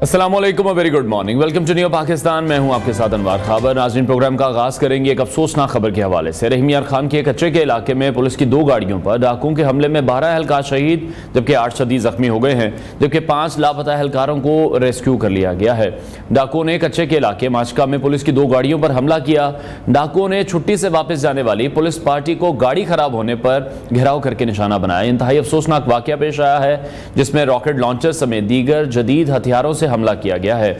अस्सलामुअलैकुम, very good morning, welcome to new Pakistan. मैं हूं आपके साथ अनवार खाबर। नाज़रीन, प्रोग्राम का आगाज़ करेंगे एक अफसोसनाक खबर के हवाले से। रहीम यार खान के कच्चे के इलाके में पुलिस की 2 गाड़ियों पर डाकुओं के हमले में 12 एहलकार शहीद जबकि 8 शदीद जख्मी हो गए हैं, जबकि 5 लापता एहलकारों को रेस्क्यू कर लिया गया है। डाकुओं ने कच्चे के इलाके माचका में पुलिस की 2 गाड़ियों पर हमला किया। डाकुओं ने छुट्टी से वापस जाने वाली पुलिस पार्टी को गाड़ी खराब होने पर घेराव करके निशाना बनाया। इंतहाई अफसोसनाक वाकया पेश आया है जिसमें रॉकेट लॉन्चर समेत दीगर जदीद हथियारों से हमला किया गया है।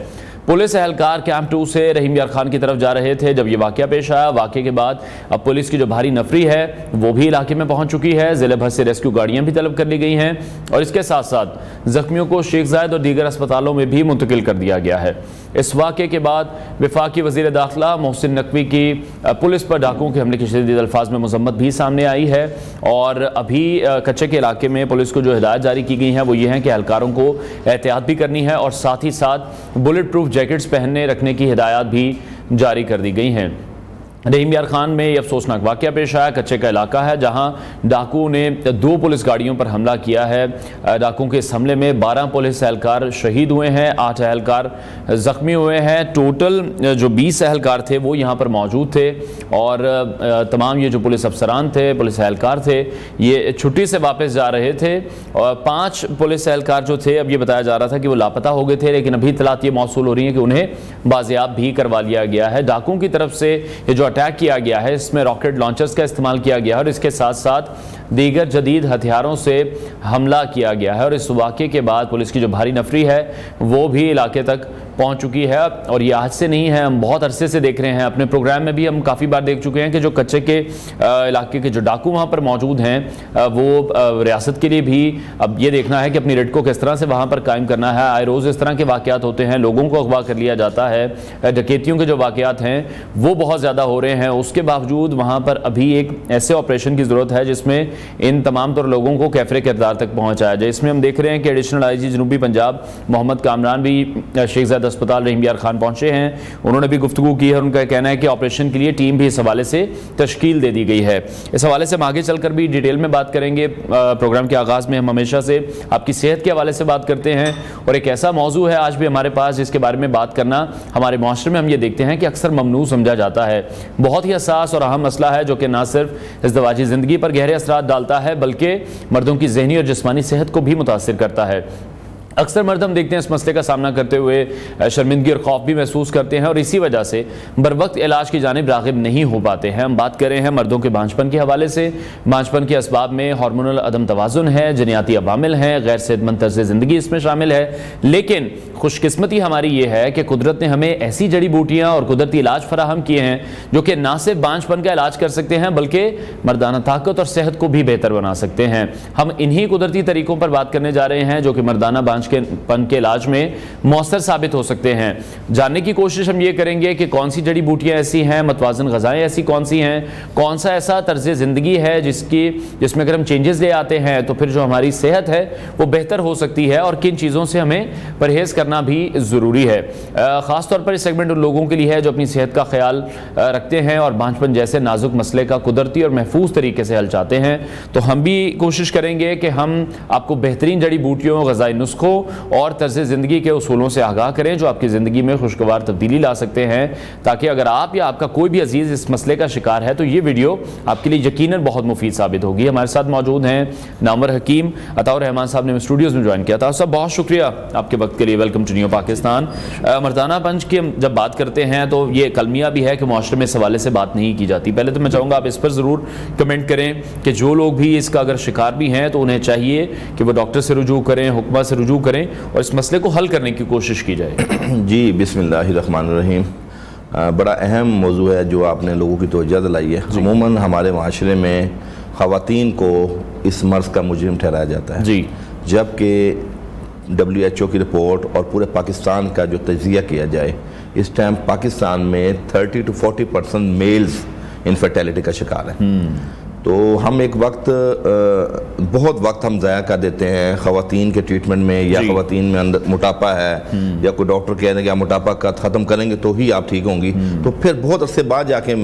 पुलिस एहलकार कैंप 2 से रहीम यार खान की तरफ जा रहे थे जब यह वाकया पेश आया। वाकये के बाद अब पुलिस की जो भारी नफरी है वो भी इलाके में पहुंच चुकी है। जिले भर से रेस्क्यू गाड़ियां भी तलब कर ली गई हैं और इसके साथ साथ जख्मियों को शेख जायद और दीगर अस्पतालों में भी मुंतकिल कर दिया गया है। इस वाकये के बाद वफाकी वज़ीर दाखिला मोहसिन नकवी की पुलिस पर डाकुओं के हमले की शदीद अल्फाज में मजम्मत भी सामने आई है। और अभी कच्चे के इलाके में पुलिस को जो हिदायत जारी की गई हैं वो ये हैं कि एहलकारों को एहतियात भी करनी है और साथ ही साथ बुलेट प्रूफ जैकेट्स पहनने रखने की हिदायत भी जारी कर दी गई हैं। रहीम यार खान में यह अफसोसनाक वाकया पेश आया। कच्चे का इलाका है जहां डाकुओं ने 2 पुलिस गाड़ियों पर हमला किया है। डाकुओं के इस हमले में 12 पुलिस एहलकार शहीद हुए हैं, 8 एहलकार जख्मी हुए हैं। टोटल जो 20 एहलकार थे वो यहाँ पर मौजूद थे और तमाम ये जो पुलिस अफसरान थे, पुलिस एहलकार थे, ये छुट्टी से वापस जा रहे थे। और 5 पुलिस एहलकार जो थे, अब ये बताया जा रहा था कि वो लापता हो गए थे, लेकिन अभी इत्तलात ये मौसूल हो रही है कि उन्हें बाजियाब भी करवा लिया गया है। डाकुओं की तरफ से ये जो अटैक किया गया है इसमें रॉकेट लॉन्चर्स का इस्तेमाल किया गया है और इसके साथ साथ दीगर जदीद हथियारों से हमला किया गया है। और इस वाक़े के बाद पुलिस की जो भारी नफरी है वो भी इलाके तक पहुंच चुकी है। और ये आज से नहीं है, हम बहुत अरसे से देख रहे हैं। अपने प्रोग्राम में भी हम काफ़ी बार देख चुके हैं कि जो कच्चे के इलाके के जो डाकू वहाँ पर मौजूद हैं वो रियासत के लिए भी अब ये देखना है कि अपनी रेड को किस तरह से वहाँ पर कायम करना है। आए रोज़ इस तरह के वाक़यात होते हैं, लोगों को अगवा कर लिया जाता है, डकैतियों के जो वाक़यात हैं वो बहुत ज़्यादा हो रहे हैं। उसके बावजूद वहाँ पर अभी एक ऐसे ऑपरेशन की ज़रूरत है जिसमें इन तमाम तौर लोगों को कैफरे किरदार तक पहुँचाया जाए। इसमें हम देख रहे हैं कि एडिशनल IG जनूबी पंजाब मोहम्मद कामरान भी शेख जायद अस्पताल रहीम यार खान पहुंचे हैं। उन्होंने भी गुफ्तगू की है। उनका कहना है कि ऑपरेशन के लिए टीम भी इस हवाले से तश्कील दे दी गई है। इस हवाले से हम आगे चलकर भी डिटेल में बात करेंगे। प्रोग्राम के आगाज़ में हम हमेशा से आपकी सेहत के हवाले से बात करते हैं और एक ऐसा मौजू है आज भी हमारे पास जिसके बारे में बात करना हमारे माशरे में हम ये देखते हैं कि अक्सर ममनू समझा जाता है। बहुत ही हसास और अहम मसला है जो कि ना सिर्फ इज़्दिवाजी ज़िंदगी पर गहरे असरात डालता है बल्कि मर्दों की ज़हनी और जिस्मानी सेहत को भी मुतासिर करता है। अक्सर मर्द हम देखते हैं इस मसले का सामना करते हुए शर्मिंदगी और खौफ भी महसूस करते हैं और इसी वजह से बर वक्त इलाज की जानिब राग़िब नहीं हो पाते हैं। हम बात कर रहे हैं मर्दों के बांझपन के हवाले से। बांझपन के असबाब में हार्मोनल अदम तवाज़ुन है, जनियाती अवामिल हैं, गैर सेहतमंद तर्ज़ ज़िंदगी इसमें शामिल है। लेकिन खुशकिस्मती हमारी ये है कि कुदरत ने हमें ऐसी जड़ी बूटियाँ और कुदरती इलाज फराहम किए हैं जो कि ना सिर्फ बांझपन का इलाज कर सकते हैं बल्कि मर्दाना ताकत और सेहत को भी बेहतर बना सकते हैं। हम इन्हीं कुदरती तरीक़ों पर बात करने जा रहे हैं जो कि मर्दाना बांझपन के इलाज में मौसर साबित हो सकते हैं। जानने की कोशिश हम ये करेंगे कि कौन सी जड़ी बूटियाँ ऐसी हैं, मतवाज़न ग़िज़ाएँ ऐसी कौन सी हैं, कौन सा ऐसा तर्ज़ ज़िंदगी है जिसमें अगर हम चेंजेस ले आते हैं तो फिर जो हमारी सेहत है वो बेहतर हो सकती है और किन चीज़ों से हमें परहेज़ करना भी ज़रूरी है। ख़ास तौर पर इस सेगमेंट उन लोगों के लिए है जो अपनी सेहत का ख्याल रखते हैं और बांझपन जैसे नाजुक मसले का कुदरती और महफूज तरीके से हल चाहते हैं। तो हम भी कोशिश करेंगे कि हम आपको बेहतरीन जड़ी बूटियों, ग़िज़ाई नुस्खों और तर्ज़ ज़िंदगी के उसूलों से आगाह करें जो आपकी ज़िंदगी में खुशगवार तब्दीली ला सकते हैं, ताकि अगर आप या आपका कोई भी अजीज़ इस मसले का शिकार है तो ये वीडियो आपके लिए यकीनन बहुत मुफीद साबित होगी। हमारे साथ मौजूद हैं नामवर हकीम अताउर रहमान साहब ने स्टूडियोज़ में ज्वाइन किया था। साहब बहुत शुक्रिया आपके वक्त के लिए, वेलकम टू न्यू पाकिस्तान। मर्दाना पंच की जब बात करते हैं तो ये कलमिया भी है कि माशरे में इस हवाले से बात नहीं की जाती। पहले तो मैं चाहूँगा आप इस पर ज़रूर कमेंट करें कि जो लोग भी इसका अगर शिकार भी हैं तो उन्हें चाहिए कि वो डॉक्टर से रुजू करें, हुक्मा से रुजू करें और इस मसले को हल करने की कोशिश की जाए। जी, बिस्मिल्लाहिर्रहमानिर्रहीम। बड़ा अहम मौजू है जो आपने लोगों की तवज्जो दिलाई है। अमूमन हमारे माशरे में ख़वातीन को इस मर्ज़ का मुजरिम ठहराया जाता है जी, जबकि WHO की रिपोर्ट और पूरे पाकिस्तान का जो तजिया किया जाए इस टाइम पाकिस्तान में 30 to 40% मेल्स इनफर्टिलिटी का शिकार है। तो हम एक वक्त बहुत वक्त हम ज़ाया कर देते हैं ख़वातीन के ट्रीटमेंट में, या ख़वातीन में अंदर मोटापा है या कोई डॉक्टर कह रहे हैं कि आप मोटापा का ख़त्म करेंगे तो ही आप ठीक होंगी, तो फिर बहुत अरसे बाद जाके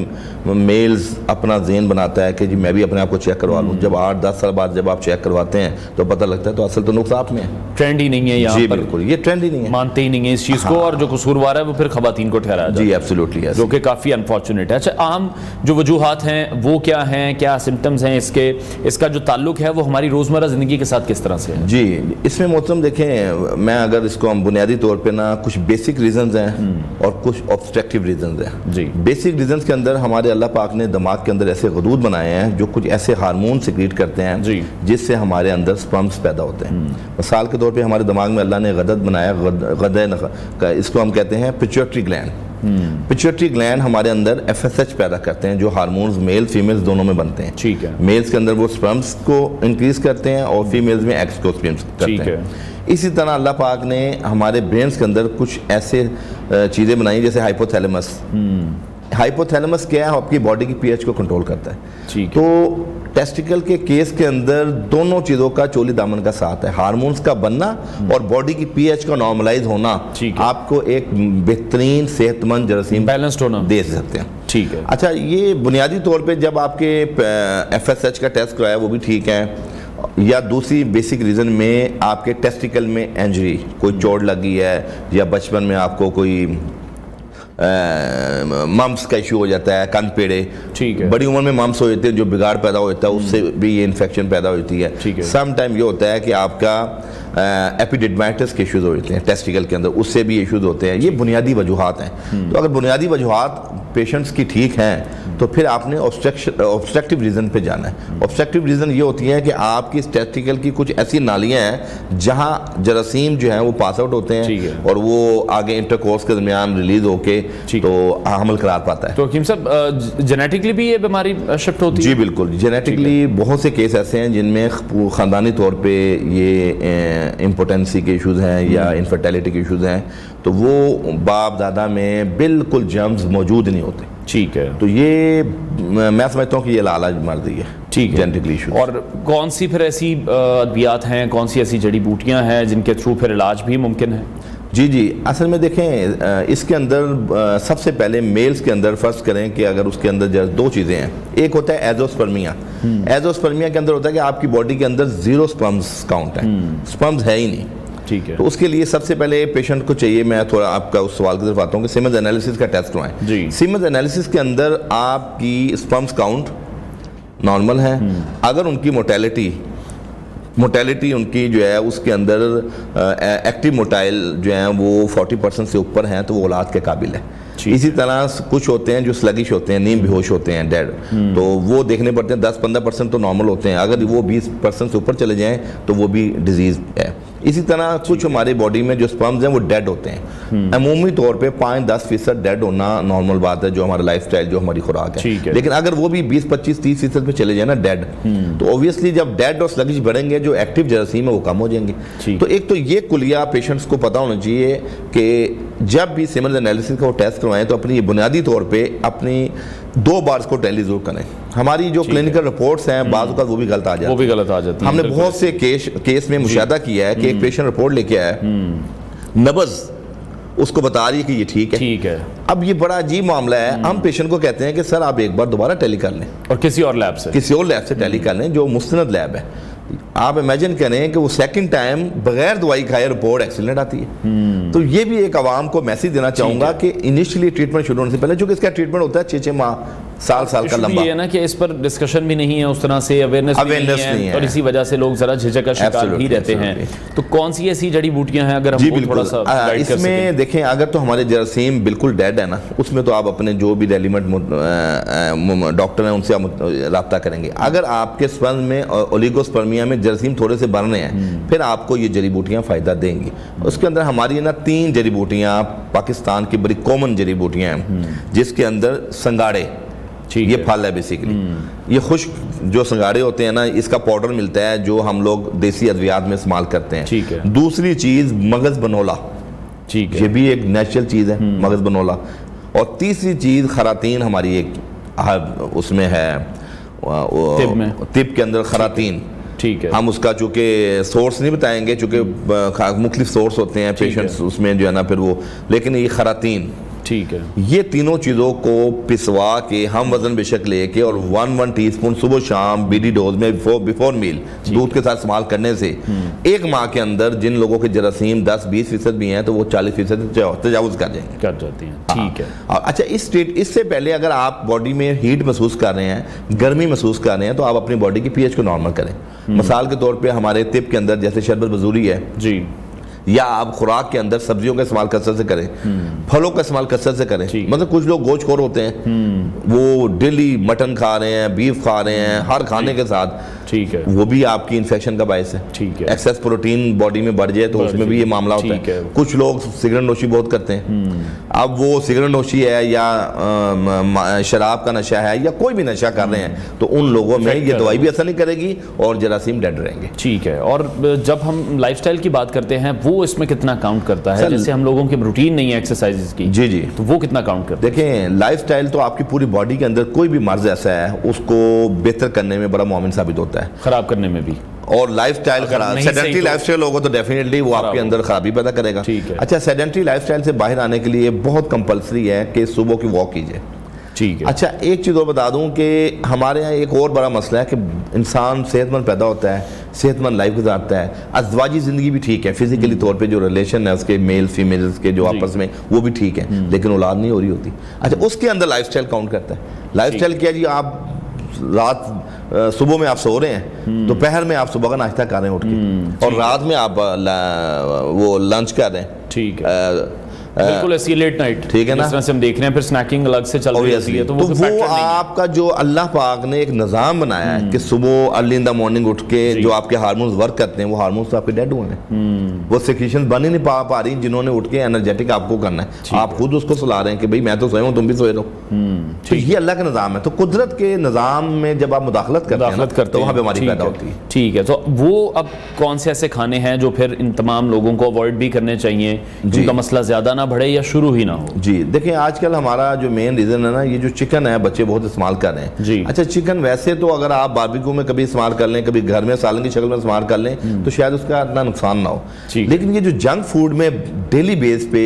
मेल्स अपना ज़हन बनाता है कि जी मैं भी अपने आप को चेक करवा लूँ। जब 8-10 साल बाद जब आप चेक करवाते हैं तो पता लगता है तो असल तो नुक्स आप में है, ट्रेंड ही नहीं है यहाँ जी पर। बिल्कुल, ये ट्रेंड ही नहीं है, मानते ही नहीं है इस चीज़ को, और जो कसूरवार है वो फिर ख़वातीन को ठहराया जाता है। जी एब्सोल्युटली, जो कि काफ़ी अनफॉर्चुनेट है। अच्छा, आम जो वजूहात हैं वो क्या हैं, क्या सिम्टम्स हैं इसके, इसका जो ताल्लुक है वो हमारी रोज़मर्रा ज़िंदगी के साथ किस तरह से है? जी, इसमें मोहतरम देखें, मैं अगर इसको हम बुनियादी तौर पे ना कुछ बेसिक रीजंस हैं और कुछ ऑब्स्ट्रक्टिव रीजंस हैं। जी, बेसिक रीजंस के अंदर हमारे अल्लाह पाक ने दिमाग के अंदर ऐसे गदूद बनाए हैं जो कुछ ऐसे हार्मोन सिक्रीट करते हैं जिससे हमारे अंदर स्पर्म्स पैदा होते हैं। मिसाल के तौर पे हमारे दिमाग में अल्लाह ने गदद बनाया, इसको हम कहते हैं पिट्यूटरी ग्लैंड। पिट्यूटरी ग्लैंड हमारे अंदर FSH पैदा करते हैं जो हार्मोन्स मेल फीमेल्स दोनों में बनते हैं। ठीक है, मेल्स के अंदर वो स्पर्म्स को इंक्रीज करते हैं और फीमेल्स में एक्स को इंक्रीज करते हैं। इसी तरह अल्लाह पाक ने हमारे ब्रेन्स के अंदर कुछ ऐसे चीज़ें बनाई जैसे हाइपोथैलेमस। हाइपोथैलेमस क्या है? आपकी बॉडी की pH को कंट्रोल करता है। तो टेस्टिकल के केस के अंदर दोनों चीज़ों का चोली दामन का साथ है, हार्मोन्स का बनना और बॉडी की pH का नॉर्मलाइज होना आपको एक बेहतरीन सेहतमंद जरासीम बैलेंस्ड होना दे सकते हैं। ठीक है। अच्छा, ये बुनियादी तौर पे जब आपके FSH का टेस्ट कराया वो भी ठीक है, या दूसरी बेसिक रीज़न में आपके टेस्टिकल में इंजरी, कोई चोट लगी है या बचपन में आपको कोई मम्स का इशू हो जाता है, कंध पेड़े, ठीक है, बड़ी उम्र में मम्स हो जाते हैं जो बिगाड़ पैदा होता है, उससे भी ये इन्फेक्शन पैदा होती है। सम टाइम ये होता है कि आपका एपिडिडमाइटिस के इशूज़ हो जाते हैं टेस्टिकल के अंदर, उससे भी इशूज़ होते हैं। ये बुनियादी वजूहात हैं। तो अगर बुनियादी वजूहात पेशेंट्स की ठीक हैं तो फिर आपने ऑब्स्ट्रक्टिव रीज़न पे जाना है। ऑब्स्ट्रक्टिव रीज़न ये होती है कि आपकी टेस्टिकल की कुछ ऐसी नालियाँ हैं जहाँ जरासीम जो हैं वो पास आउट होते हैं और वो आगे इंटरकोर्स के दरमियान रिलीज होके तो हमल करार पाता है। तो हकीम साहब, जेनेटिकली भी ये बीमारी शिफ्ट होती है? जी बिल्कुल, जेनेटिकली बहुत से केस ऐसे हैं जिनमें ख़ानदानी तौर पे ये इम्पोटेंसी के इशूज़ हैं या इनफर्टिलिटी के इशूज़ हैं, तो वो बाप दादा में बिल्कुल जर्म्स मौजूद नहीं होते। ठीक है, तो ये मैं समझता हूँ कि ये लालाज मर्जी है। ठीक है, जेनेटिकली इशू। और कौन सी फिर ऐसी अद्वियात हैं, कौन सी ऐसी जड़ी बूटियाँ हैं जिनके थ्रू फिर इलाज भी मुमकिन है? जी जी, असल में देखें, इसके अंदर सबसे पहले मेल्स के अंदर फर्ज करें कि अगर उसके अंदर दो चीज़ें हैं। एक होता है एजोस्पर्मिया। एजोस्पर्मिया के अंदर होता है कि आपकी बॉडी के अंदर 0 स्पर्म्स काउंट है, स्पर्म्स है ही नहीं। ठीक है, तो उसके लिए सबसे पहले पेशेंट को चाहिए, मैं थोड़ा आपका उस सवाल की तरफ आता हूँ कि सीमेंस एनालिसिस का टेस्ट करवाएं। सीमेंस एनालिसिस के अंदर आपकी स्पर्म्स काउंट नॉर्मल है, अगर उनकी मोटेलिटी उनकी जो है उसके अंदर एक्टिव मोटाइल जो है वो 40% से ऊपर हैं तो वो औलाद के काबिल है। इसी तरह कुछ होते हैं जो स्लगिश होते हैं, नीम बेहोश होते हैं, डेड, तो वो देखने पड़ते हैं। 10-15% तो नॉर्मल होते हैं, अगर वो 20% से ऊपर चले जाएं तो वो भी डिजीज़ है। इसी तरह कुछ हमारी बॉडी में जो स्पर्म्स हैं वो डेड होते हैं। अमूमी तौर पे 5-10% डेड होना नॉर्मल बात है, जो हमारा लाइफस्टाइल, जो हमारी खुराक है। लेकिन अगर वो भी 20-25-30% पे चले जाए ना डेड, तो ऑब्वियसली जब डेड और स्लगिश बढ़ेंगे जो एक्टिव जरासीम है वो कम हो जाएंगे। तो एक तो ये कुलिया पेशेंट्स को पता होना चाहिए कि जब भी सीमेंस एनालिसिस का वो टेस्ट करवाएं तो अपनी बुनियादी तौर पे अपनी 2 बार इसको टैली जरूर करें। हमारी जो क्लिनिकल रिपोर्ट्स हैं बाज़ वो भी गलत आ जाती है। हमने बहुत से केस में मुशाहिदा किया है कि एक पेशेंट रिपोर्ट लेके आया, नब्ज़ उसको बता रही है कि ये ठीक है। अब ये बड़ा अजीब मामला है। हम पेशेंट को कहते हैं कि सर आप एक बार दोबारा टैली कर लें और किसी और लैब से टैली कर लें जो मुस्तनद लैब है। आप इमेजिन करें कि वो सेकंड टाइम बगैर दवाई खाए रिपोर्ट एक्सीलेंट आती है। तो ये भी एक आवाम को मैसेज देना चाहूँगा कि इनिशियली ट्रीटमेंट शुरू होने से पहले, चूँकि इसका ट्रीटमेंट होता है 6-6 माह, साल का लंबा, ये है ना कि इस पर डिस्कशन भी नहीं है, उस तरह से अवेयरनेस नहीं है और इसी वजह से लोग जरा झिझक का शिकार ही रहते हैं। तो कौन सी ऐसी जड़ी बूटियां हैं अगर हम थोड़ा सा गाइड कर सकें? इसमें देखें, अगर तो हमारे जरासीम बिल्कुल डेड है ना, उसमें तो आप अपने जो भी रेलिवेंट डॉक्टर हैं उनसे आप रब्ता करेंगे। अगर आपके स्पर्म में ओलिगोस्पर्मिया में जरासीम थोड़े से बढ़ रहे हैं, फिर आपको ये जड़ी बूटियाँ फ़ायदा देंगी। उसके अंदर हमारी ना 3 जड़ी बूटियाँ पाकिस्तान की बड़ी कॉमन जड़ी बूटियाँ हैं, जिसके अंदर संगाड़े, ये फल है बेसिकली, ये खुश्क जो संगाड़े होते हैं ना, इसका पाउडर मिलता है जो हम लोग देसी अद्वियात में इस्तेमाल करते हैं। ठीक है। दूसरी चीज़ मगज़ बनोला, ठीक है, ये भी एक नेचुरल चीज़ है, मगज़ बनोला। और तीसरी चीज़ खरातीन हमारी एक उसमें है, तिब के अंदर खरातीन, ठीक है, हम उसका चूंकि सोर्स नहीं बताएंगे चूंकि मुख्तलिफ सोर्स होते हैं पेशेंट्स उसमें जो है ना, फिर वो, लेकिन ये खरातीन, ठीक है, ये तीनों चीज़ों को पिसवा के हम वजन बेशक लेके और 1 टीस्पून सुबह शाम बीडी डोज में बिफोर मील दूध के साथ इस्तेमाल करने से एक माह के अंदर जिन लोगों के जरासीम 10-20% भी हैं तो वो 40% तजावुज कर जाते हैं। ठीक है। अच्छा, इससे पहले अगर आप बॉडी में हीट महसूस कर रहे हैं, गर्मी महसूस कर रहे हैं, तो आप अपनी बॉडी की पीएच को नॉर्मल करें। मिसाल के तौर पर हमारे तिब के अंदर जैसे शरबत बजूरी है जी, या आप खुराक के अंदर सब्जियों का इस्तेमाल कसरत से करें, फलों का इस्तेमाल कसरत से करें। मतलब कुछ लोग गोश्तखोर होते हैं, वो डेली मटन खा रहे हैं, बीफ खा रहे हैं, हर खाने के साथ, ठीक है, वो भी आपकी इन्फेक्शन का बायस है। ठीक है, एक्सेस प्रोटीन बॉडी में बढ़ जाए तो उसमें भी ये मामला होता है। कुछ लोग सिगरेट नोशी बहुत करते हैं, अब वो सिगरेट नोशी है या शराब का नशा है या कोई भी नशा कर रहे हैं, तो उन लोगों में ये दवाई भी असर नहीं करेगी और जरासीम डेड रहेंगे। ठीक है। और जब हम लाइफस्टाइल की बात करते हैं, वो इसमें कितना काउंट करता है? जैसे हम लोगों की रूटीन नहीं है एक्सरसाइजेस की, जी जी, तो वो कितना काउंट करता है? देखें, लाइफस्टाइल तो आपकी पूरी बॉडी के अंदर कोई भी मर्ज ऐसा है उसको बेहतर करने में बड़ा मुआविन साबित होता है, खराब करने में भी। और लाइफस्टाइल खराब, सेडेंटरी लाइफस्टाइल होगा तो डेफिनेटली वो आपके अंदर खराबी पैदा करेगा। अच्छा, सेडेंटरी लाइफस्टाइल से बाहर आने के लिए बहुत कंपलसरी है कि सुबह की वॉक कीजिए। ठीक है। अच्छा, एक चीज़ और बता दूं कि हमारे यहाँ एक और बड़ा मसला है कि इंसान सेहतमंद पैदा होता है, सेहतमंद लाइफ गुजारता है, अज़वाजी ज़िंदगी भी ठीक है, फिजिकली तौर पे जो रिलेशन है उसके मेल फीमेल्स के जो आपस में वो भी ठीक है, लेकिन औलाद नहीं हो रही होती। अच्छा, उसके अंदर लाइफस्टाइल काउंट करता है। लाइफस्टाइल क्या जी, आप रात सुबह में आप सो रहे हैं, दोपहर में आप सुबह का नाश्ता कर रहे हैं उठ के, और रात में आप वो लंच कर रहे हैं। ठीक है, बिल्कुल ऐसी लेट नाइट, ठीक है ना, जिस तरह से हम देख रहे हैं, फिर स्नैकिंग अलग से चल रही है, तो वो आपका जो अल्लाह पाक ने एक निज़ाम बनाया है कि सुबह अर्ली इन द मॉर्निंग उठ के जो आपके हार्मोन्स वर्क करते हैं, वो हार्मोन्स तो आपके डेड हुए हैं, वो सिक्रीशंस बन ही नहीं पा रही जिन्होंने उठ के एनर्जेटिक आपको करना है। आप खुद उसको सुला रहे हैं कि भाई मैं तो सोया हूँ, तुम भी सोए रहो। तो ये अल्लाह का निज़ाम है। तो कुदरत के निज़ाम में जब आप मुदाखलत करते हैं तो वहाँ बीमारी पैदा होती है। ठीक है, तो वो अब कौन से ऐसे खाने हैं जो फिर इन तमाम लोगों को अवॉइड भी करने चाहिए, जिनका मसला ज्यादा ना बढ़े या शुरू ही ना हो? जी, देखिए, आजकल हमारा जो मेन रीजन है ना, ये जो चिकन है, बच्चे बहुत इस्तेमाल कर रहे हैं जी। अच्छा, चिकन वैसे तो अगर आप बारबेक्यू में कभी इस्तेमाल कर लें, कभी घर में सालन की शक्ल में इस्तेमाल कर लें, तो शायद उसका इतना नुकसान ना हो। लेकिन ये जो जंक फूड में डेली बेस पे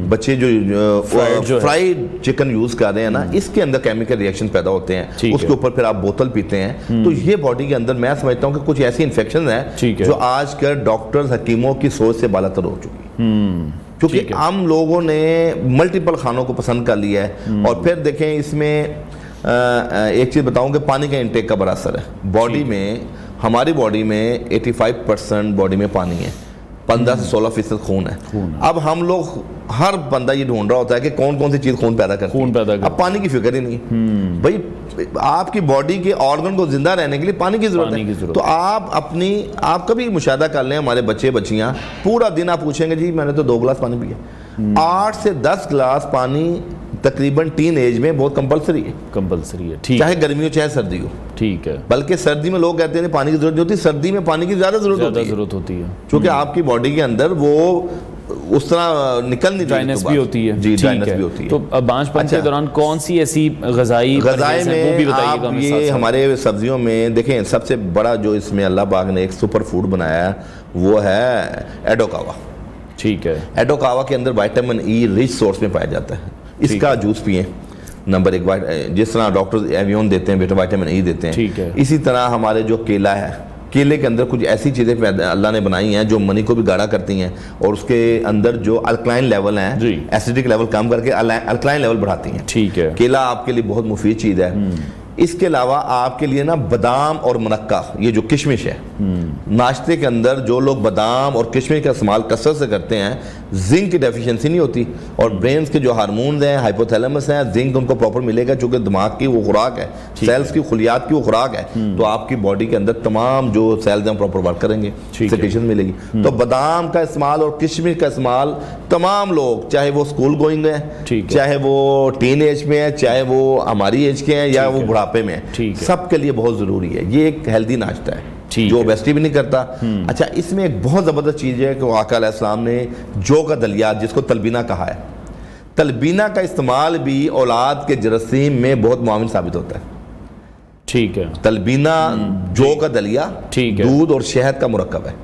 बच्चे जो फ्राइड चिकन यूज कर रहे हैं ना, इसके अंदर केमिकल रिएक्शन पैदा होते हैं, उसके ऊपर फिर आप बोतल पीते हैं, तो ये बॉडी के अंदर मैं समझता हूँ कि कुछ ऐसी इन्फेक्शन है जो आजकल डॉक्टर्स हकीमों की सोच से बालातर हो चुकी है, क्योंकि आम लोगों ने मल्टीपल खानों को पसंद कर लिया है। और फिर देखें, इसमें एक चीज़ बताऊं कि पानी का इंटेक का बड़ा असर है बॉडी में। हमारी बॉडी में 85% बॉडी में पानी है, 15 से 16% खून है। अब हम लोग, हर बंदा ये ढूंढ रहा होता है कि कौन कौन सी चीज़ खून पैदा करती है। अब पानी की फिक्र ही नहीं भाई, आपकी बॉडी के ऑर्गन को जिंदा रहने के लिए पानी की जरूरत है। तो आप कभी मुशाहिदा कर लें, हमारे बच्चे बच्चियां पूरा दिन आप पूछेंगे जी मैंने तो 2 गिलास पानी पिया, 8 से 10 गिलास पानी तकरीबन टीन एज में बहुत कंपलसरी है, ठीक, चाहे गर्मी हो चाहे सर्दी हो। ठीक है, बल्कि सर्दी में लोग कहते हैं पानी की जरूरत नहीं होती, सर्दी में पानी की ज्यादा जरूरत होती है, क्योंकि आपकी बॉडी के अंदर वो उस तरह निकल नहीं, ड्राइनेस भी होती है। जी, ड्राइनेस भी होती है। तो बांझपन के दौरान कौन सी ऐसी गज़ाई में वो भी बताइएगा। ये हमारे सब्जियों में देखें, सबसे बड़ा जो इसमें अल्लाह पाक ने एक सुपर फूड बनाया है वो है एडोकावा। ठीक है, एडोकावा के अंदर विटामिन ई रिच सोर्स में पाया जाता है। इसका जूस पिए, नंबर 1, जिस तरह डॉक्टर एवियन देते हैं, विटामिन ई देते हैं, ठीक है, इसी तरह हमारे जो केला है, केले के अंदर कुछ ऐसी चीज़ें अल्लाह ने बनाई हैं जो मनी को भी गाढ़ा करती हैं, और उसके अंदर जो अल्कलाइन लेवल हैं, एसिडिक लेवल कम करके अल्कलाइन लेवल बढ़ाती हैं। ठीक है, केला आपके लिए बहुत मुफीद चीज़ है। इसके अलावा आपके लिए ना बादाम और मुनक्का, ये जो किशमिश है, नाश्ते के अंदर जो लोग बादाम और किशमिश का इस्तेमाल कसरत से करते हैं, जिंक की डेफिशिएंसी नहीं होती, और ब्रेन्स के जो हार्मोन्स हैं, हाइपोथैलेमस हैं, जिंक उनको प्रॉपर मिलेगा, चूंकि दिमाग की वो खुराक है, सेल्स की खुलियात की वो खुराक है, तो आपकी बॉडी के अंदर तमाम जो सेल्स हैं प्रॉपर वर्क करेंगे, सिक्रीशन मिलेगी। तो बादाम का इस्तेमाल और किशमिश का इस्तेमाल तमाम लोग, चाहे वो स्कूल गोइंग है, चाहे वो टीन एज में है, चाहे वो हमारी एज के हैं, या वो बुढ़ापे में है, सबके लिए बहुत जरूरी है। ये एक हेल्दी नाश्ता है जो ओबेसिटी भी नहीं करता। अच्छा, इसमें एक बहुत ज़बरदस्त चीज़ है कि आका अलैहिस्सलाम ने जौ का दलिया, जिसको तलबीना कहा है, तलबीना का इस्तेमाल भी औलाद के जरासीम में बहुत मुआविन साबित होता है। ठीक है। तलबीना जौ का दलिया, ठीक है, दूध और शहद का मुरक्कब है।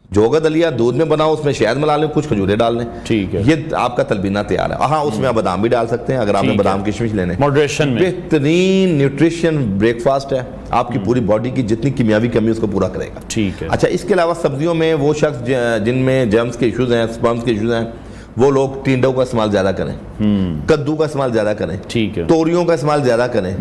जौ का दलिया दूध में बनाओ, उसमें शहद मिला लें, कुछ खजूरें डाल लें, ठीक है, ये आपका तलबीना तैयार है। हाँ, उसमें आप बादाम भी डाल सकते हैं अगर आपने बादाम किशमिश लेने। मॉडरेशन में बेहतरीन न्यूट्रिशन ब्रेकफास्ट है, आपकी पूरी बॉडी की जितनी कीमियावी कमी उसको पूरा करेगा। ठीक है। अच्छा, इसके अलावा सब्जियों में वो शख्स जिनमें जर्म्स के इश्यूज हैं, स्पर्म्स के इश्यूज हैं, वो लोग टिंडों का इस्तेमाल ज्यादा करें, कद्दू का इस्तेमाल ज्यादा करें, ठीक है, तोरियों का इस्तेमाल ज्यादा करें,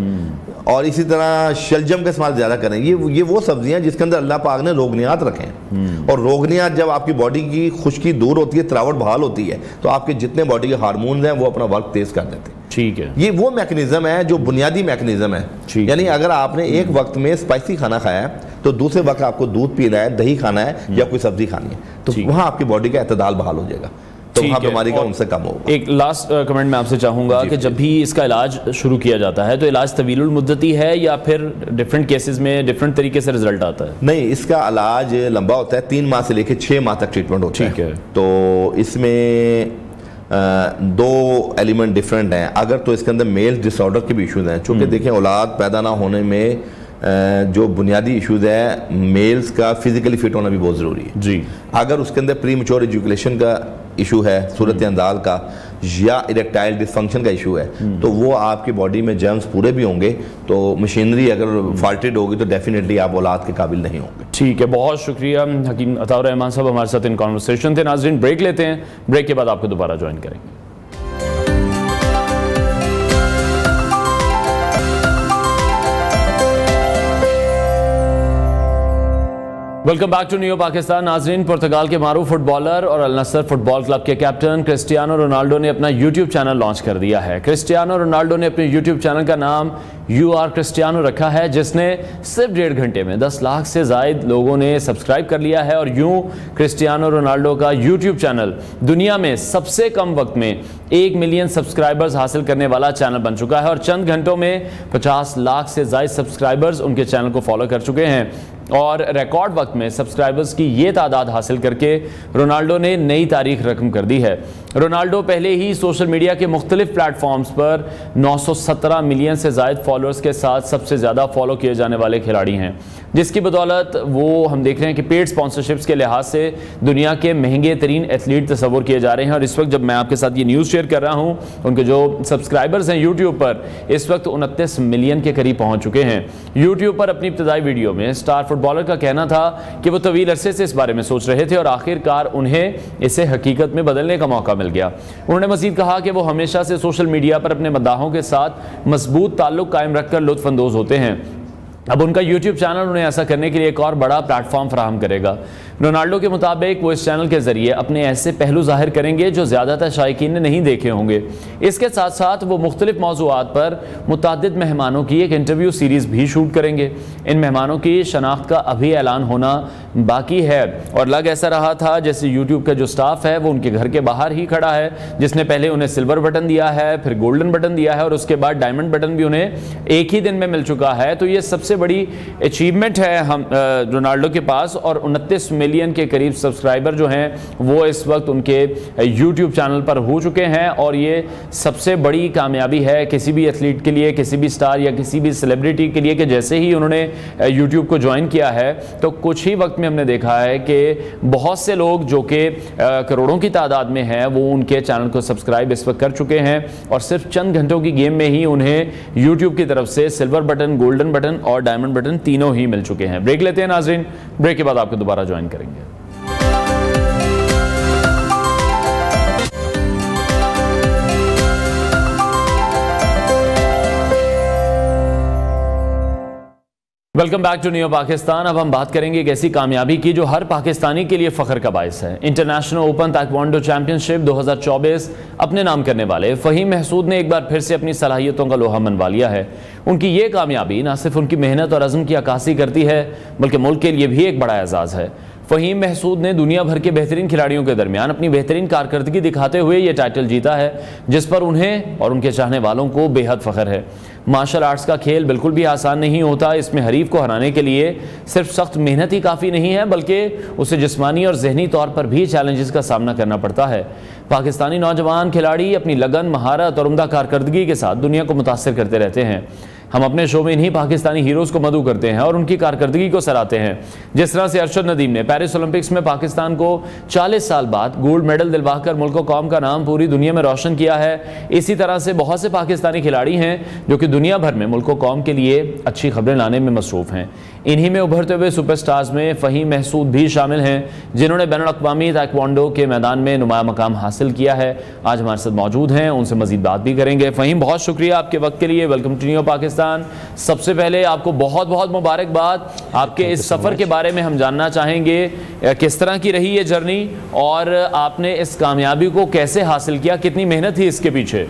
और इसी तरह शलजम का इस्तेमाल ज्यादा करें। ये वो सब्जियां जिसके अंदर अल्लाह पाक ने रोगनियात रखे हैं, और रोगनियात जब आपकी बॉडी की खुश्की दूर होती है, तरावट बहाल होती है, तो आपके जितने बॉडी के हार्मोन्स हैं वो अपना वर्क तेज कर देते हैं। ठीक है, ये वो मैकेनिज्म है जो बुनियादी मैकेनिज्म है। यानी अगर आपने एक वक्त में स्पाइसी खाना खाया है तो दूसरे वक्त आपको दूध पीना है, दही खाना है या कोई सब्जी खानी है, तो वहां आपकी बॉडी का एतदाल बहाल हो जाएगा, तो वहाँ बीमारी का उनसे कम होगा। एक लास्ट कमेंट मैं आपसे चाहूंगा कि जब भी इसका इलाज शुरू किया जाता है तो इलाज तवीलुल मुद्दती है या फिर डिफरेंट केसेस में डिफरेंट तरीके से रिजल्ट आता है? नहीं, इसका इलाज लंबा होता है, 3 माह से लेकर 6 माह तक ट्रीटमेंट होता है। ठीक है। तो इसमें 2 एलिमेंट डिफरेंट हैं। अगर तो इसके अंदर मेल डिसऑर्डर के भी इशूज हैं, चूँकि देखें औलाद पैदा ना होने में जो बुनियादी इश्यूज है, मेल्स का फिजिकली फिट होना भी बहुत ज़रूरी है जी। अगर उसके अंदर प्री मैच्योर एजुकेशन का इशू है, सूरत अंदाज का, या इरेक्टाइल डिसफंक्शन का इशू है, तो वो आपकी बॉडी में जर्म्स पूरे भी होंगे, तो मशीनरी अगर फॉल्टेड होगी तो डेफिनेटली आप औलाद के काबिल नहीं होंगे। ठीक है, बहुत शुक्रिया हकीम अताउर रहमान साहब, हमारे साथ इन कॉन्वर्सेशन थे। नाज़रीन, ब्रेक लेते हैं, ब्रेक के बाद आपको दोबारा ज्वाइन करेंगे। Welcome back to new Pakistan. नाजरीन, पुर्तगाल के मारूफ फुटबॉलर और अल नस्र फुटबॉल क्लब के कैप्टन क्रिस्टियानो रोनाल्डो ने अपना यूट्यूब चैनल लॉन्च कर दिया है। क्रिस्टियानो रोनाल्डो ने अपने यूट्यूब चैनल का नाम यू आर क्रिस्टियानो रखा है, जिसने सिर्फ 1.5 घंटे में 10 लाख से ज़ायद लोगों ने सब्सक्राइब कर लिया है। और यूं क्रिस्टियानो रोनाल्डो का यूट्यूब चैनल दुनिया में सबसे कम वक्त में 1 मिलियन सब्सक्राइबर्स हासिल करने वाला चैनल बन चुका है, और चंद घंटों में 50 लाख से ज़ायद सब्सक्राइबर्स उनके चैनल को फॉलो कर चुके हैं। और रिकॉर्ड वक्त में सब्सक्राइबर्स की ये तादाद हासिल करके रोनाल्डो ने नई तारीख रकम कर दी है। रोनाल्डो पहले ही सोशल मीडिया के मुख्तलिफ प्लेटफॉर्म्स पर 917 मिलियन से ज़ायद फॉलोअर्स के साथ सबसे ज़्यादा फॉलो किए जाने वाले खिलाड़ी हैं, जिसकी बदौलत वो हम देख रहे हैं कि पेड स्पॉन्सरशिप्स के लिहाज से दुनिया के महंगे तरीन एथलीट तस्वुर किए जा रहे हैं। और इस वक्त जब मैं आपके साथ ये न्यूज़ शेयर कर रहा हूँ, उनके जो सब्सक्राइबर्स हैं यूट्यूब पर इस वक्त 29 मिलियन के करीब पहुँच चुके हैं। यूट्यूब पर अपनी इब्तदाई वीडियो में स्टार फुटबॉलर का कहना था कि वो तवील अरसे से इस बारे में सोच रहे थे और आखिरकार उन्हें इसे हकीकत में बदलने का मौका मिल गया। उन्होंने मजीद कहा कि वो हमेशा से सोशल मीडिया पर अपने मद्दाहों के साथ मजबूत ताल्लुक कायम रखकर लुत्फ अंदोज होते हैं। अब उनका यूट्यूब चैनल उन्हें ऐसा करने के लिए एक और बड़ा प्लेटफॉर्म फराहम करेगा। रोनाल्डो के मुताबिक वो इस चैनल के जरिए अपने ऐसे पहलू जाहिर करेंगे जो ज़्यादातर शायकीन ने नहीं देखे होंगे। इसके साथ साथ वो मुख्तलिफ मौज़ूआत पर मुतअद्दिद मेहमानों की एक इंटरव्यू सीरीज़ भी शूट करेंगे। इन मेहमानों की शनाख्त का अभी ऐलान होना बाकी है, और लग ऐसा रहा था जैसे यूट्यूब का जो स्टाफ है वो उनके घर के बाहर ही खड़ा है, जिसने पहले उन्हें सिल्वर बटन दिया है, फिर गोल्डन बटन दिया है, और उसके बाद डायमंड बटन भी उन्हें एक ही दिन में मिल चुका है। तो ये सबसे बड़ी अचीवमेंट है हम रोनाल्डो के पास, और 29 मिलियन के करीब सब्सक्राइबर जो हैं वो इस वक्त उनके यूट्यूब चैनल पर हो चुके हैं। और ये सबसे बड़ी कामयाबी है किसी भी एथलीट के लिए, किसी भी स्टार या किसी भी सेलिब्रिटी के लिए, कि जैसे ही उन्होंने यूट्यूब को ज्वाइन किया है तो कुछ ही वक्त में हमने देखा है कि बहुत से लोग जो कि करोड़ों की तादाद में हैं वो उनके चैनल को सब्सक्राइब इस वक्त कर चुके हैं, और सिर्फ चंद घंटों की गेम में ही उन्हें यूट्यूब की तरफ से सिल्वर बटन, गोल्डन बटन और डायमंड बटन तीनों ही मिल चुके हैं। ब्रेक लेते हैं नाजरीन, ब्रेक के बाद आपको दोबारा ज्वाइन करेंगे। Welcome back to new Pakistan. अब हम बात करेंगे एक ऐसी कामयाबी की जो हर पाकिस्तानी के लिए फख्र का बायस है। इंटरनेशनल ओपन ताइक्वांडो चैंपियनशिप 2024 अपने नाम करने वाले फ़हीम महसूद ने एक बार फिर से अपनी सलाहियतों का लोहा मनवा लिया है। उनकी ये कामयाबी न सिर्फ उनकी मेहनत और अज़्म की अक्कासी करती है बल्कि मुल्क के लिए भी एक बड़ा एजाज़ है। फ़हीम महसूद ने दुनिया भर के बेहतरीन खिलाड़ियों के दरमियान अपनी बेहतरीन कारकर्दगी दिखाते हुए ये टाइटल जीता है, जिस पर उन्हें और उनके चाहने वालों को बेहद फ़ख्र है। मार्शल आर्ट्स का खेल बिल्कुल भी आसान नहीं होता। इसमें हरीफ को हराने के लिए सिर्फ सख्त मेहनत ही काफ़ी नहीं है, बल्कि उसे जिस्मानी और जहनी तौर पर भी चैलेंजेस का सामना करना पड़ता है। पाकिस्तानी नौजवान खिलाड़ी अपनी लगन, महारत और उम्दा कारकर्दगी के साथ दुनिया को मुतासिर करते रहते हैं। हम अपने शो में इन्हीं पाकिस्तानी हीरोज़ को मदऊ करते हैं और उनकी कारकर्दगी को सराहते हैं। जिस तरह से अरशद नदीम ने पेरिस ओलंपिक्स में पाकिस्तान को 40 साल बाद गोल्ड मेडल दिलवाकर मुल्क व कौम का नाम पूरी दुनिया में रोशन किया है, इसी तरह से बहुत से पाकिस्तानी खिलाड़ी हैं जो कि दुनिया भर में मुल्क व कौम के लिए अच्छी खबरें लाने में मसरूफ़ हैं। इन्हीं में उभरते हुए सुपरस्टार्स में फ़हीम महसूद भी शामिल हैं, जिन्होंने बैनुल-अक़वामी ताइक्वांडो के मैदान में नुमाया मकाम हासिल किया है। आज हमारे साथ मौजूद हैं, उनसे मज़ीद बात भी करेंगे। फ़हीम, बहुत शुक्रिया आपके वक्त के लिए। Welcome to new Pakistan. सबसे पहले आपको बहुत बहुत मुबारकबाद। आपके इस सफ़र के बारे में हम जानना चाहेंगे, किस तरह की रही ये जर्नी और आपने इस कामयाबी को कैसे हासिल किया, कितनी मेहनत थी इसके पीछे?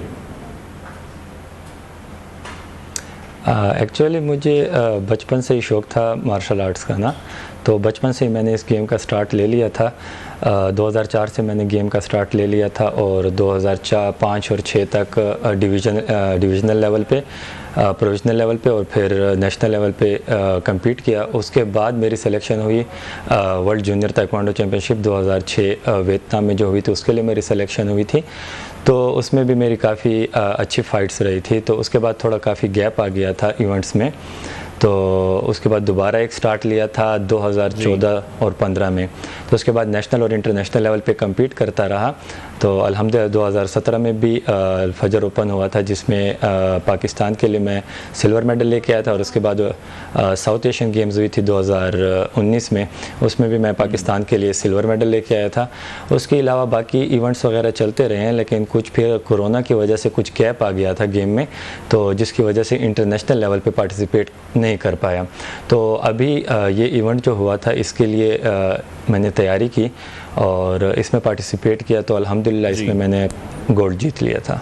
एक्चुअली मुझे बचपन से ही शौक़ था मार्शल आर्ट्स का ना, तो बचपन से ही मैंने इस गेम का स्टार्ट ले लिया था। 2004 से मैंने गेम का स्टार्ट ले लिया था और 2005 और 6 तक डिवीज़नल लेवल पे, प्रोविज़नल लेवल पे और फिर नेशनल लेवल पे compete किया। उसके बाद मेरी सिलेक्शन हुई world junior taekwondo championship 2006 Vietnam में जो हुई थी, उसके लिए मेरी सिलेक्शन हुई थी। तो उसमें भी मेरी काफ़ी अच्छी फ़ाइट्स रही थी। तो उसके बाद थोड़ा काफ़ी गैप आ गया था इवेंट्स में, तो उसके बाद दोबारा एक स्टार्ट लिया था 2014 और 15 में। तो उसके बाद नेशनल और इंटरनेशनल लेवल पे compete करता रहा। तो अल्हम्दुलिल्लाह 2017 में भी फजर ओपन हुआ था, जिसमें पाकिस्तान के लिए मैं सिल्वर मेडल लेके आया था। और उसके बाद साउथ एशियन गेम्स हुई थी 2019 में, उसमें भी मैं पाकिस्तान के लिए सिल्वर मेडल लेके आया था। उसके अलावा बाकी इवेंट्स वगैरह चलते रहे हैं, लेकिन कुछ फिर कोरोना की वजह से कुछ गैप आ गया था गेम में, तो जिसकी वजह से इंटरनेशनल लेवल पे पार्टिसिपेट नहीं कर पाया। तो अभी ये इवेंट जो हुआ था, इसके लिए मैंने तैयारी की और इसमें पार्टिसिपेट किया, तो अल्हम्दुलिल्लाह इसमें मैंने गोल्ड जीत लिया था।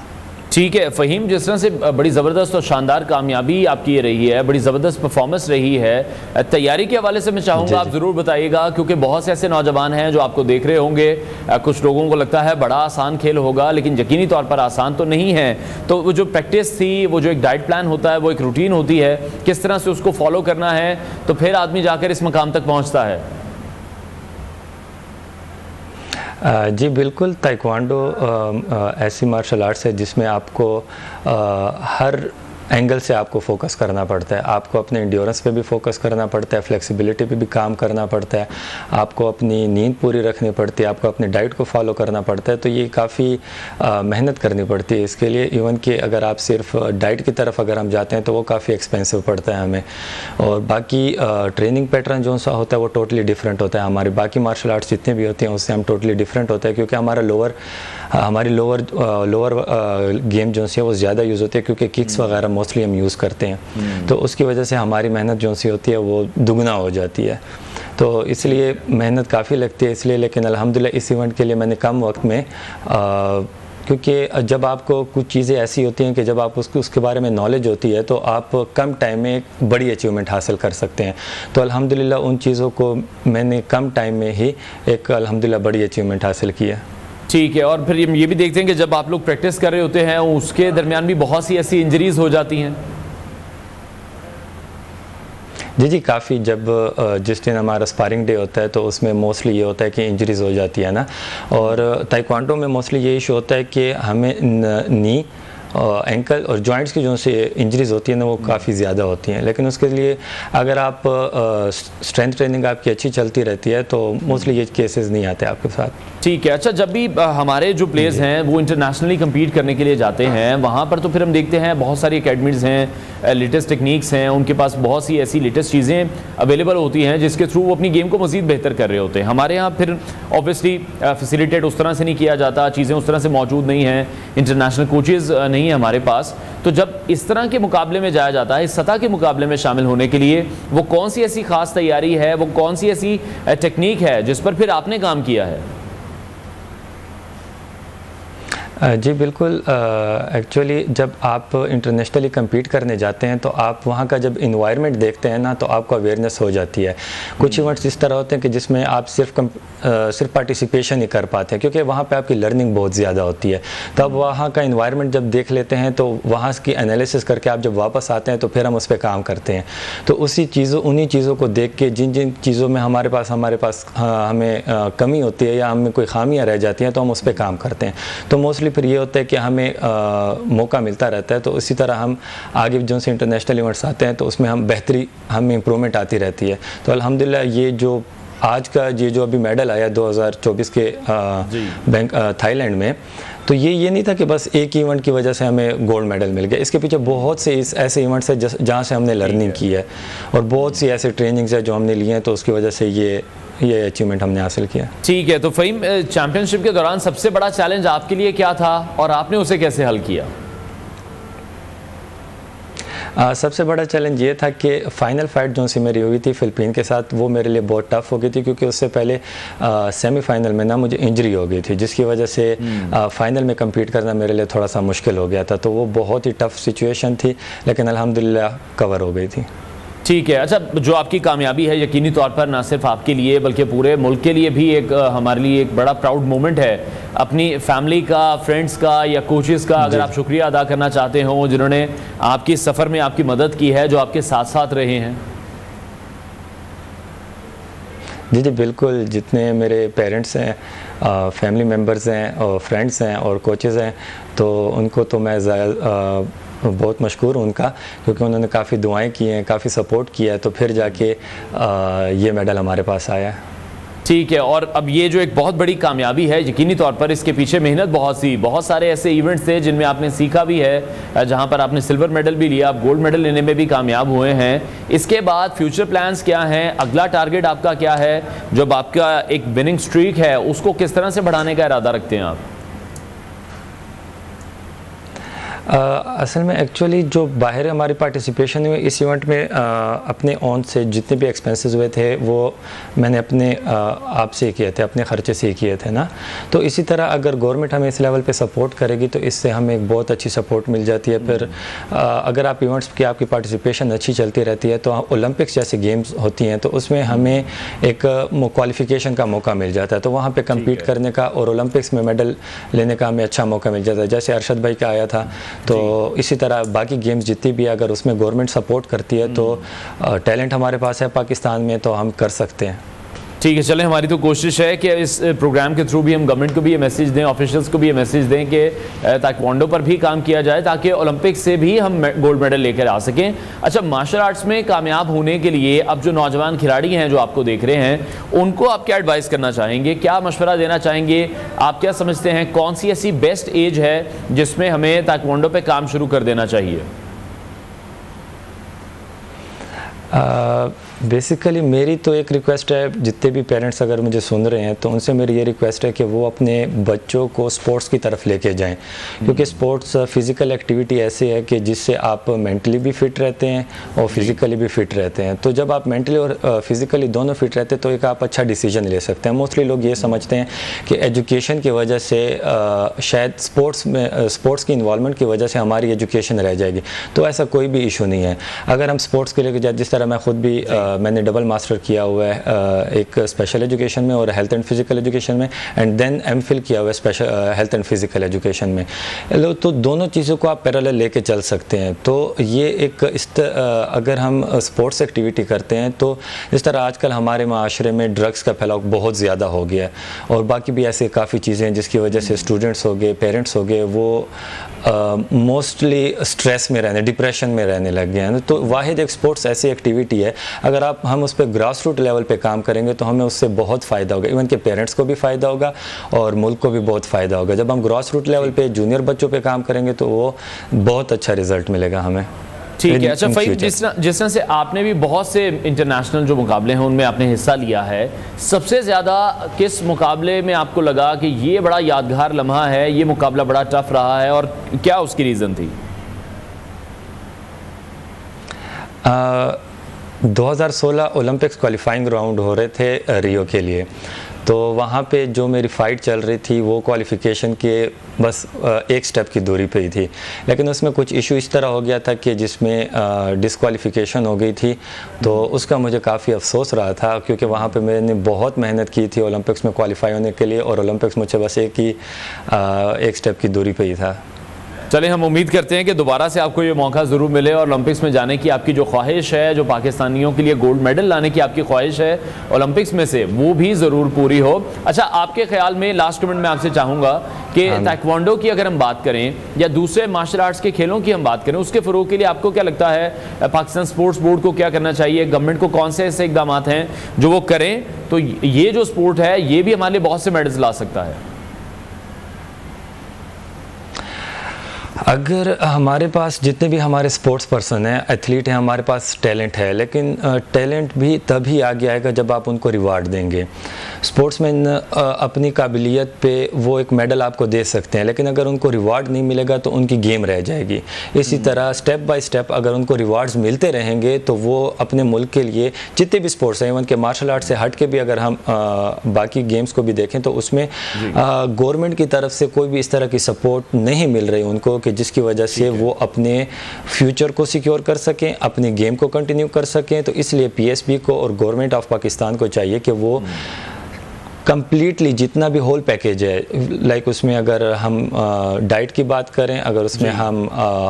ठीक है फ़हीम, जिस तरह से बड़ी ज़बरदस्त और शानदार कामयाबी आपकी ये रही है, बड़ी ज़बरदस्त परफॉर्मेंस रही है, तैयारी के हवाले से मैं चाहूँगा आप ज़रूर बताइएगा, क्योंकि बहुत से ऐसे नौजवान हैं जो आपको देख रहे होंगे। कुछ लोगों को लगता है बड़ा आसान खेल होगा, लेकिन यकीनी तौर पर आसान तो नहीं है। तो वो जो प्रैक्टिस थी, वो जो एक डाइट प्लान होता है, वो एक रूटीन होती है, किस तरह से उसको फॉलो करना है, तो फिर आदमी जाकर इस मकाम तक पहुँचता है? जी बिल्कुल, ताइक्वांडो ऐसी मार्शल आर्ट्स है जिसमें आपको हर एंगल से आपको फोकस करना पड़ता है। आपको अपने एंड्योरेंस पे भी फोकस करना पड़ता है, फ्लेक्सिबिलिटी पे भी काम करना पड़ता है, आपको अपनी नींद पूरी रखनी पड़ती है, आपको अपनी डाइट को फॉलो करना पड़ता है। तो ये काफ़ी मेहनत करनी पड़ती है इसके लिए। इवन कि अगर आप सिर्फ डाइट की तरफ अगर हम जाते हैं तो वो काफ़ी एक्सपेंसिव पड़ता है हमें। और बाकी ट्रेनिंग पैटर्न जो सा होता है वो टोटली डिफरेंट होता है। हमारे बाकी मार्शल आर्ट्स जितने भी होते हैं उससे हम टोटली डिफरेंट होता है, क्योंकि हमारी लोअर गेम जो सी है वो ज़्यादा यूज़ होती है, क्योंकि किक्स वगैरह मोस्टली हम यूज़ करते हैं। तो उसकी वजह से हमारी मेहनत जो सी होती है वो दुगना हो जाती है। तो इसलिए मेहनत काफ़ी लगती है इसलिए। लेकिन अल्हम्दुलिल्लाह इस इवेंट के लिए मैंने कम वक्त में, क्योंकि जब आपको कुछ चीज़ें ऐसी होती हैं कि जब आप उसके बारे में नॉलेज होती है तो आप कम टाइम में एक बड़ी अचीवमेंट हासिल कर सकते हैं। तो अल्हम्दुलिल्लाह उन चीज़ों को मैंने कम टाइम में ही एक अल्हम्दुलिल्लाह बड़ी अचीवमेंट हासिल की है। ठीक है, और फिर ये भी देखते हैं कि जब आप लोग प्रैक्टिस कर रहे होते हैं उसके दरमियान भी बहुत सी ऐसी इंजरीज हो जाती हैं। जी काफ़ी, जब जिस दिन हमारा स्पारिंग डे होता है तो उसमें मोस्टली ये होता है कि इंजरीज़ हो जाती है ना। और ताइक्वांडो में मोस्टली ये इशू होता है कि हमें नी एंकल और जॉइंट्स की जो से इंजरीज़ होती है ना वो काफ़ी ज़्यादा होती हैं। लेकिन उसके लिए अगर आप स्ट्रेंथ ट्रेनिंग आपकी अच्छी चलती रहती है तो मोस्टली ये केसेस नहीं आते आपके साथ। ठीक है, अच्छा, जब भी हमारे जो प्लेयर्स हैं वो इंटरनेशनली कम्पीट करने के लिए जाते हैं वहाँ पर, तो फिर हम देखते हैं बहुत सारी एकेडमीज़ हैं, लेटेस्ट टेक्निक्स हैं, उनके पास बहुत सी ऐसी लेटेस्ट चीज़ें अवेलेबल होती हैं जिसके थ्रू वो अपनी गेम को मज़ीद बेहतर कर रहे होते हैं। हमारे यहाँ फिर ऑब्वियसली फैसिलिटेट उस तरह से नहीं किया जाता, चीज़ें उस तरह से मौजूद नहीं हैं, इंटरनेशनल कोचेज़ नहीं है हमारे पास। तो जब इस तरह के मुकाबले में जाया जाता है, इस सतह के मुकाबले में शामिल होने के लिए, वो कौन सी ऐसी ख़ास तैयारी है, वो कौन सी ऐसी टेक्निक है जिस पर फिर आपने काम किया है? जी बिल्कुल, एक्चुअली जब आप इंटरनेशनली कम्पीट करने जाते हैं तो आप वहाँ का जब इन्वायरमेंट देखते हैं ना तो आपको अवेयरनेस हो जाती है। कुछ इवेंट्स इस तरह होते हैं कि जिसमें आप सिर्फ पार्टिसिपेशन ही कर पाते हैं, क्योंकि वहाँ पे आपकी लर्निंग बहुत ज़्यादा होती है। तब वहाँ का इन्वायरमेंट जब देख लेते हैं तो वहाँ की एनालिसिस करके आप जब वापस आते हैं तो फिर हम उस पर काम करते हैं। तो उन्हीं चीज़ों को देख के जिन जिन चीज़ों में हमारे पास हमें कमी होती है या हमें कोई खामियाँ रह जाती हैं तो हम उस पर काम करते हैं। तो मोस्टली मोस्टली फिर ये होता है कि हमें मौका मिलता रहता है, तो इसी तरह हम आगे जो से इंटरनेशनल इवेंट्स आते हैं तो उसमें हम इम्प्रूवमेंट आती रहती है। तो अल्हम्दुलिल्लाह ये जो आज का ये जो अभी मेडल आया 2024 के थाईलैंड में, तो ये नहीं था कि बस एक इवेंट की वजह से हमें गोल्ड मेडल मिल गया। इसके पीछे बहुत से ऐसे इवेंट्स हैं जहाँ से हमने लर्निंग की है और बहुत सी ऐसे ट्रेनिंग्स है जो हमने लिए हैं, तो उसकी वजह से ये अचीवमेंट हमने हासिल किया। ठीक है, तो फ़हीम, चैम्पियनशिप के दौरान सबसे बड़ा चैलेंज आपके लिए क्या था और आपने उसे कैसे हल किया? सबसे बड़ा चैलेंज ये था कि फ़ाइनल फ़ाइट जो सी मेरी हुई थी फ़िलिपीन के साथ, वो मेरे लिए बहुत टफ़ हो गई थी, क्योंकि उससे पहले सेमीफ़ाइनल में ना मुझे इंजरी हो गई थी, जिसकी वजह से फ़ाइनल में कम्पीट करना मेरे लिए थोड़ा सा मुश्किल हो गया था। तो वो बहुत ही टफ़ सिचुएशन थी, लेकिन अल्हम्दुलिल्लाह कवर हो गई थी। ठीक है, अच्छा, जो आपकी कामयाबी है यकीनी तौर पर ना सिर्फ आपके लिए बल्कि पूरे मुल्क के लिए भी एक हमारे लिए एक बड़ा प्राउड मोमेंट है। अपनी फैमिली का, फ्रेंड्स का या कोचेस का अगर आप शुक्रिया अदा करना चाहते हो जिन्होंने आपकी सफ़र में आपकी मदद की है, जो आपके साथ साथ रहे हैं। जी बिल्कुल, जितने मेरे पेरेंट्स हैं, फैमिली मेम्बर्स हैं और फ्रेंड्स हैं और कोचेज़ हैं, तो उनको तो मैं बहुत मशकूर हूँ उनका, क्योंकि उन्होंने काफ़ी दुआएं की हैं, काफ़ी सपोर्ट किया है, तो फिर जाके ये मेडल हमारे पास आया है। ठीक है, और अब ये जो एक बहुत बड़ी कामयाबी है, यकीनी तौर पर इसके पीछे मेहनत बहुत सारे ऐसे इवेंट्स थे जिनमें आपने सीखा भी है, जहां पर आपने सिल्वर मेडल भी लिया, आप गोल्ड मेडल लेने में भी कामयाब हुए हैं। इसके बाद फ्यूचर प्लान्स क्या हैं? अगला टारगेट आपका क्या है? जब आपका एक विनिंग स्ट्रीक है उसको किस तरह से बढ़ाने का इरादा रखते हैं आप? असल में एक्चुअली जो बाहर हमारी पार्टिसिपेशन हुई इस इवेंट में, अपने ऑन से जितने भी एक्सपेंसेस हुए थे वो मैंने अपने आप से किए थे, अपने ख़र्चे से किए थे ना। तो इसी तरह अगर गवर्नमेंट हमें इस लेवल पे सपोर्ट करेगी तो इससे हमें एक बहुत अच्छी सपोर्ट मिल जाती है। फिर अगर आप इवेंट्स की आपकी पार्टिसिपेशन अच्छी चलती रहती है, तो ओलंपिक्स जैसी गेम्स होती हैं तो उसमें हमें एक क्वालिफिकेशन का मौका मिल जाता है, तो वहाँ पर कम्पीट करने का और ओलंपिक्स में मेडल लेने का हमें अच्छा मौका मिल जाता है। जैसे अरशद भाई का आया था, तो इसी तरह बाकी गेम्स जितनी भी अगर उसमें गवर्नमेंट सपोर्ट करती है तो टैलेंट हमारे पास है पाकिस्तान में, तो हम कर सकते हैं। ठीक है, चलें, हमारी तो कोशिश है कि इस प्रोग्राम के थ्रू भी हम गवर्नमेंट को भी ये मैसेज दें, ऑफिशियल्स को भी ये मैसेज दें कि ताइक्वांडो पर भी काम किया जाए ताकि ओलंपिक से भी हम गोल्ड मेडल लेकर आ सकें। अच्छा, मार्शल आर्ट्स में कामयाब होने के लिए अब जो नौजवान खिलाड़ी हैं जो आपको देख रहे हैं, उनको आप क्या एडवाइस करना चाहेंगे, क्या मशवरा देना चाहेंगे? आप क्या समझते हैं कौन सी ऐसी बेस्ट एज है जिसमें हमें ताइक्वांडो पर काम शुरू कर देना चाहिए? बेसिकली मेरी तो एक रिक्वेस्ट है, जितने भी पेरेंट्स अगर मुझे सुन रहे हैं तो उनसे मेरी ये रिक्वेस्ट है कि वो अपने बच्चों को स्पोर्ट्स की तरफ लेके जाएं, क्योंकि स्पोर्ट्स फिज़िकल एक्टिविटी ऐसी है कि जिससे आप मेंटली भी फिट रहते हैं और फिज़िकली भी फिट रहते हैं। तो जब आप मेंटली और फिज़िकली दोनों फिट रहते हैं तो एक आप अच्छा डिसीजन ले सकते हैं। मोस्टली लोग ये समझते हैं कि एजुकेशन की वजह से शायद स्पोर्ट्स की इन्वॉल्वमेंट की वजह से हमारी एजुकेशन रह जाएगी, तो ऐसा कोई भी इशू नहीं है। अगर हम स्पोर्ट्स के लेके जाए, जिस तरह मैं खुद भी मैंने डबल मास्टर किया हुआ है, एक स्पेशल एजुकेशन में और हेल्थ एंड फिज़िकल एजुकेशन में, एंड देन एमफिल किया हुआ है special health and physical education में, तो दोनों चीज़ों को आप पैरेलल लेके चल सकते हैं। तो ये एक अगर हम स्पोर्ट्स एक्टिविटी करते हैं तो इस तरह आजकल हमारे माशरे में ड्रग्स का फैलाव बहुत ज़्यादा हो गया है और बाकी भी ऐसे काफ़ी चीज़ें हैं जिसकी वजह से स्टूडेंट्स हो गए, पेरेंट्स हो गए, वो मोस्टली स्ट्रेस में रहने, डिप्रेशन में रहने लग गए हैं। तो वाहिद एक स्पोर्ट्स ऐसी एक्टिविटी है, अगर हम उस पर ग्रास रूट लेवल पे काम करेंगे तो हमें उससे बहुत फ़ायदा होगा, इवन के पेरेंट्स को भी फ़ायदा होगा और मुल्क को भी बहुत फ़ायदा होगा। जब हम ग्रास रूट लेवल पे जूनियर बच्चों पे काम करेंगे तो वो बहुत अच्छा रिजल्ट मिलेगा हमें। ठीक है, अच्छा फ़हीम, जिस तरह से आपने भी बहुत से इंटरनेशनल जो मुकाबले हैं उनमें आपने हिस्सा लिया है, सबसे ज़्यादा किस मुकाबले में आपको लगा कि ये बड़ा यादगार लम्हा है, ये मुकाबला बड़ा टफ रहा है, और क्या उसकी रीज़न थी? 2016 ओलंपिक्स क्वालिफाइंग राउंड हो रहे थे रियो के लिए, तो वहाँ पे जो मेरी फ़ाइट चल रही थी वो क्वालिफ़िकेशन के बस एक स्टेप की दूरी पे ही थी, लेकिन उसमें कुछ इशू इस तरह हो गया था कि जिसमें डिस्क्वालिफ़िकेशन हो गई थी, तो उसका मुझे काफ़ी अफसोस रहा था, क्योंकि वहाँ पे मैंने बहुत मेहनत की थी ओलंपिक्स में क्वालिफाई होने के लिए और ओलंपिक्स मुझे बस एक स्टेप की दूरी पे ही था। चलें, हम उम्मीद करते हैं कि दोबारा से आपको ये मौका ज़रूर मिले और ओलंपिक्स में जाने की आपकी जो ख्वाहिश है, जो पाकिस्तानियों के लिए गोल्ड मेडल लाने की आपकी ख्वाहिश है ओलंपिक्स में से, वो भी ज़रूर पूरी हो। अच्छा, आपके ख्याल में लास्ट कमेंट में आपसे चाहूँगा कि ताइक्वांडो की अगर हम बात करें या दूसरे मार्शल आर्ट्स के खेलों की हम बात करें, उसके फ़रोग़ के लिए आपको क्या लगता है पाकिस्तान स्पोर्ट्स बोर्ड को क्या करना चाहिए? गवर्नमेंट को कौन से ऐसे इक़दाम हैं जो वो करें तो ये जो स्पोर्ट है ये भी हमारे लिए बहुत से मेडल्स ला सकता है? अगर हमारे पास जितने भी हमारे स्पोर्ट्स पर्सन हैं, एथलीट हैं, हमारे पास टैलेंट है, लेकिन टैलेंट भी तभी आगे आएगा जब आप उनको रिवार्ड देंगे। स्पोर्ट्समैन अपनी काबिलियत पे वो एक मेडल आपको दे सकते हैं, लेकिन अगर उनको रिवार्ड नहीं मिलेगा तो उनकी गेम रह जाएगी। इसी तरह स्टेप बाय स्टेप अगर उनको रिवार्ड्स मिलते रहेंगे तो वो अपने मुल्क के लिए जितने भी स्पोर्ट्स हैं, इवन के मार्शल आर्ट से हट के भी अगर हम बाकी गेम्स को भी देखें तो उसमें गवर्नमेंट की तरफ से कोई भी इस तरह की सपोर्ट नहीं मिल रही उनको कि जिसकी वजह से वो अपने फ्यूचर को सिक्योर कर सकें, अपनी गेम को कंटिन्यू कर सकें। तो इसलिए पीएसबी को और गवर्नमेंट ऑफ पाकिस्तान को चाहिए कि वो कंप्लीटली जितना भी होल पैकेज है, लाइक उसमें अगर हम डाइट की बात करें, अगर उसमें हम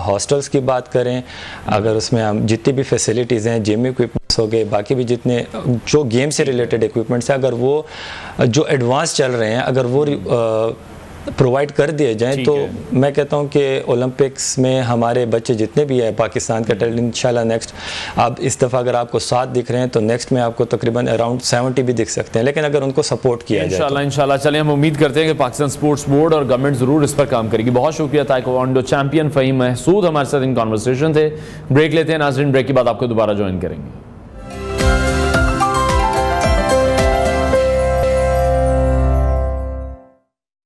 हॉस्टल्स की बात करें, अगर उसमें हम जितनी भी फैसिलिटीज़ हैं, जिम इक्विपमेंट्स हो गए, बाकी भी जितने जो गेम से रिलेटेड इक्विपमेंट्स हैं, अगर वो जो एडवांस चल रहे हैं अगर वो प्रोवाइड कर दिए जाएं तो मैं कहता हूं कि ओलंपिक्स में हमारे बच्चे जितने भी हैं पाकिस्तान के टैलेंट इंशाल्लाह नेक्स्ट, आप इस दफ़ा अगर आपको 7 दिख रहे हैं तो नेक्स्ट में आपको तकरीबन अराउंड 70 भी दिख सकते हैं, लेकिन अगर उनको सपोर्ट किया जाए इंशाल्लाह। चलें, हम उम्मीद करते हैं कि पाकिस्तान स्पोर्ट्स बोर्ड और गवर्नमेंट ज़रूर इस पर काम करेगी। बहुत शुक्रिया ताइक्वांडो चैंपियन फ़हीम महसूद हमारे साथ इन कॉन्वर्सेशन थे। ब्रेक लेते हैं नाज़रीन, ब्रेक के बाद आपको दोबारा ज्वाइन करेंगे।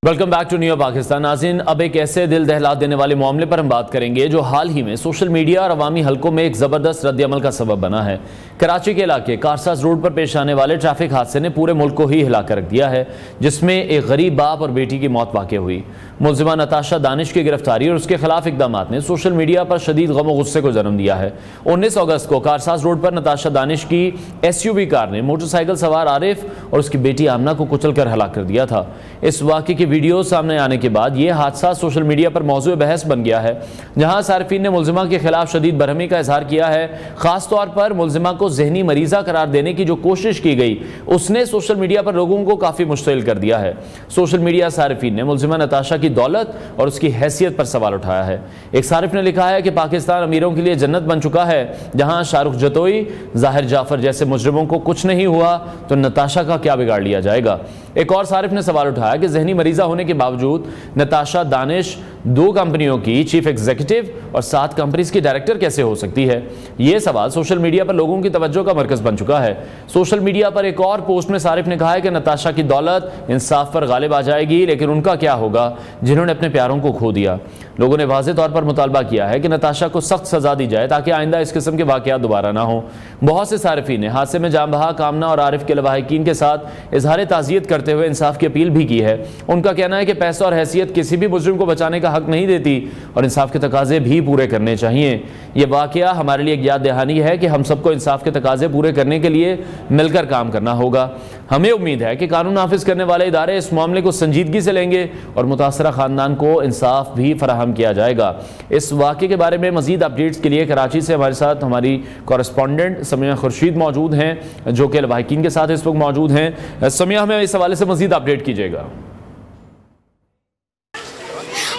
Welcome back to new Pakistan. नाज़रीन, अब एक ऐसे दिल दहला देने वाले मामले पर हम बात करेंगे जो हाल ही में सोशल मीडिया और अवामी हलकों में एक ज़बरदस्त रद्द-ए-अमल का सबब बना है। कराची के इलाके कारसाज रोड पर पेश आने वाले ट्रैफिक हादसे ने पूरे मुल्क को ही हिला कर रख दिया है, जिसमें एक गरीब बाप और बेटी की मौत वाक़ हुई। मुलजिमा नताशा दानिश की गिरफ्तारी और उसके खिलाफ इकदाम ने सोशल मीडिया पर शदीद गम और गुस्से को जन्म दिया है। 19 अगस्त को कारसाज रोड पर नताशा दानिश की SUV कार ने मोटरसाइकिल सवार आरिफ और उसकी बेटी आमना को कुचल कर हलाक कर दिया था। इस वाक़े की वीडियो सामने आने के बाद यह हादसा सोशल मीडिया पर मौजूद बहस बन गया है, जहां सार्फिन ने मुलजिमा के खिलाफ शदीद बरहमी का इजहार किया है। खासतौर पर मुलजिमा को जहनी मरीजा करार देने की जो कोशिश की गई उसने सोशल मीडिया पर लोगों को काफ़ी मुश्तिल कर दिया है। सोशल मीडिया सार्फिन ने मुलजिमा नताशा की दौलत और उसकी हैसियत पर सवाल उठाया है। एक सारिफ ने लिखा है कि पाकिस्तान अमीरों के लिए जन्नत बन चुका है, जहां शाहरुख जतोई, जाहिर जाफर जैसे मुजरिमों को कुछ नहीं हुआ तो नताशा का क्या बिगाड़ लिया जाएगा। एक और सारिफ ने सवाल उठाया कि जहनी मरीजा होने के बावजूद नताशा दानिश 2 कंपनियों की चीफ एग्जीक्यूटिव और 7 कंपनीज की डायरेक्टर कैसे हो सकती है। यह सवाल सोशल मीडिया पर लोगों की तवज्जो का मरकज बन चुका है। सोशल मीडिया पर एक और पोस्ट में सारिफ ने कहा है कि नताशा की दौलत इंसाफ पर गालिब आ जाएगी, लेकिन उनका क्या होगा जिन्होंने अपने प्यारों को खो दिया। लोगों ने वाज़ेह तौर पर मुतालबा किया है कि नताशा को सख्त सजा दी जाए ताकि आइंदा इस किस्म के वाक़यात दोबारा ना हो। बहुत से सारिफीन ने हादसे में जान बहा कामना और आरिफ के लवाहिकीन के साथ इजहार ताज़ियत करते हुए इंसाफ की अपील भी की है। उनका कहना है कि पैसा और हैसियत किसी भी मुजरिम को बचाने का हक नहीं देती और इंसाफ के तकाजे भी पूरे करने चाहिए। यह वाक़या हमारे लिए एक याद दहानी है कि हम सबको इंसाफ के तकाजे पूरे करने के लिए मिलकर काम करना होगा। हमें उम्मीद है कि कानून नाफिज करने वाले इदारे इस मामले को संजीदगी से लेंगे और मुतासरा खानदान को इंसाफ भी फराहम किया जाएगा। इस वाक़े के बारे में मजीद अपडेट्स के लिए कराची से हमारे साथ हमारी कॉरेस्पॉन्डेंट समिया खुर्शीद मौजूद हैं, जो कि लवाहिकीन के साथ इस वक्त मौजूद हैं। समिया, हमें इस हवाले से मजीद अपडेट कीजिएगा।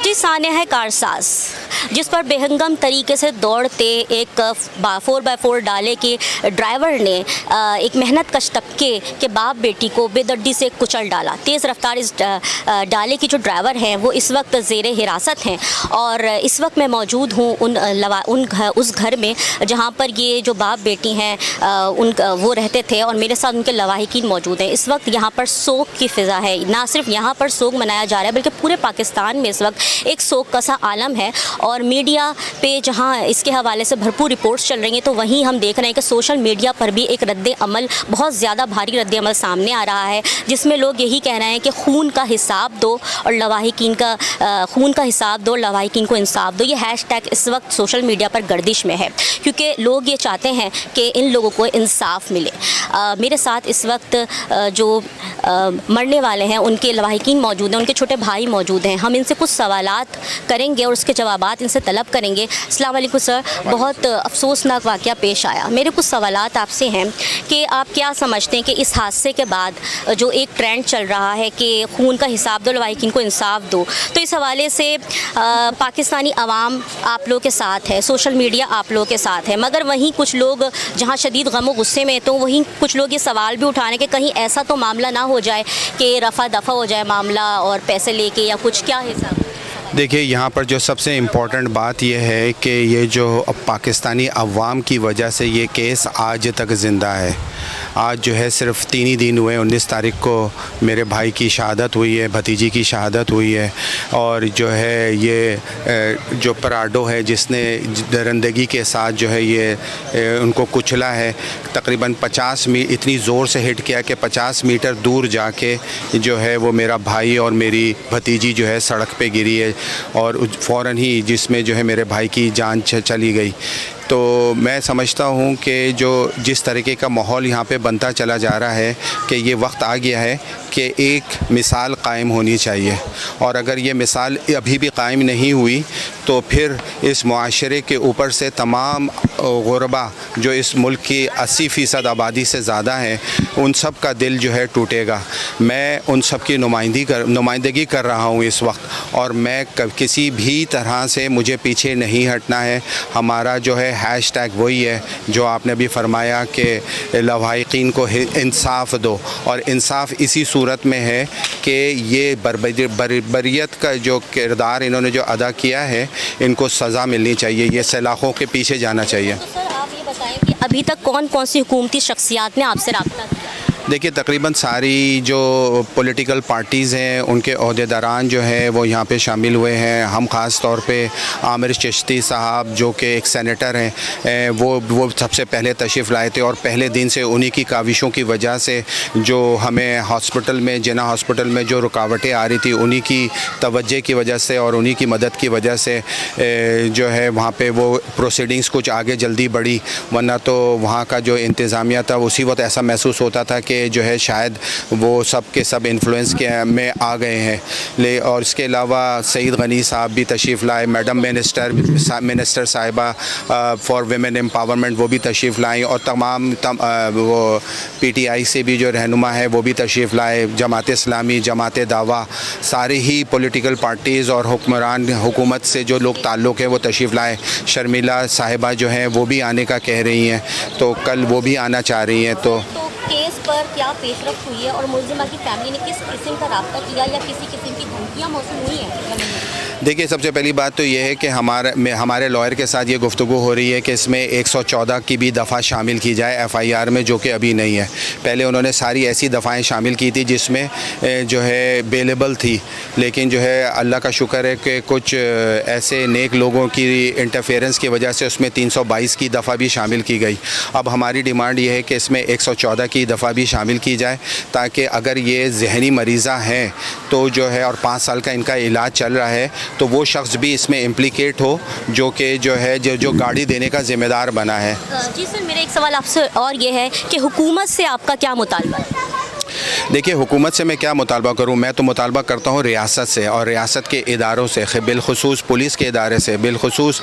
जी, सानिया है कारसाज, जिस पर बेहंगम तरीके से दौड़ते एक 4x4 डाले के ड्राइवर ने एक मेहनत कश तबके के बाप बेटी को बेदर्दी से कुचल डाला। तेज़ रफ्तार इस डाले की जो ड्राइवर हैं वो इस वक्त ज़ेरे हिरासत हैं और इस वक्त मैं मौजूद हूँ उस घर में जहाँ पर ये जो बाप बेटी हैं वो रहते थे और मेरे साथ उनके लवाहिकीन मौजूद हैं। इस वक्त यहाँ पर सोग की फ़िज़ा है। ना सिर्फ यहाँ पर सोग मनाया जा रहा है बल्कि पूरे पाकिस्तान में इस वक्त एक सोग का सा आलम है और मीडिया पे जहां इसके हवाले से भरपूर रिपोर्ट्स चल रही हैं तो वहीं हम देख रहे हैं कि सोशल मीडिया पर भी एक रद्द-ए-अमल, बहुत ज़्यादा भारी रद्द-ए-अमल सामने आ रहा है, जिसमें लोग यही कह रहे हैं कि खून का हिसाब दो और लवाहिकीन का खून का हिसाब दो, लवाहिकीन को इंसाफ दो। ये हैशटैग इस वक्त सोशल मीडिया पर गर्दिश में है क्योंकि लोग ये चाहते हैं कि इन लोगों को इंसाफ मिले। मेरे साथ इस वक्त जो मरने वाले हैं उनके लवाहिकीन मौजूद हैं, उनके छोटे भाई मौजूद हैं। हम इनसे कुछ सवालात करेंगे और उसके जवाबात इनसे तलब करेंगे। अस्सलाम वालेकुम सर, बहुत अफसोसनाक वाक़या पेश आया। मेरे कुछ सवालात आपसे हैं कि आप क्या समझते हैं कि इस हादसे के बाद जो एक ट्रेंड चल रहा है कि खून का हिसाब दो, लवाहिकीन को इंसाफ दो, तो इस हवाले से पाकिस्तानी अवाम आप लोगों के साथ है, सोशल मीडिया आप लोगों के साथ है, मगर वहीं कुछ लोग जहां शदीद गम गुस्से में, तो वहीं कुछ लोग ये सवाल भी उठाने कि कहीं ऐसा तो मामला ना हो जाए कि रफ़ा दफ़ा हो जाए मामला और पैसे लेके या कुछ, क्या हिसाब? देखिए, यहाँ पर जो सबसे इम्पॉर्टेंट बात यह है कि ये जो पाकिस्तानी अवाम की वजह से ये केस आज तक ज़िंदा है। आज जो है सिर्फ 3 ही दिन हुए, 19 तारीख को मेरे भाई की शहादत हुई है, भतीजी की शहादत हुई है, और जो है ये जो पराडो है जिसने दरिंदगी के साथ जो है ये उनको कुचला है, तकरीबन 50 मीटर इतनी ज़ोर से हिट किया कि 50 मीटर दूर जाके जो है वो मेरा भाई और मेरी भतीजी जो है सड़क पे गिरी है, और फ़ौरन ही जिसमें जो है मेरे भाई की जान चली गई। तो मैं समझता हूँ कि जो जिस तरीके का माहौल यहाँ पे बनता चला जा रहा है कि ये वक्त आ गया है कि एक मिसाल कायम होनी चाहिए, और अगर ये मिसाल अभी भी कायम नहीं हुई तो फिर इस मुआशरे के ऊपर से तमाम गुरबा जो इस मुल्क की 80% आबादी से ज़्यादा है, उन सब का दिल जो है टूटेगा। मैं उन सब की नुमाइंदगी कर रहा हूँ इस वक्त, और मैं किसी भी तरह से मुझे पीछे नहीं हटना है। हमारा जो है हैशटैग वही है जो आपने अभी फरमाया कि लवाहिकीन को इंसाफ दो, और इंसाफ इसी सूरत में है कि ये बर्बरियत का जो किरदार इन्होंने जो अदा किया है, इनको सज़ा मिलनी चाहिए, ये सलाखों के पीछे जाना चाहिए। तो सर आप ये बताएं कि अभी तक कौन कौन सी हुकूमती शख्सियात ने आपसे रब्ता किया? देखिए, तकरीबन सारी जो पॉलिटिकल पार्टीज़ हैं उनके अहदेदारान जो है वो यहाँ पे शामिल हुए हैं। हम ख़ास तौर पे आमिर चिश्ती साहब जो कि एक सेनेटर हैं, वो सबसे पहले तशरीफ़ लाए थे, और पहले दिन से उन्हीं की काविशों की वजह से जो हमें हॉस्पिटल में, जिन्ना हॉस्पिटल में जो रुकावटें आ रही थी, उन्हीं की तवज्जो की वजह से और उन्हीं की मदद की वजह से जो है वहाँ पे वो प्रोसीडिंग्स कुछ आगे जल्दी बढ़ी, वरना तो वहाँ का जो इंतज़ामिया था उसी वक्त ऐसा महसूस होता था कि जो है शायद वो सब के सब इन्फ्लुएंस के में आ गए हैं। और इसके अलावा सईद गनी साहब भी तशरीफ़ लाए, मैडम मिनिस्टर साहिबा फॉर वुमेन एम्पावरमेंट वो भी तशरीफ़ लाई, और तमाम वो PTI से भी जो रहनुमा है वो भी तशरीफ़ लाए, जमात इस्लामी, जमात दावा, सारे ही पॉलिटिकल पार्टीज़ और हुक्मरान हुकूमत से जो लोग ताल्लुक़ है वो तशरीफ़ लाए। शर्मिला साहिबा जो हैं वो भी आने का कह रही हैं, तो कल वो भी आना चाह रही हैं। तो केस पर क्या पेशरफ्त हुई है और मुलजिमा की फैमिली ने किस किस्म का रब्ता किया या किसी किस्म की धमकियाँ मौसूल हुई हैं? देखिए, सबसे पहली बात तो ये है कि हमारे लॉयर के साथ ये गुफ्तगू हो रही है कि इसमें 114 की भी दफ़ा शामिल की जाए FIR में, जो कि अभी नहीं है। पहले उन्होंने सारी ऐसी दफ़ाएं शामिल की थी जिसमें जो है बेलेबल थी, लेकिन जो है अल्लाह का शुक्र है कि कुछ ऐसे नेक लोगों की इंटरफेरेंस की वजह से उसमें 322 की दफ़ा भी शामिल की गई। अब हमारी डिमांड ये है कि इसमें 114 की दफ़ा भी शामिल की जाए, ताकि अगर ये जहनी मरीज़ा हैं तो जो है, और 5 साल का इनका इलाज चल रहा है, तो वो शख्स भी इसमें इम्प्लिकेट हो जो कि जो है जो गाड़ी देने का ज़िम्मेदार बना है। जी सर, मेरा एक सवाल आपसे और ये है कि हुकूमत से आपका क्या मुतालबा है? देखिए, हुकूमत से मैं क्या मुतालबा करूं, मैं तो मुतालबा करता हूं रियासत से और रियासत के इदारों से, बिलखुसूस पुलिस के इदारे से, बिलखुसूस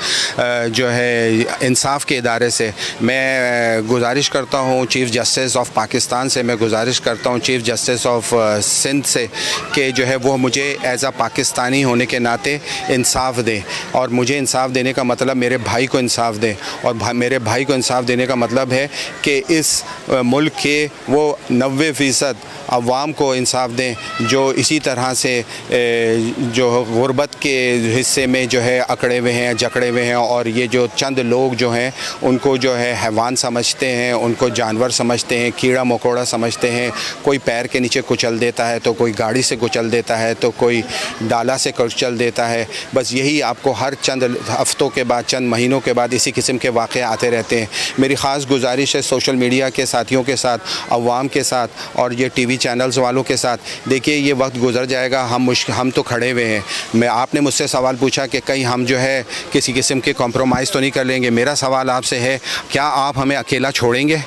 जो है इंसाफ के इदारे से। मैं गुजारिश करता हूं चीफ़ जस्टिस ऑफ पाकिस्तान से, मैं गुजारिश करता हूं चीफ़ जस्टिस ऑफ सिंध से कि जो है वो मुझे एज़ आ पाकिस्तानी होने के नाते इंसाफ दें, और मुझे इंसाफ देने का मतलब मेरे भाई को इंसाफ दें, और मेरे भाई को इंसाफ देने का मतलब है कि इस मुल्क के वो 90% अवाम को इंसाफ दें जो इसी तरह से जो गुर्बत के हिस्से में जो है अकड़े हुए हैं, जकड़े हुए हैं, और ये जो चंद लोग जो हैं उनको जो है हैवान समझते हैं, उनको जानवर समझते हैं, कीड़ा मकोड़ा समझते हैं। कोई पैर के नीचे कुचल देता है, तो कोई गाड़ी से कुचल देता है, तो कोई डाला से कुचल देता है। बस यही आपको हर चंद हफ्तों के बाद, चंद महीनों के बाद इसी किस्म के वाक़े आते रहते हैं। मेरी ख़ास गुजारिश है सोशल मीडिया के साथियों के साथ, अवाम के साथ और ये टीवी चैनल्स वालों के साथ, देखिए ये वक्त गुजर जाएगा, हम तो खड़े हुए हैं। आपने मुझसे सवाल पूछा कि कहीं हम जो है किसी किस्म के कॉम्प्रोमाइज़ तो नहीं कर लेंगे। मेरा सवाल आपसे है, क्या आप हमें अकेला छोड़ेंगे?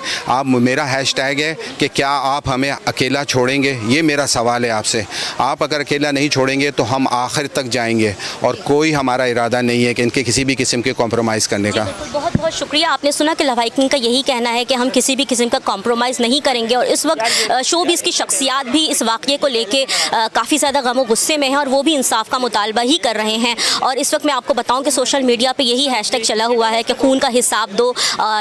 मेरा हैशटैग है कि क्या आप हमें अकेला छोड़ेंगे, ये मेरा सवाल है आपसे। आप अगर अकेला नहीं छोड़ेंगे तो हम आखिर तक जाएंगे और कोई हमारा इरादा नहीं है कि इनके किसी भी किस्म के कॉम्प्रोमाइज़ करने का। बहुत बहुत शुक्रिया। आपने सुना कि लवाहिक किंग का यही कहना है कि हम किसी भी किस्म का कॉम्प्रोमाइज़ नहीं करेंगे और इस वक्त शोबिज़ की शख्सियात भी इस वाक़ये को लेके काफ़ी ज़्यादा गम गुस्से में हैं और वो भी इंसाफ का मुतालबा ही कर रहे हैं। और इस वक्त मैं आपको बताऊं कि सोशल मीडिया पे यही हैशटैग चला हुआ है कि खून का हिसाब दो,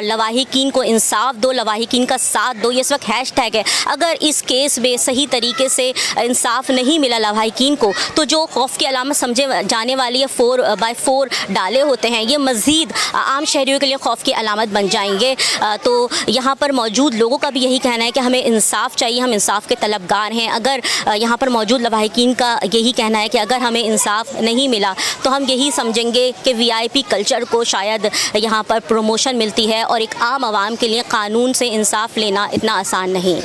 लवाहिक किंग को इंसाफ दो, लवाहिक किंग का साथ दो, ये इस वक्त हैशटैग है। अगर इस केस में सही तरीके से इंसाफ नहीं मिला लवाहिक किंग को तो जो खौफ की अलामत समझे जाने वाली है 4x4 डाले होते हैं, ये मज़ीद आम शहरियों के लिए खौफ की अलामत बन जाएंगे। तो यहाँ पर मौजूद लोगों का भी यही कहना है कि हमें इंसाफ चाहिए, हम इंसाफ के तलबगार हैं। अगर यहाँ पर मौजूद लवाहिक किंग का यही कहना है कि अगर हमें इंसाफ नहीं मिला तो हम यही समझेंगे कि VIP कल्चर को शायद यहाँ पर प्रमोशन मिलती है और एक आम आवाम के लिए कानून से इंसाफ लेना इतना आसान नहीं।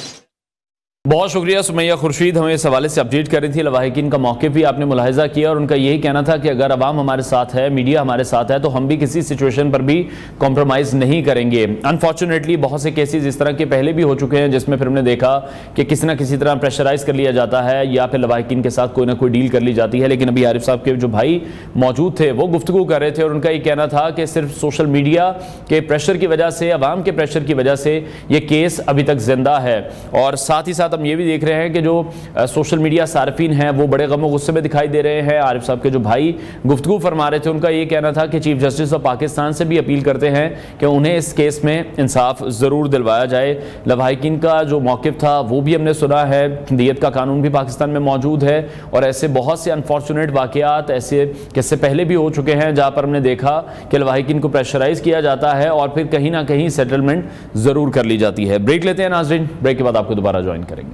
बहुत शुक्रिया सुमैया खुर्शीद, हमें इस हवाले से अपडेट कर रही थी। लवाहिक किंग का मौक़िफ़ भी आपने मुलाहिज़ा किया और उनका यही कहना था कि अगर अवाम हमारे साथ है, मीडिया हमारे साथ है, तो हम भी किसी सिचुएशन पर भी कॉम्प्रोमाइज़ नहीं करेंगे। अनफॉर्चुनेटली बहुत से केसेस इस तरह के पहले भी हो चुके हैं जिसमें फिर हमने देखा कि किसी न किसी तरह प्रेशराइज़ कर लिया जाता है या फिर लवाहिक किंग के साथ कोई ना कोई डील कर ली जाती है। लेकिन अभी आरिफ साहब के जो भाई मौजूद थे वो गुफ्तगू कर रहे थे और उनका ये कहना था कि सिर्फ सोशल मीडिया के प्रेशर की वजह से, अवाम के प्रेशर की वजह से ये केस अभी तक जिंदा है। और साथ ही साथ हम ये भी देख रहे हैं कि जो सोशल मीडिया सार्फिन हैं वो बड़े गम गुस्से में दिखाई दे रहे हैं। आरिफ साहब के जो भाई गुफ्तगू फरमा रहे थे उनका ये कहना था कि चीफ जस्टिस ऑफ पाकिस्तान से भी अपील करते हैं कि उन्हें इस केस में इंसाफ ज़रूर दिलवाया जाए। लवाहिक किंग का जो मौक़िफ़ था वो भी हमने सुना है, दियत का कानून भी पाकिस्तान में मौजूद है और ऐसे बहुत से अनफॉर्चुनेट वाक़यात ऐसे किस्से पहले भी हो चुके हैं जहाँ पर हमने देखा कि लवाहिक किंग को प्रेशराइज़ किया जाता है और फिर कहीं ना कहीं सेटलमेंट ज़रूर कर ली जाती है। ब्रेक लेते हैं नाज़रीन, ब्रेक के बाद आपको दोबारा ज्वाइन करेंगे।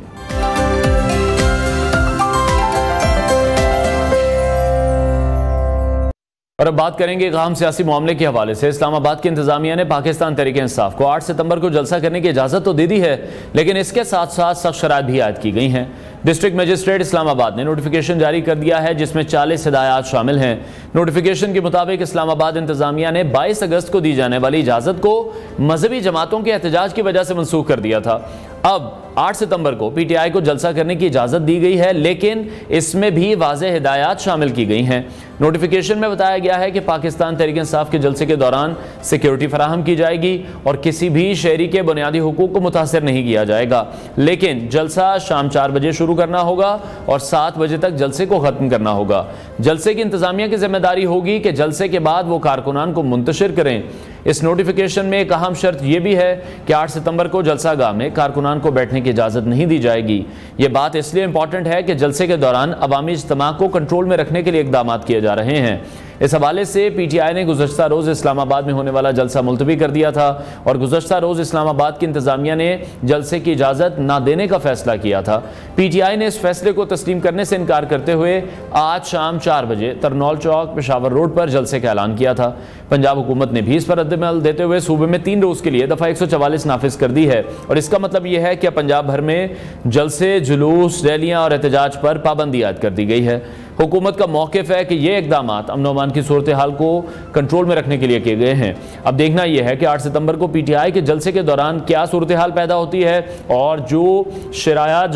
और अब बात करेंगे एक अहम सियासी मामले के हवाले से। इस्लामाबाद की इंतजामिया ने पाकिस्तान तहरीक इंसाफ को 8 सितंबर को जलसा करने की इजाज़त तो दे दी है, लेकिन इसके साथ साथ सख्त शराइत भी आयद की गई हैं। डिस्ट्रिक्ट मजिस्ट्रेट इस्लामाबाद ने नोटिफिकेशन जारी कर दिया है जिसमें 40 हिदायत शामिल हैं। नोटिफिकेशन के मुताबिक इस्लामाबाद इंतजामिया ने 22 अगस्त को दी जाने वाली इजाज़त को मजहबी जमातों के एहतजाज की वजह से मनसूख कर दिया था। अब 8 सितंबर को PTI को जलसा करने की इजाज़त दी गई है, लेकिन इसमें भी वाज़ेह हिदायत शामिल की गई हैं। नोटिफिकेशन में बताया गया है कि पाकिस्तान तहरीक इंसाफ के जलसे के दौरान सिक्योरिटी फराहम की जाएगी और किसी भी शहरी के बुनियादी हुकूक को मुतासर नहीं किया जाएगा, लेकिन जलसा शाम 4 बजे शुरू करना होगा और 7 बजे तक जलसे को ख़त्म करना होगा। जलसे की इंतज़ामिया की जिम्मेदारी होगी कि जलसे के बाद वो कारकुनान को मुंतशिर करें। इस नोटिफिकेशन में एक अहम शर्त यह भी है कि 8 सितंबर को जलसा गाह में कारकुनान को बैठने की इजाज़त नहीं दी जाएगी। ये बात इसलिए इंपॉर्टेंट है कि जलसे के दौरान अवामी इज्तिमा को कंट्रोल में रखने के लिए इक़दाम किए जा रहे हैं। इस हवाले से PTI ने गुज़श्ता रोज़ इस्लामाबाद में होने वाला जलसा मुलतवी कर दिया था और गुज़श्ता रोज़ इस्लामाबाद की इंतज़ामिया ने जलसे की इजाज़त ना देने का फैसला किया था। PTI ने इस फैसले को तस्लीम करने से इनकार करते हुए आज शाम 4 बजे तरनौल चौक पेशावर रोड पर जलसे का ऐलान किया था। पंजाब हुकूमत ने भी इस पर रद्दमल देते हुए सूबे में 3 रोज़ के लिए दफ़ा 144 नाफिज कर दी है और इसका मतलब यह है कि पंजाब भर में जलसे, जुलूस, रैलियाँ और एहतजाज पर पाबंदी आयद कर दी गई है। हुकूमत का मौक़िफ़ है कि ये इक़दाम अमन अमान की सूरत हाल को कंट्रोल में रखने के लिए किए गए हैं। अब देखना यह है कि 8 सितंबर को PTI के जलसे के दौरान क्या सूरत हाल पैदा होती है और जो शराइत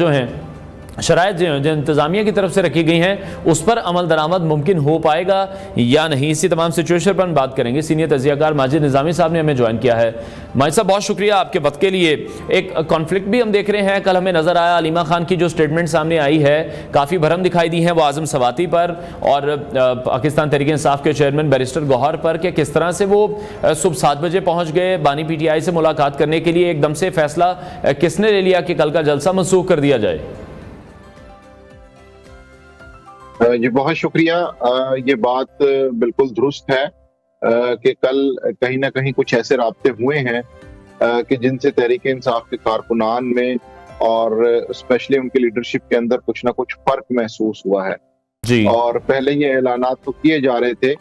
जो इंतज़ामिया की तरफ से रखी गई हैं उस पर अमल दरामद मुमकिन हो पाएगा या नहीं। इसी तमाम सिचुएशन पर बात करेंगे। सीनियर तजियाकार माजिद निज़ामी साहब ने हमें ज्वाइन किया है। माजिद साहब बहुत शुक्रिया आपके वक्त के लिए। एक कॉन्फ्लिक्ट भी हम देख रहे हैं, कल हमें नज़र आया अलीमा खान की जो स्टेटमेंट सामने आई है काफ़ी भरम दिखाई दी है वो आज़म सवाती पर और पाकिस्तान तहरीक इंसाफ के चेयरमैन बैरिस्टर गौहर पर कि किस तरह से वो सुबह 7 बजे पहुँच गए बानी PTI से मुलाकात करने के लिए। एकदम से फैसला किसने ले लिया कि कल का जलसा मनसूख कर दिया जाए? जी बहुत शुक्रिया। ये बात बिल्कुल दुरुस्त है कि कल कहीं ना कहीं कुछ ऐसे राब्ते हुए हैं कि जिनसे तहरीक इंसाफ के कारकुनान में और स्पेशली उनकी लीडरशिप के अंदर कुछ ना कुछ फर्क महसूस हुआ है जी। और पहले ये ऐलानात तो किए जा रहे थे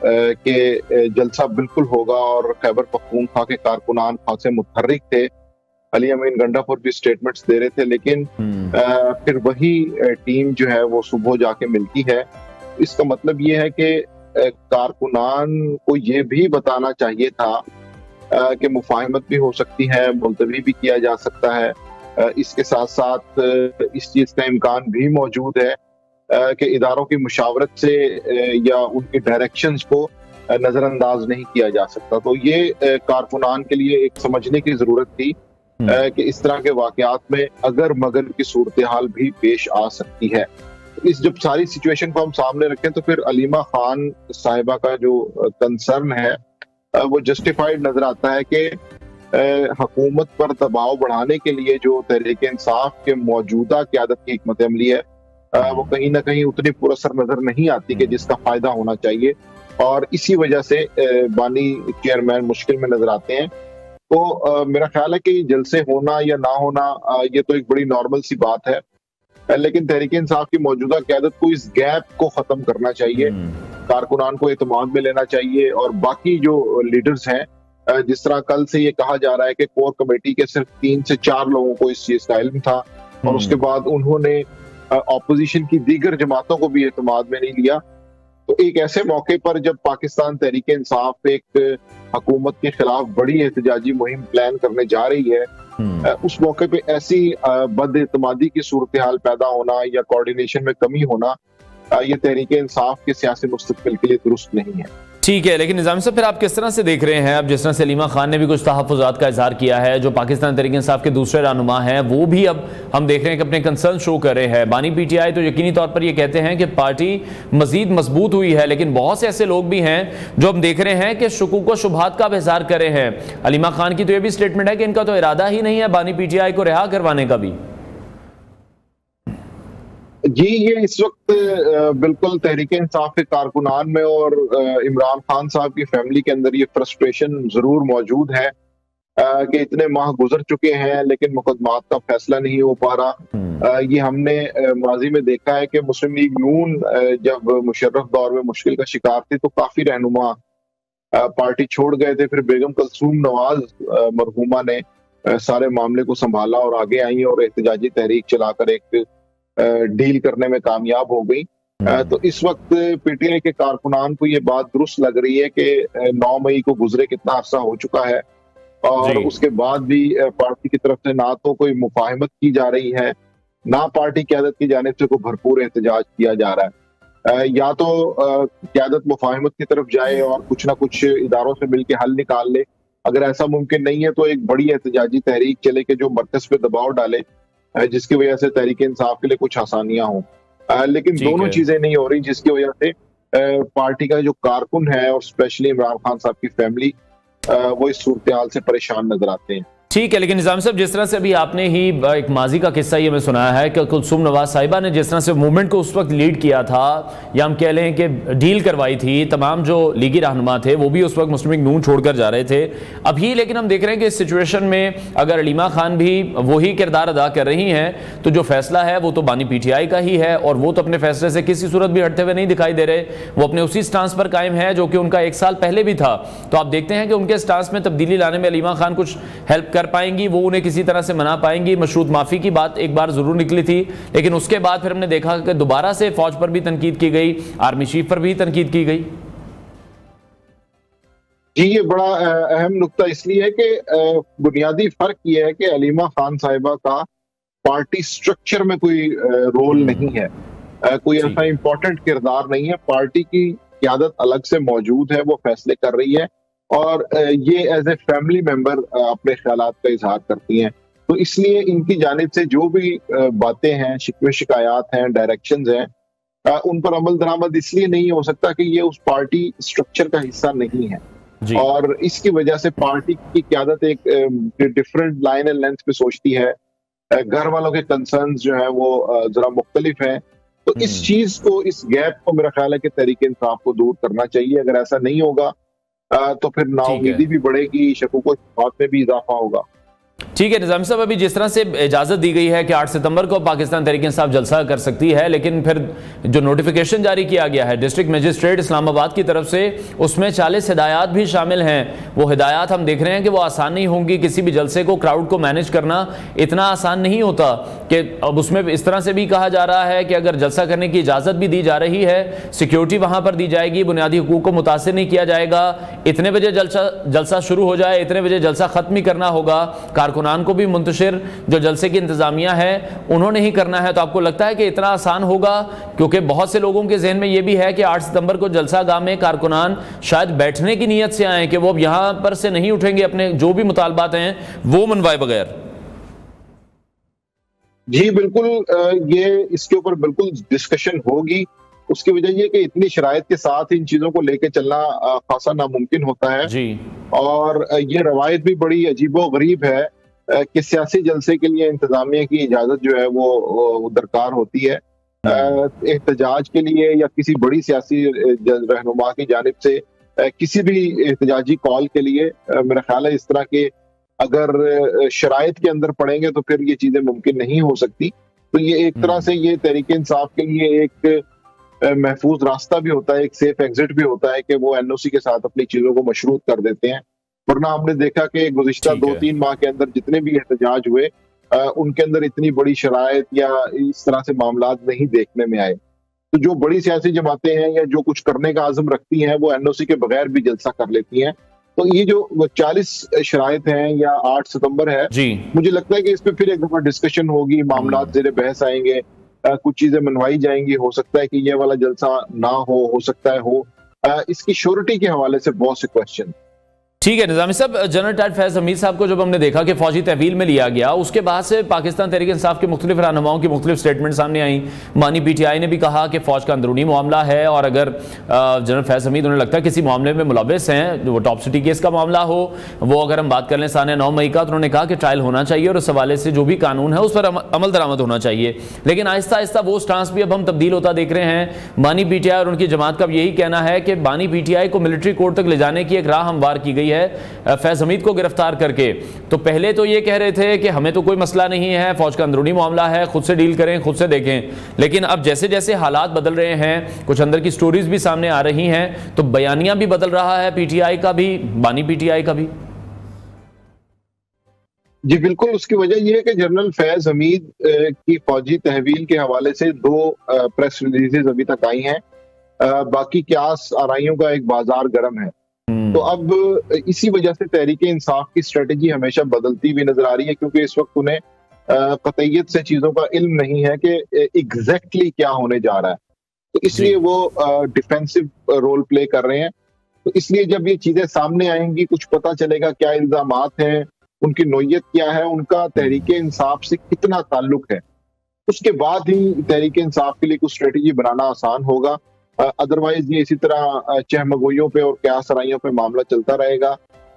कि जलसा बिल्कुल होगा और खैबर पख्तूनख्वा के कारकुनान खासे मुतहर्रिक थे अली अमीन गंडापुर भी स्टेटमेंट्स दे रहे थे, लेकिन फिर वही टीम जो है वो सुबह जाके मिलती है। इसका मतलब ये है कि कारकुनान को ये भी बताना चाहिए था कि मुफाहमत भी हो सकती है, मुलतवी भी किया जा सकता है। इसके साथ साथ इस चीज का इम्कान भी मौजूद है कि इदारों की मुशावरत से या उनके डायरेक्शंस को नजरअंदाज नहीं किया जा सकता। तो ये कारकुनान के लिए एक समझने की जरूरत थी कि इस तरह के वाकयात में अगर मगर की सूरत हाल भी पेश आ सकती है। इस जब सारी सिचुएशन को हम सामने रखें तो फिर अलीमा खान साहिबा का जो कंसर्न है वो जस्टिफाइड नजर आता है कि हुकूमत पर दबाव बढ़ाने के लिए जो तहरीक इंसाफ के मौजूदा क़यादत की हिकमत अमली है वो कहीं ना कहीं उतनी पुरअसर नजर नहीं आती कि जिसका फायदा होना चाहिए, और इसी वजह से बानी चेयरमैन मुश्किल में नजर आते हैं। तो मेरा ख्याल है कि जलसे होना या ना होना ये तो एक बड़ी नॉर्मल सी बात है, लेकिन तहरीक इंसाफ की मौजूदा क़यादत को इस गैप को खत्म करना चाहिए, कारकुनान को एतमाद में लेना चाहिए, और बाकी जो लीडर्स हैं, जिस तरह कल से ये कहा जा रहा है कि कोर कमेटी के सिर्फ 3 से 4 लोगों को इस चीज का इल्म था, और उसके बाद उन्होंने ऑपोजिशन की दीगर जमातों को भी एतमाद में नहीं लिया। तो एक ऐसे मौके पर जब पाकिस्तान तहरीक इंसाफ एक हुकूमत के खिलाफ बड़ी एहतजाजी मुहिम प्लान करने जा रही है, उस मौके पे ऐसी बदएतमादी की सूरत हाल पैदा होना या कोऑर्डिनेशन में कमी होना ये तहरीक इंसाफ के सियासी मुस्तकबिल के लिए दुरुस्त नहीं है। ठीक है, लेकिन निज़ाम साहब फिर आप किस तरह से देख रहे हैं, अब जिस तरह से अलीमा खान ने भी कुछ तहफ़्फ़ुज़ात का इज़हार किया है, जो पाकिस्तान तहरीक इंसाफ के दूसरे रहनुमा हैं वो भी अब हम देख रहे हैं कि अपने कंसर्न शो कर रहे हैं। बानी पीटीआई तो यकीनी तौर पर ये कहते हैं कि पार्टी मज़ीद मजबूत हुई है, लेकिन बहुत से ऐसे लोग भी हैं जो हम देख रहे हैं कि शुकूक व शुबहात का इज़हार कर रहे हैं। अलीमा खान की तो ये भी स्टेटमेंट है कि इनका तो इरादा ही नहीं है बानी पीटीआई को रिहा करवाने का भी। जी, ये इस वक्त बिल्कुल तहरीक इंसाफ के कारकुनान में और इमरान खान साहब की फैमिली के अंदर ये फ्रस्ट्रेशन जरूर मौजूद है कि इतने माह गुजर चुके हैं लेकिन मुकदमात का फैसला नहीं हो पा रहा। ये हमने माजी में देखा है कि मुस्लिम लीग नून जब मुशर्रफ दौर में मुश्किल का शिकार थी तो काफी रहनुमा पार्टी छोड़ गए थे। फिर बेगम कलसूम नवाज मरहूमा ने सारे मामले को संभाला और आगे आई और एहतजाजी तहरीक चलाकर एक डील करने में कामयाब हो गई। तो इस वक्त पीटीआई के कारकुनान को ये बात दुरुस्त लग रही है कि 9 मई को गुजरे कितना अरसा हो चुका है और उसके बाद भी पार्टी की तरफ से ना तो कोई मुफाहमत की जा रही है, ना पार्टी क़यादत की जानिब से कोई भरपूर एहतजाज किया जा रहा है। या तो क़यादत मुफाहमत की तरफ जाए और कुछ ना कुछ इदारों से मिलकर हल निकाल ले, अगर ऐसा मुमकिन नहीं है तो एक बड़ी एहतजाजी तहरीक चले कि जो मरकज पे दबाव डाले जिसकी वजह से तहरीक इंसाफ के लिए कुछ आसानियां हों। लेकिन दोनों चीजें नहीं हो रही, जिसकी वजह से पार्टी का जो कारकुन है और स्पेशली इमरान खान साहब की फैमिली वो इस सूरत हाल से परेशान नजर आते हैं। ठीक है, लेकिन निज़ाम साहब जिस तरह से अभी आपने ही एक माजी का किस्सा ये मैं सुनाया है कि कुलसूम नवाज साहिबा ने जिस तरह से मूवमेंट को उस वक्त लीड किया था या हम कह लें कि डील करवाई थी, तमाम जो लीगी रहनुमा थे वो भी उस वक्त मुस्लिम लीग नून छोड़कर जा रहे थे। अभी लेकिन हम देख रहे हैं कि इस सिचुएशन में अगर अलीमा खान भी वही किरदार अदा कर रही हैं तो जो फैसला है वो तो बानी पीटीआई का ही है और वो तो अपने फैसले से किसी सूरत भी हटते हुए नहीं दिखाई दे रहे, वो अपने उसी स्टांस पर कायम है जो कि उनका 1 साल पहले भी था। तो आप देखते हैं कि उनके स्टांस में तब्दीली लाने में अलीमा खान कुछ हेल्प कर पाएंगी, वो उन्हें किसी तरह से मना पाएंगी। मशरूत माफी की बात एक बार जरूर निकली थी लेकिन उसके बाद फिर हमने देखा कि दोबारा से फौज पर भी तनकीद की गई, आर्मी चीफ पर भी तनकीद की गई। जी, ये बड़ा अहम नुक्ता इसलिए है कि बुनियादी फर्क ये है कि अलीमा खान साहिबा का पार्टी स्ट्रक्चर में कोई रोल नहीं है, कोई ऐसा इंपॉर्टेंट किरदार नहीं है। पार्टी की क़यादत अलग से मौजूद है, वो फैसले कर रही है और ये एज ए फैमिली मेंबर अपने ख्यालात का इजहार करती हैं। तो इसलिए इनकी जानिब से जो भी बातें हैं, शिकवे शिकायत हैं, डायरेक्शंस हैं, उन पर अमल दरामद इसलिए नहीं हो सकता कि ये उस पार्टी स्ट्रक्चर का हिस्सा नहीं है और इसकी वजह से पार्टी की क़यादत एक डिफरेंट लाइन एंड लेंथ पे सोचती है। घर वालों के कंसर्न्स जो है वो जरा मुख्तलिफ हैं। तो इस चीज को, इस गैप को मेरा ख्याल है कि तहरीक इंसाफ को दूर करना चाहिए। अगर ऐसा नहीं होगा तो फिर नाउमीदी भी बढ़ेगी, शकूक व शुबहात में भी इजाफा होगा। ठीक है निजामी साहब, अभी जिस तरह से इजाज़त दी गई है कि 8 सितंबर को पाकिस्तान तहरीक इंसाफ जलसा कर सकती है, लेकिन फिर जो नोटिफिकेशन जारी किया गया है डिस्ट्रिक्ट मजिस्ट्रेट इस्लामाबाद की तरफ से, उसमें 40 हिदायत भी शामिल हैं। वो हिदायत हम देख रहे हैं कि वो आसान नहीं होंगी। किसी भी जलसे को, क्राउड को मैनेज करना इतना आसान नहीं होता कि अब उसमें इस तरह से भी कहा जा रहा है कि अगर जलसा करने की इजाज़त भी दी जा रही है, सिक्योरिटी वहाँ पर दी जाएगी, बुनियादी हुकूक को मुतासिर नहीं किया जाएगा, इतने बजे जलसा शुरू हो जाए, इतने बजे जलसा ख़त्म ही करना होगा, कारकुनान को भी मुंतशिर जो जलसे की इंतजामिया है उन्होंने ही करना है। तो आपको लगता है कि इतना आसान होगा? क्योंकि बहुत से लोगों के जहन में यह भी है कि 8 सितंबर को जलसा गाह में कारकुनान शायद बैठने की नीयत से आए कि वो अब यहां पर से नहीं उठेंगे, अपने जो भी मुतालबात हैं वो मनवाए बगैर। जी बिल्कुल, ये इसके ऊपर बिल्कुल डिस्कशन होगी। उसकी वजह ये कि इतनी शराइत के साथ इन चीजों को लेके चलना खासा नामुमकिन होता है जी। और ये रवायत भी बड़ी अजीबो गरीब है कि सियासी जलसे के लिए इंतजामिया की इजाजत जो है वो दरकार होती है। एहतजाज के लिए या किसी बड़ी सियासी रहनुमा की जानिब से किसी भी एहतजाजी कॉल के लिए मेरा ख्याल है इस तरह के अगर शराइत के अंदर पड़ेंगे तो फिर ये चीजें मुमकिन नहीं हो सकती। तो ये एक तरह से ये तहरीक इंसाफ के लिए एक महफूज रास्ता भी होता है, एक सेफ एग्जिट भी होता है कि वो एनओसी के साथ अपनी चीजों को मशरूत कर देते हैं। वरना हमने देखा कि गुज़िश्ता 2-3 माह के अंदर जितने भी एहतजाज हुए उनके अंदर इतनी बड़ी शराइत या इस तरह से मामलात नहीं देखने में आए। तो जो बड़ी सियासी जमातें हैं या जो कुछ करने का आज़म रखती हैं वो एनओसी के बगैर भी जलसा कर लेती हैं। तो ये जो 40 शराइत हैं या 8 सितंबर है, मुझे लगता है कि इस पे फिर एक दफा डिस्कशन होगी, मामलात ज़ेरे बहस आएंगे, कुछ चीजें मनवाई जाएंगी। हो सकता है कि ये वाला जलसा ना हो सकता है हो। इसकी श्योरिटी के हवाले से बहुत से क्वेश्चन। ठीक है निजामी साहब, जनरल टाइड फैज हमीद साहब को जब हमने देखा कि फौजी तहवील में लिया गया, उसके बाद से पाकिस्तान तहरीक इंसाफ के मुख्तलिफ रहनुमाओं की मुख्तलिफ स्टेटमेंट सामने आई। मानी PTI ने भी कहा कि फौज का अंदरूनी मामला है और अगर जनरल फैज हमीद उन्हें लगता है किसी मामले में मुलव्वस हैं, वो टॉप सिटी केस का मामला हो, वो अगर हम बात कर लें साने 9 मई का, तो उन्होंने कहा कि ट्रायल होना चाहिए और उस हवाले से जो भी कानून है उस पर अमल दरामद होना चाहिए। लेकिन आहिस्ता आहिस्ता वो स्टांस भी अब हम तब्दील होता देख रहे हैं। बानी PTI और उनकी जमात का यही कहना है कि बानी PTI को मिलिट्री कोर्ट तक ले जाने की एक राह हमवार की गई है फैज हमीद को गिरफ्तार करके। तो पहले तो ये कह रहे थे कि हमें तो कोई मसला नहीं है, फौज का अंदरूनी मामला है, खुद से डील करें, खुद से देखें। लेकिन अब जैसे जैसे हालात बदल रहे हैं, कुछ अंदर की स्टोरीज भी सामने आ रही हैं, तो बयानिया भी बदल रहा है PTI का भी, बानी PTI का भी। जी बिल्कुल, उसकी वजह यह है कि जनरल फैज हमीद की फौजी तहवील के हवाले से 2 प्रेस रिलीजेज अभी तक आई हैं। बाकी क्यास आराइयों का एक बाजार गर्म है। तो अब इसी वजह से तहरीक इंसाफ की स्ट्रेटजी हमेशा बदलती हुई नजर आ रही है, क्योंकि इस वक्त उन्हें कतईयत से चीजों का इल्म नहीं है कि एग्जैक्टली क्या होने जा रहा है। तो इसलिए वो डिफेंसिव रोल प्ले कर रहे हैं। तो इसलिए जब ये चीजें सामने आएंगी, कुछ पता चलेगा क्या इल्जामात हैं, उनकी नोयत क्या है, उनका तहरीक इंसाफ से कितना ताल्लुक है, उसके बाद ही तहरीक इंसाफ के लिए कुछ स्ट्रेटजी बनाना आसान होगा। अदरवाइज ये इसी तरह चहमगोइयों पे और क्यासराइयों पे मामला चलता रहेगा।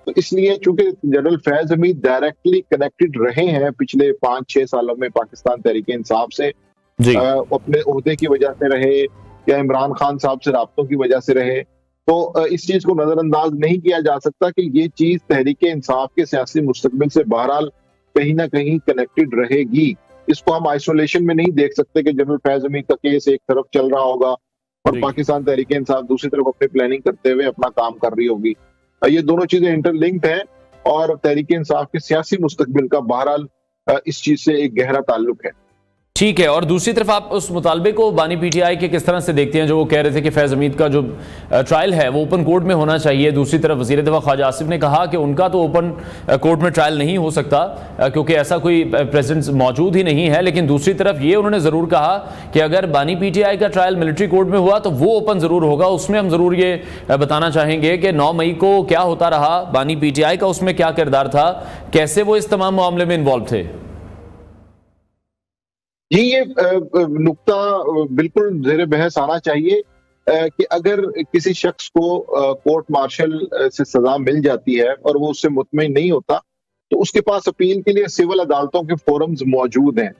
तो इसलिए चूंकि general Faiz Hamid directly connected रहे हैं पिछले 5-6 सालों में पाकिस्तान तहरीक इंसाफ से, अपने ओहदे की वजह से रहे या इमरान खान साहब से राब्तों की वजह से रहे, तो इस चीज को नजरअंदाज नहीं किया जा सकता कि ये चीज तहरीक इंसाफ के सियासी मुस्तकबिल से बहरहाल कहीं ना कहीं कनेक्टेड रहेगी। इसको हम आइसोलेशन में नहीं देख सकते कि जनरल फैज हमीद का केस एक तरफ चल रहा होगा और पाकिस्तान तहरीक इंसाफ दूसरी तरफ अपनी प्लानिंग करते हुए अपना काम कर रही होगी। ये दोनों चीजें इंटरलिंक्ड हैं और तहरीक इंसाफ के सियासी मुस्तकबिल का बहरहाल इस चीज से एक गहरा ताल्लुक है। ठीक है, और दूसरी तरफ आप उस मुतालबे को बानी PTI के किस तरह से देखते हैं, जो वो कह रहे थे कि फैज हमीद का जो ट्रायल है वो ओपन कोर्ट में होना चाहिए। दूसरी तरफ वज़ीर दिफा ख्वाजा आसिफ ने कहा कि उनका तो ओपन कोर्ट में ट्रायल नहीं हो सकता क्योंकि ऐसा कोई प्रेसिडेंट मौजूद ही नहीं है। लेकिन दूसरी तरफ ये उन्होंने ज़रूर कहा कि अगर बानी PTI का ट्रायल मिलिट्री कोर्ट में हुआ तो वो ओपन ज़रूर होगा। उसमें हम ज़रूर ये बताना चाहेंगे कि 9 मई को क्या होता रहा, बानी PTI का उसमें क्या किरदार था, कैसे वो इस तमाम मामले में इन्वॉल्व थे। जी, ये नुक्ता बिल्कुल ज़ेरे बहस आना चाहिए कि अगर किसी शख्स को कोर्ट मार्शल से सजा मिल जाती है और वो उससे मुतमईन नहीं होता तो उसके पास अपील के लिए सिविल अदालतों के फोरम्स मौजूद हैं।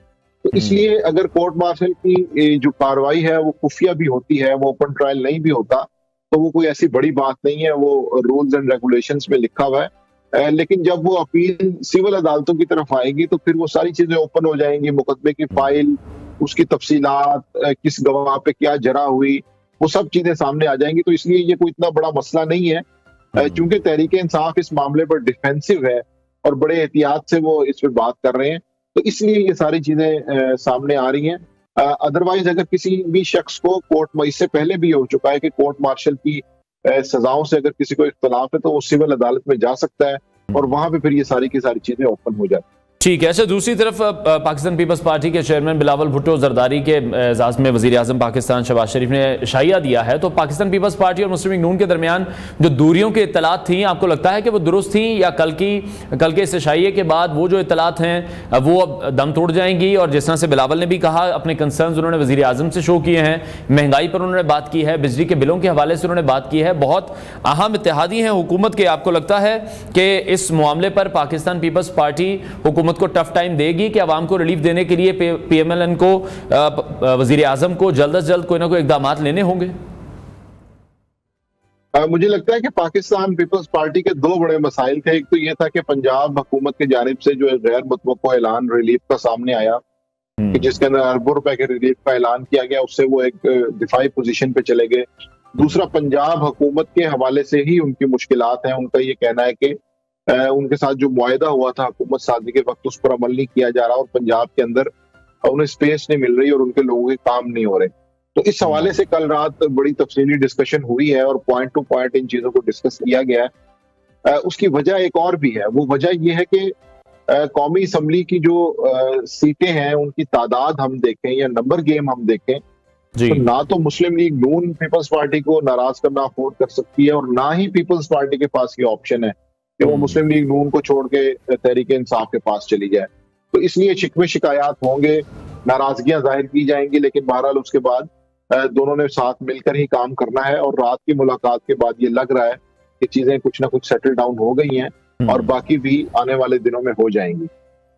तो इसलिए अगर कोर्ट मार्शल की जो कार्रवाई है वो खुफिया भी होती है, वो ओपन ट्रायल नहीं भी होता, तो वो कोई ऐसी बड़ी बात नहीं है, वो रूल्स एंड रेगुलेशंस में लिखा हुआ है। लेकिन जब वो अपील सिविल अदालतों की तरफ आएगी तो फिर वो सारी चीजें ओपन हो जाएंगी, मुकदमे की फाइल, उसकी तफसीलात, किस गवाह पे क्या जरा हुई, वो सब चीजें सामने आ जाएंगी। तो इसलिए ये कोई इतना बड़ा मसला नहीं है, क्योंकि तहरीक इंसाफ इस मामले पर डिफेंसिव है और बड़े एहतियात से वो इस पर बात कर रहे हैं, तो इसलिए ये सारी चीजें सामने आ रही हैं। अदरवाइज अगर किसी भी शख्स को कोर्ट में, इससे पहले भी हो चुका है कि कोर्ट मार्शल की सजाओं से अगर किसी को इख्तलाफ है तो वो सिविल अदालत में जा सकता है और वहां पे फिर ये सारी की सारी चीजें ओपन हो जाती हैं। ठीक है। अच्छा, दूसरी तरफ पाकिस्तान पीपल्स पार्टी के चेयरमैन बिलावल भुट्टो जरदारी के एजाज में वज़ीर आज़म पाकिस्तान शहबाज शरीफ ने शाइया दिया है, तो पाकिस्तान पीपल्स पार्टी और मुस्लिम लीग नून के दरमियान जो दूरियों की इत्तलात थी, आपको लगता है कि वो दुरुस्त थी, या कल के इस शाइये के बाद वो जो इत्तलात हैं वो अब दम तोड़ जाएंगी? और जिस तरह से बिलावल ने भी कहा, अपने कंसर्न्स उन्होंने वज़ीर आज़म से शो किए हैं, महंगाई पर उन्होंने बात की है, बिजली के बिलों के हवाले से उन्होंने बात की है, बहुत अहम इत्तेहादी हैं हुकूमत के। आपको लगता है कि इस मामले पर पाकिस्तान पीपल्स पार्टी हुकूमत को टफ टाइम देगी कि आवाम को रिलीफ देने के लिए पीएमएलएन को, वजीर आजम को जल्द से जल्द कोई ना कोई इकदाम लेने होंगे? मुझे लगता है कि पाकिस्तान पीपल्स पार्टी के दो बड़े मसाइल थे। एक तो ये था कि पंजाब हुकूमत की जानिब से जो गैर मुतवक्को ऐलान रिलीफ का सामने आया, कि जिसके अंदर अरबों रुपए के रिलीफ का ऐलान किया गया, उससे वो एक दिफाई पोजीशन पे चले गए। दूसरा, पंजाब हुकूमत के हवाले से ही उनकी मुश्किलात हैं। उनका ये कहना है कि उनके साथ जो मुआहदा हुआ था हुकूमत साजी के वक्त, उस पर अमल नहीं किया जा रहा और पंजाब के अंदर उन्हें स्पेस नहीं मिल रही और उनके लोगों के काम नहीं हो रहे। तो इस हवाले से कल रात बड़ी तफसीली डिस्कशन हुई है और पॉइंट टू पॉइंट इन चीजों को डिस्कस किया गया है। उसकी वजह एक और भी है। वो वजह यह है कि कौमी असम्बली की जो सीटें हैं उनकी तादाद हम देखें या नंबर गेम हम देखें, तो ना तो मुस्लिम लीग नून पीपल्स पार्टी को नाराज करना अफोर्ड कर सकती है और ना ही पीपल्स पार्टी के पास ये ऑप्शन है कि वो मुस्लिम लीग नून को छोड़ के तहरीक इंसाफ के पास चली जाए। तो इसलिए शिकवे शिकायत होंगे, नाराजगियां जाहिर की जाएंगी, लेकिन बहरहाल उसके बाद दोनों ने साथ मिलकर ही काम करना है। और रात की मुलाकात के बाद ये लग रहा है कि चीजें कुछ ना कुछ सेटल डाउन हो गई हैं और बाकी भी आने वाले दिनों में हो जाएंगी।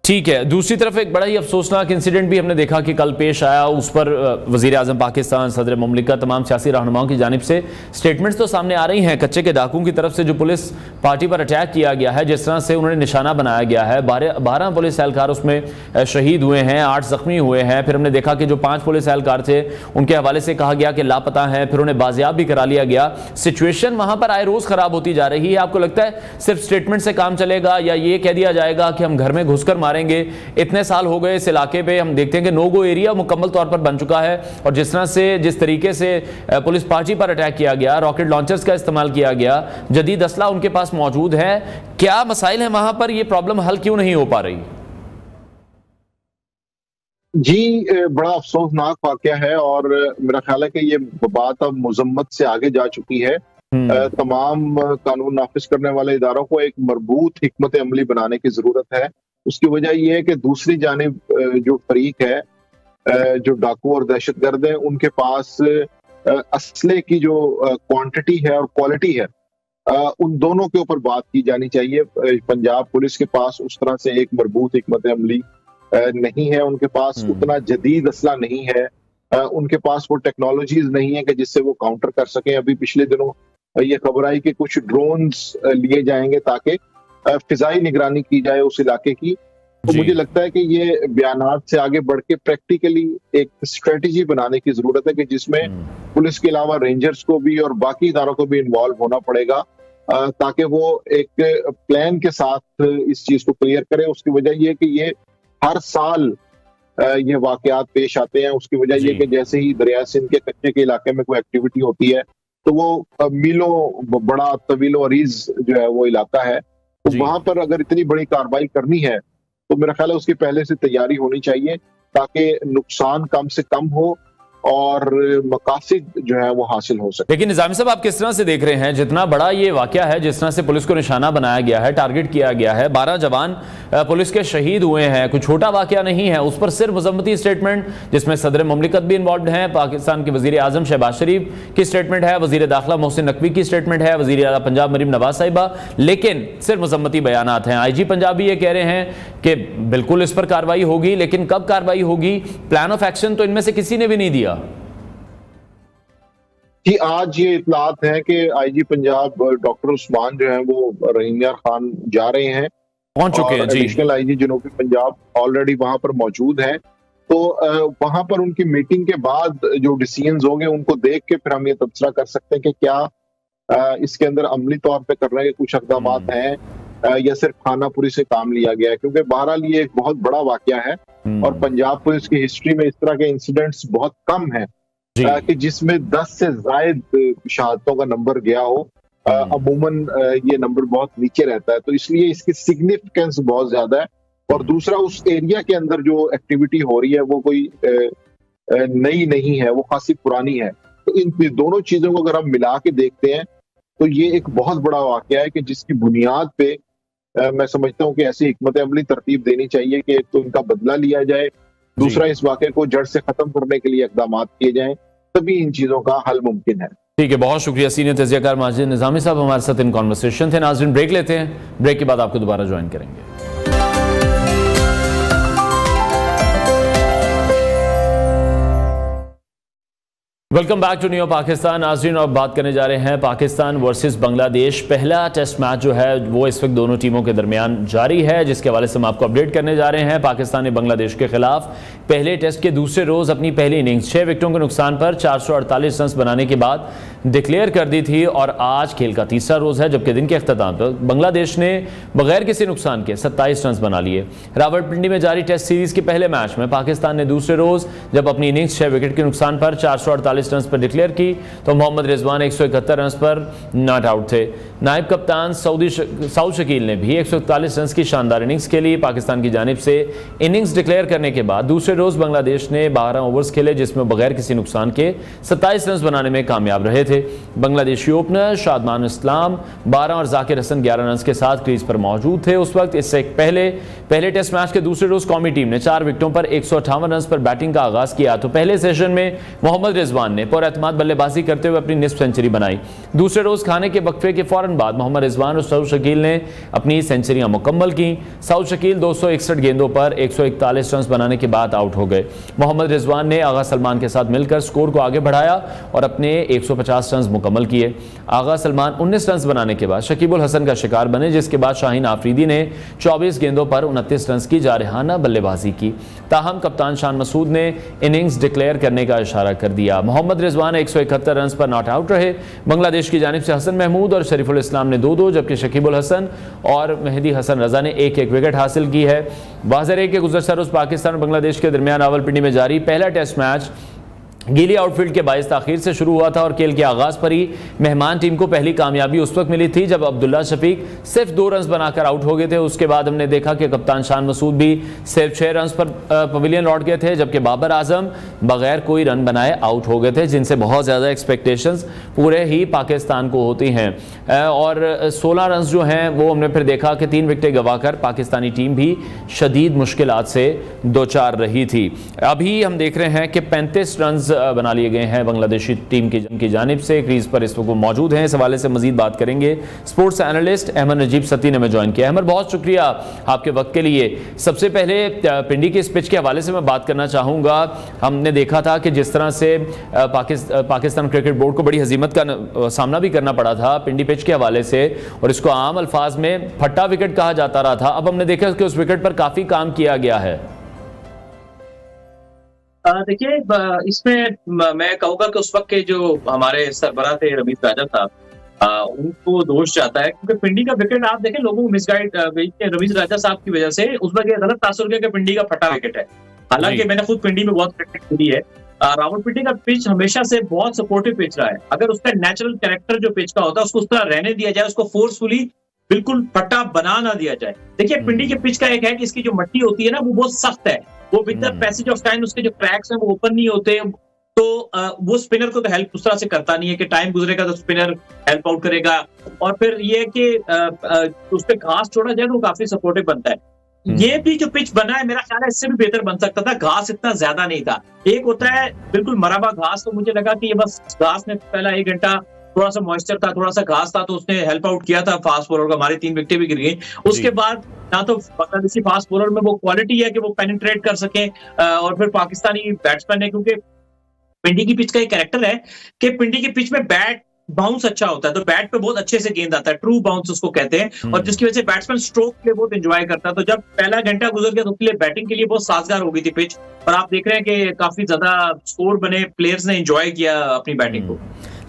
ठीक है। दूसरी तरफ एक बड़ा ही अफसोसनाक इंसिडेंट भी हमने देखा कि कल पेश आया, उस पर वज़ीर आज़म पाकिस्तान, सदर मुमलिकत, तमाम सियासी रहनुमाओं की जानिब से स्टेटमेंट्स तो सामने आ रही हैं। कच्चे के डाकुओं की तरफ से जो पुलिस पार्टी पर अटैक किया गया है, जिस तरह से उन्होंने निशाना बनाया गया है, 12 पुलिस एहलकार उसमें शहीद हुए हैं, 8 जख्मी हुए हैं। फिर हमने देखा कि जो 5 पुलिस एहलकार थे उनके हवाले से कहा गया कि लापता हैं, फिर उन्हें बाजियाब भी करा लिया गया। सिचुएशन वहाँ पर आए रोज़ ख़राब होती जा रही है। आपको लगता है सिर्फ स्टेटमेंट से काम चलेगा, या ये कह दिया जाएगा कि हम घर में घुसकर मारेंगे? इतने साल हो गए इस इलाके पे, हम देखते हैं कि नो गो एरिया मुकम्मल तौर पर बन चुका है, और जिस तरीके से पुलिस पार्टी पर अटैक किया गया, रॉकेट लॉन्चर्स का इस्तेमाल किया गया, जदीद असला उनके पास मौजूद है, क्या मसाइल है वहां पर? ये प्रॉब्लम हल क्यों नहीं हो पा रही? जी, बड़ा अफसोसनाक वाकया है और मेरा ख्याल है कि ये बात अब मुजम्मत से आगे जा चुकी है। तमाम कानून नाफिज करने वाले इदारों को एक मरबूत हिकमत अमली बनाने की जरूरत है। उसकी वजह यह है कि दूसरी जानिब जो फरीक है, जो डाकू और दहशतगर्द हैं, उनके पास असले की जो क्वांटिटी है और क्वालिटी है, उन दोनों के ऊपर बात की जानी चाहिए। पंजाब पुलिस के पास उस तरह से एक मरबूत हिकमत अमली नहीं है, उनके पास उतना जदीद असला नहीं है, उनके पास वो टेक्नोलॉजीज नहीं है कि जिससे वो काउंटर कर सकें। अभी पिछले दिनों ये खबर आई कि कुछ ड्रोन्स लिए जाएंगे ताकि फिजाई निगरानी की जाए उस इलाके की। तो मुझे लगता है कि ये बयानात से आगे बढ़ के प्रैक्टिकली एक स्ट्रेटेजी बनाने की जरूरत है कि जिसमें पुलिस के अलावा रेंजर्स को भी और बाकी इदारों को भी इन्वॉल्व होना पड़ेगा, ताकि वो एक प्लान के साथ इस चीज को क्लियर करे। उसकी वजह ये कि ये हर साल ये वाकयात पेश आते हैं। उसकी वजह ये कि जैसे ही दरिया सिंध के कच्चे के इलाके में कोई एक्टिविटी होती है तो वो मीलों बड़ा तवीलो अरीज जो है वो इलाका है, तो वहां पर अगर इतनी बड़ी कार्रवाई करनी है तो मेरा ख्याल है उसकी पहले से तैयारी होनी चाहिए ताकि नुकसान कम से कम हो और मकासद जो है वो हासिल हो सके। लेकिन निजामी साहब, आप किस तरह से देख रहे हैं जितना बड़ा ये वाकया है, जिस तरह से पुलिस को निशाना बनाया गया है, टारगेट किया गया है, 12 जवान पुलिस के शहीद हुए हैं, कोई छोटा वाकया नहीं है। उस पर सिर्फ मुजम्मती स्टेटमेंट, जिसमें सदर मुमलिकत भी इन्वॉल्व हैं, पाकिस्तान के वजीर आजम शहबाज शरीफ की स्टेटमेंट है, वजीर दाखिला मोहसिन नकवी की स्टेटमेंट है, वजीर आला पंजाब मरीम नवाज साहिबा, लेकिन सिर्फ मुजम्मती बयानात हैं। IG पंजाब भी ये कह रहे हैं कि बिल्कुल इस पर कार्रवाई होगी, लेकिन कब कार्रवाई होगी, प्लान ऑफ एक्शन तो इनमें से किसी ने भी नहीं दिया। कि आज ये इतलात है कि आईजी पंजाब डॉक्टर उस्मान जो है वो रहीम यार खान जा रहे हैं, पहुंच चुके हैं जी। एडिशनल आईजी जनूबी पंजाब ऑलरेडी वहां पर मौजूद है। तो वहां पर उनकी मीटिंग के बाद जो डिसीजंस होंगे उनको देख के फिर हम ये तबसरा कर सकते हैं कि क्या इसके अंदर अमली तौर पे करने के कुछ इक़दाम हैं या सिर्फ खानापुरी से काम लिया गया है, क्योंकि बहरहाल ये एक बहुत बड़ा वाकया है और पंजाब पुलिस की हिस्ट्री में इस तरह के इंसिडेंट्स बहुत कम है कि जिसमें 10 से ज्यादा शहादतों का नंबर गया हो। अमूमन ये नंबर बहुत नीचे रहता है, तो इसलिए इसकी सिग्निफिकेंस बहुत ज्यादा है। और दूसरा, उस एरिया के अंदर जो एक्टिविटी हो रही है वो कोई नई नहीं है, वो खासी पुरानी है। तो इन दोनों चीजों को अगर हम मिला के देखते हैं तो ये एक बहुत बड़ा वाकया है कि जिसकी बुनियाद पे मैं समझता हूँ कि ऐसी हिकमत अमली तरतीब देनी चाहिए कि एक तो इनका बदला लिया जाए, दूसरा इस वाकये को जड़ से खत्म करने के लिए इक़दाम किए जाएं, तभी इन चीजों का हल मुमकिन है। ठीक है, बहुत शुक्रिया सीनियर तजियाकार माजिद निज़ामी साहब हमारे साथ इन कॉन्वर्सेशन थे। नाज़रीन, ब्रेक लेते हैं, ब्रेक के बाद आपको दोबारा ज्वाइन करेंगे। Welcome back to new Pakistan. नाज़रीन, अब बात करने जा रहे हैं पाकिस्तान वर्सेस बांग्लादेश। पहला टेस्ट मैच जो है वो इस वक्त दोनों टीमों के दरमियान जारी है, जिसके हवाले से हम आपको अपडेट करने जा रहे हैं। पाकिस्तान ने बांग्लादेश के खिलाफ पहले टेस्ट के दूसरे रोज अपनी पहली इनिंग्स 6 विकेटों के नुकसान पर 448 रन बनाने के बाद डिक्लेयर कर दी थी और आज खेल का तीसरा रोज है, जबकि दिन के अख्ताम पर बांग्लादेश ने बगैर किसी नुकसान के 27 रन बना लिए। रावलपिंडी में जारी टेस्ट सीरीज के पहले मैच में पाकिस्तान ने दूसरे रोज जब अपनी इनिंग्स 6 विकेट के नुकसान पर 448 रन पर डिक्लेयर की तो मोहम्मद रिजवान 171 रन पर नॉट आउट थे। नायब कप्तान साउद शकील ने भी 141 रन की शानदार इनिंग्स खेली। पाकिस्तान की जानिब से इनिंग्स डिक्लेयर करने के बाद दूसरे रोज बांग्लादेश ने 12 ओवर्स खेले, जिसमें बगैर किसी नुकसान के 27 रन बनाने में कामयाब रहे थे। बांग्लादेशी ओपनर शादमान इस्लाम 12 और जाकिर हसन 11 रन के साथ क्रीज पर मौजूद थे उस वक्त। इससे पहले टेस्ट मैच के दूसरे रोज कौमी टीम ने 4 विकेटों पर 158 रन पर बैटिंग का आगाज किया तो पहले सेशन में मोहम्मद रिजवान ने पुरएतमाद बल्लेबाजी करते हुए अपनी निस्फ सेंचुरी बनाई। दूसरे रोज खाने के वक्फे के फौरन बाद मोहम्मद रिजवान और साउद शकील ने अपनी सेंचुरियां मुकम्मल की। साउद शकील 261 गेंदों पर 141 रन बनाने के बाद आउट हो गए। मोहम्मद रिजवान ने आगा सलमान के साथ मिलकर स्कोर को आगे बढ़ाया और अपने 150 रन मुकम्मल किए। आगा सलमान 19 रन बनाने के बाद शकीबुल हसन का शिकार बने, जिसके बाद शाहीन आफरीदी ने 24 गेंदों पर 29 रन की जारहाना बल्लेबाजी की। ताहम कप्तान शान मसूद ने इनिंग्स डिक्लेयर करने का इशारा कर दिया। मोहम्मद रिजवान 171 रन पर नॉट आउट रहे। बांग्लादेश की जानिब से हसन महमूद और शरीफुल इस्लाम ने 2-2 जबकि शकीबुल हसन और मेहदी हसन रजा ने 1-1 विकेट हासिल की है। वाज़ेह है कि गुज़श्ता रोज़ पाकिस्तान और बांग्लादेश के दरमियान रावलपिंडी में जारी पहला टेस्ट मैच गीली आउटफील्ड के बाइस ताखीर से शुरू हुआ था और खेल के आगाज पर ही मेहमान टीम को पहली कामयाबी उस वक्त मिली थी जब अब्दुल्ला शफीक सिर्फ 2 रन बनाकर आउट हो गए थे। उसके बाद हमने देखा कि कप्तान शान मसूद भी सिर्फ 6 रन पर पवेलियन लौट गए थे, जबकि बाबर आजम बगैर कोई रन बनाए आउट हो गए थे, जिनसे बहुत ज़्यादा एक्सपेक्टेशंस पूरे ही पाकिस्तान को होती हैं। और 16 रन जो हैं वो हमने फिर देखा कि 3 विकेटें गंवाकर पाकिस्तानी टीम भी शदीद मुश्किलात से दो चार रही थी। अभी हम देख रहे हैं कि 35 रन बना लिए गए हैं बांग्लादेशी टीम की जानिब से। क्रीज पर इस वक्त मौजूद हैं। इस हवाले से मजीद बात करेंगे। स्पोर्ट्स एनालिस्ट अहमद नजीब सती ने हमें ज्वाइन किया। अहमद, बहुत शुक्रिया आपके वक्त के लिए। सबसे पहले पिंडी के इस पिच के हवाले से मैं बात करना चाहूँगा। हमने देखा था कि जिस तरह से पाकिस्तान क्रिकेट बोर्ड को बड़ी हजीमत का सामना भी करना पड़ा था पिंडी पिच के हवाले से, और इसको आम अल्फाज में फट्टा विकेट कहा जाता रहा था। अब हमने देखा कि उस विकेट पर काफ़ी काम किया गया है। देखिए, इसमें मैं कहूँगा कि उस वक्त के जो हमारे सरबराह थे रमीज राजा साहब, उनको दोष जाता है क्योंकि पिंडी का विकेट आप देखें लोगों को मिसगाइड रमीज राजा साहब की वजह से उस वक्त गलत तासुर किया कि पिंडी का फटा विकेट है। हालांकि मैंने खुद पिंडी में बहुत क्रिकेट खेली है। रावलपिंडी का पिच हमेशा से बहुत सपोर्टिव पिच रहा है। अगर उसका नेचुरल कैरेक्टर जो पिच का होता है उसको उस तरह रहने दिया जाए, उसको फोर्सफुली बिल्कुल फटा बना ना दिया जाए। देखिए, पिंडी के पिच का एक है कि इसकी जो मट्टी होती है ना वो बहुत सख्त है, वो with the passage of time उसके जो क्रैक्स हैं वो ओपन नहीं होते, तो वो स्पिनर को तो हेल्प उस तरह से करता नहीं है कि टाइम गुजरेगा तो स्पिनर हेल्प आउट करेगा। और फिर ये है कि उस पर घास छोड़ा जाए तो काफी सपोर्टिव बनता है। ये भी जो पिच बना है मेरा ख्याल है इससे भी बेहतर बन सकता था, घास इतना ज्यादा नहीं था। एक होता है बिल्कुल मराबा घास, तो मुझे लगा कि ये बस घास ने पहला 1 घंटा थोड़ा सा मॉइस्चर था, थोड़ा सा घास था, तो उसने हेल्प आउट किया था फास्ट बॉलर का। हमारी 3 विकेटें भी गिर गई। उसके बाद ना तो बांग्लादेशी फास्ट बॉलर में वो क्वालिटी है कि वो पेनिट्रेट कर सके, और फिर पाकिस्तानी बैट्समैन है, क्योंकि पिंडी की पिच का एक कैरेक्टर है कि पिंडी की पिच में बैट बाउंस अच्छा होता है, तो बैट पे बहुत अच्छे से गेंद आता है, ट्रू बाउंस उसको कहते हैं, और जिसकी वजह से बैट्समैन स्ट्रोक के लिए बहुत एंजॉय करता है। तो जब पहला घंटा गुजर गया तो उसके लिए बैटिंग के लिए बहुत साजगार हो गई थी पिच, और आप देख रहे हैं कि काफी ज्यादा स्कोर बने, प्लेयर्स ने एंजॉय किया अपनी बैटिंग को।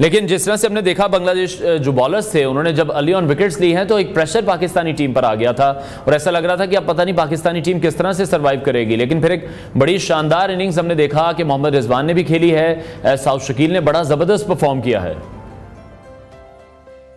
लेकिन जिस तरह से हमने देखा बांग्लादेश जो बॉलर्स थे उन्होंने जब अर्ली ऑन विकेट्स ली हैं तो एक प्रेशर पाकिस्तानी टीम पर आ गया था और ऐसा लग रहा था कि अब पता नहीं पाकिस्तानी टीम किस तरह से सर्वाइव करेगी। लेकिन फिर एक बड़ी शानदार इनिंग्स हमने देखा कि मोहम्मद रिजवान ने भी खेली है, साउथ शकील ने बड़ा जबरदस्त परफॉर्म किया है।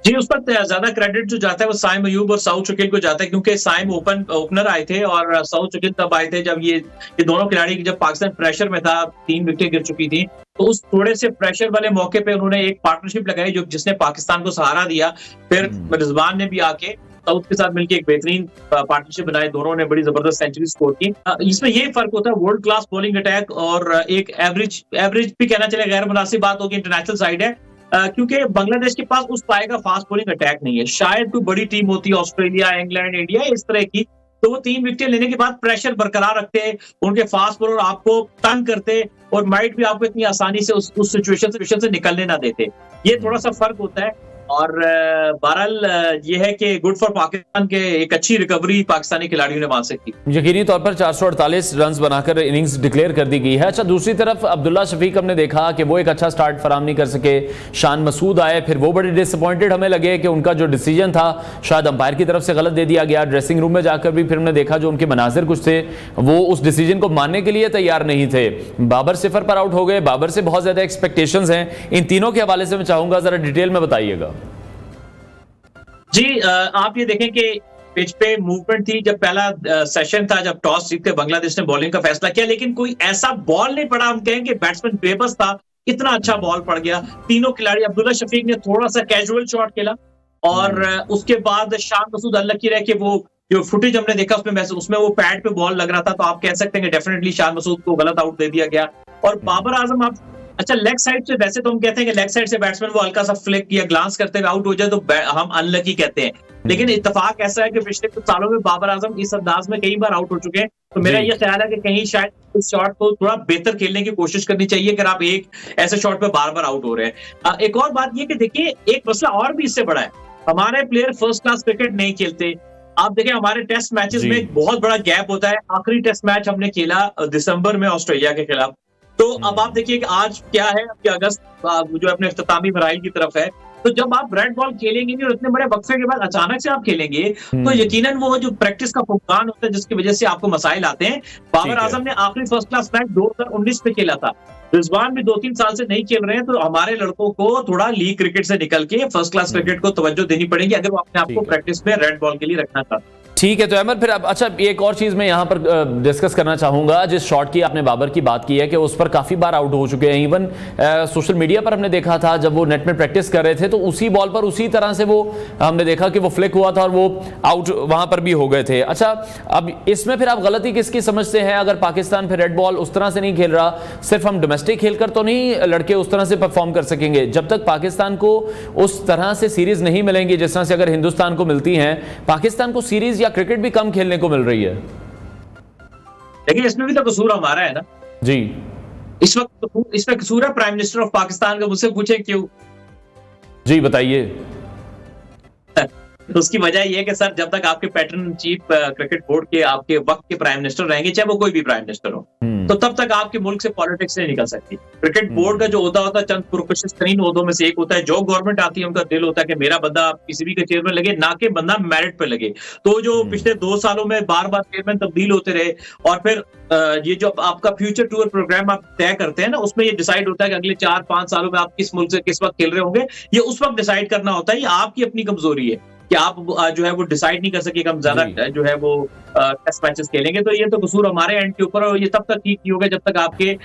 जी, उस पर ज्यादा क्रेडिट जो जाता है वो साइम अयूब और साउथ शकील को जाता है, क्योंकि साइम ओपनर आए थे और साउथ शकील तब आए थे जब ये दोनों खिलाड़ी जब पाकिस्तान प्रेशर में था, 3 विकेट गिर चुकी थी, तो उस थोड़े से प्रेशर वाले मौके पे उन्होंने एक पार्टनरशिप लगाई जो जिसने पाकिस्तान को सहारा दिया। फिर रिजवान ने भी आके साउथ के साथ मिलकर एक बेहतरीन पार्टनरशिप बनाई, दोनों ने बड़ी जबरदस्त सेंचुरी स्कोर की। इसमें ये फर्क होता है वर्ल्ड क्लास बॉलिंग अटैक और एक एवरेज भी कहना चले, गैर मुनासिब बात होगी, इंटरनेशनल साइड है, क्योंकि बांग्लादेश के पास उस पाए का फास्ट बॉलिंग अटैक नहीं है। शायद कोई बड़ी टीम होती है, ऑस्ट्रेलिया, इंग्लैंड, इंडिया, इस तरह की, तो वो 3 विकेट लेने के बाद प्रेशर बरकरार रखते, उनके फास्ट बॉलर आपको तंग करते और माइट भी आपको इतनी आसानी से उस सिचुएशन से निकलने ना देते। ये थोड़ा सा फर्क होता है। और बहरहाल ये है कि गुड फॉर पाकिस्तान के एक अच्छी रिकवरी पाकिस्तानी खिलाड़ियों ने वहां से की। यकीनी तौर पर 448 रन बनाकर इनिंग्स डिक्लेयर कर दी गई है। अच्छा, दूसरी तरफ अब्दुल्ला शफीक हमने देखा कि वो एक अच्छा स्टार्ट फराम नहीं कर सके, शान मसूद आए, फिर वो बड़े डिसअपॉइंटेड हमें लगे कि उनका जो डिसीजन था शायद अंपायर की तरफ से गलत दे दिया गया। ड्रेसिंग रूम में जाकर भी फिर हमने देखा जो उनके मनाजिर कुछ थे वो उस डिसीजन को मानने के लिए तैयार नहीं थे। बाबर 0 पर आउट हो गए, बाबर से बहुत ज्यादा एक्सपेक्टेशंस हैं। इन तीनों के हवाले से मैं चाहूंगा जरा डिटेल में बताइएगा। जी, आप ये देखें कि पिच पे मूवमेंट थी, जब पहला सेशन था, जब टॉस जीतकर बांग्लादेश ने बॉलिंग का फैसला किया, लेकिन कोई ऐसा बॉल नहीं पड़ा, हम कहें कि बैट्समैन बेबस था, इतना अच्छा बॉल पड़ गया। तीनों खिलाड़ी, अब्दुल्ला शफीक ने थोड़ा सा कैजुअल शॉट खेला और उसके बाद शान मसूद अनलकी रहे कि वो जो फुटेज हमने देखा उसमें वो पैड पे बॉल लग रहा था, तो आप कह सकते हैं कि डेफिनेटली शान मसूद को गलत आउट दे दिया गया। और बाबर आजम, आप अच्छा लेग साइड से, वैसे तो हम कहते हैं कि लेग साइड से बैट्समैन वो हल्का सा फ्लिक या ग्लांस करते हुए आउट हो जाए तो हम अनलकी कहते हैं, लेकिन इत्तेफाक ऐसा है कि पिछले कुछ सालों में बाबर आजम इस अंदाज में कई बार आउट हो चुके हैं। तो मेरा ये ख्याल है कि कहीं शायद इस शॉट को थोड़ा बेहतर खेलने की कोशिश करनी चाहिए अगर आप एक ऐसे शॉट पे बार बार आउट हो रहे हैं। एक और बात ये कि देखिए, एक मसला और भी इससे बड़ा है, हमारे प्लेयर फर्स्ट क्लास क्रिकेट नहीं खेलते। आप देखें हमारे टेस्ट मैचेस में एक बहुत बड़ा गैप होता है। आखिरी टेस्ट मैच हमने खेला दिसंबर में ऑस्ट्रेलिया के खिलाफ, तो अब आप देखिए कि आज क्या है, अब अगस्त जो अपने इख्तितामी मराइल की तरफ है, तो जब आप रेड बॉल खेलेंगे नहीं और इतने बड़े वक्फे के बाद अचानक से आप खेलेंगे तो यकीनन वो जो प्रैक्टिस का फुकदान होता है जिसकी वजह से आपको मसाइल आते हैं। बाबर आजम ने आखिरी फर्स्ट क्लास मैच 2019 में खेला था, रिजवान भी 2-3 साल से नहीं खेल रहे हैं, तो हमारे लड़कों को थोड़ा लीग क्रिकेट से निकल के फर्स्ट क्लास क्रिकेट को तवज्जो देनी पड़ेगी अगर वो अपने आप को प्रैक्टिस में रेड बॉल के लिए रखना चाहते। ठीक है, तो अहमद फिर अब अच्छा एक और चीज़ मैं यहाँ पर डिस्कस करना चाहूँगा। जिस शॉट की आपने बाबर की बात की है कि उस पर काफ़ी बार आउट हो चुके हैं, इवन सोशल मीडिया पर हमने देखा था जब वो नेट में प्रैक्टिस कर रहे थे तो उसी बॉल पर उसी तरह से वो हमने देखा कि वो फ्लिक हुआ था और वो आउट वहाँ पर भी हो गए थे। अच्छा, अब इसमें फिर आप गलती किसकी समझते हैं? अगर पाकिस्तान फिर रेड बॉल उस तरह से नहीं खेल रहा, सिर्फ हम डोमेस्टिक खेल कर तो नहीं लड़के उस तरह से परफॉर्म कर सकेंगे। जब तक पाकिस्तान को उस तरह से सीरीज नहीं मिलेंगी जिस तरह से अगर हिंदुस्तान को मिलती हैं, पाकिस्तान को सीरीज या क्रिकेट भी कम खेलने को मिल रही है। लेकिन इसमें भी तो कसूर हमारा है ना जी। इस वक्त इसमें कसूर है प्राइम मिनिस्टर ऑफ पाकिस्तान का। मुझसे पूछे क्यों? जी बताइए। तो उसकी वजह यह है कि सर, जब तक आपके पैटर्न चीफ क्रिकेट बोर्ड के आपके वक्त के प्राइम मिनिस्टर रहेंगे, चाहे वो कोई भी प्राइम मिनिस्टर हो, तो तब तक आपके मुल्क से पॉलिटिक्स नहीं निकल सकती। क्रिकेट बोर्ड का जो ओहदा होता है चंद पुरकशिश तरीन ओहदों में से एक होता है। जो गवर्नमेंट आती है उनका दिल होता है कि मेरा बंदा किसी भी के चेयरमैन लगे, ना कि बंदा मेरिट पे लगे। तो जो पिछले 2 सालों में बार बार चेयरमैन तब्दील होते रहे और फिर ये जो आपका फ्यूचर टूर प्रोग्राम आप तय करते हैं ना, उसमें ये डिसाइड होता है कि अगले 4-5 सालों में आप किस मुल्क से किस वक्त खेल रहे होंगे, ये उस वक्त डिसाइड करना होता है। ये आपकी अपनी कमजोरी है कि आप जो है वो डिसाइड नहीं कर सके कि हम ज्यादा जो है वो टेस्ट मैचेस खेलेंगे। तो ये तो कसूर हमारे एंड के ऊपर, और ये तब तक ठीक नहीं होगा जब तक आपके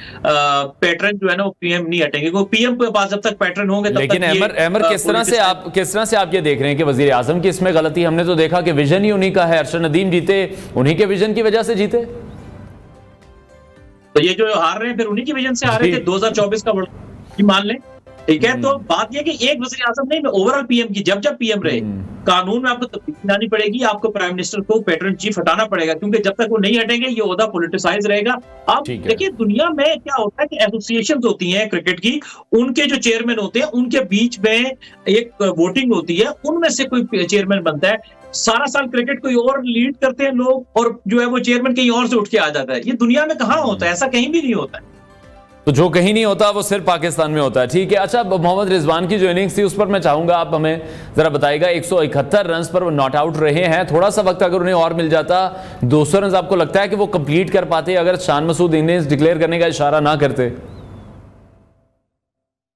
पैटर्न जो है ना वो पीएम नहीं हटेंगे। वो पीएम के पास जब तक पैटर्न होंगे तब लेकिन अहमद किस तरह से आप ये देख रहे हैं कि वजीर आजम की इसमें गलती? हमने तो देखा कि विजन ही उन्हीं का है। अरशद नदीम जीते, उन्हीं के विजन की वजह से जीते। तो ये जो हार रहे हैं फिर उन्हीं की विजन से हार रहे थे। 2024 का वर्ल्ड कप मान लें, ठीक है। तो बात यह कि एक वजीर आजम नहीं, मैं ओवरऑल पीएम की जब पीएम रहे कानून में आपको तब्दीली लानी पड़ेगी, आपको प्राइम मिनिस्टर को पैटर्न चीफ हटाना पड़ेगा, क्योंकि जब तक वो नहीं हटेंगे ये ओहदा पॉलिटिसाइज रहेगा। अब देखिए दुनिया में क्या होता है कि एसोसिएशन होती हैं क्रिकेट की, उनके जो चेयरमैन होते हैं उनके बीच में एक वोटिंग होती है, उनमें से कोई चेयरमैन बनता है। सारा साल क्रिकेट कोई और लीड करते हैं लोग, और जो है वो चेयरमैन कहीं और से उठ के आ जाता है। ये दुनिया में कहाँ होता है, ऐसा कहीं भी नहीं होता है। तो जो कहीं नहीं होता वो सिर्फ पाकिस्तान में होता है। ठीक है, अच्छा मोहम्मद रिजवान की जो इनिंग्स थी उस पर मैं चाहूंगा आप हमें जरा बताइएगा। 171 रन पर वो नॉट आउट रहे हैं, थोड़ा सा वक्त अगर उन्हें और मिल जाता 200 रन आपको लगता है कि वो कंप्लीट कर पाते अगर शान मसूद इनिंग्स डिक्लेयर करने का इशारा ना करते?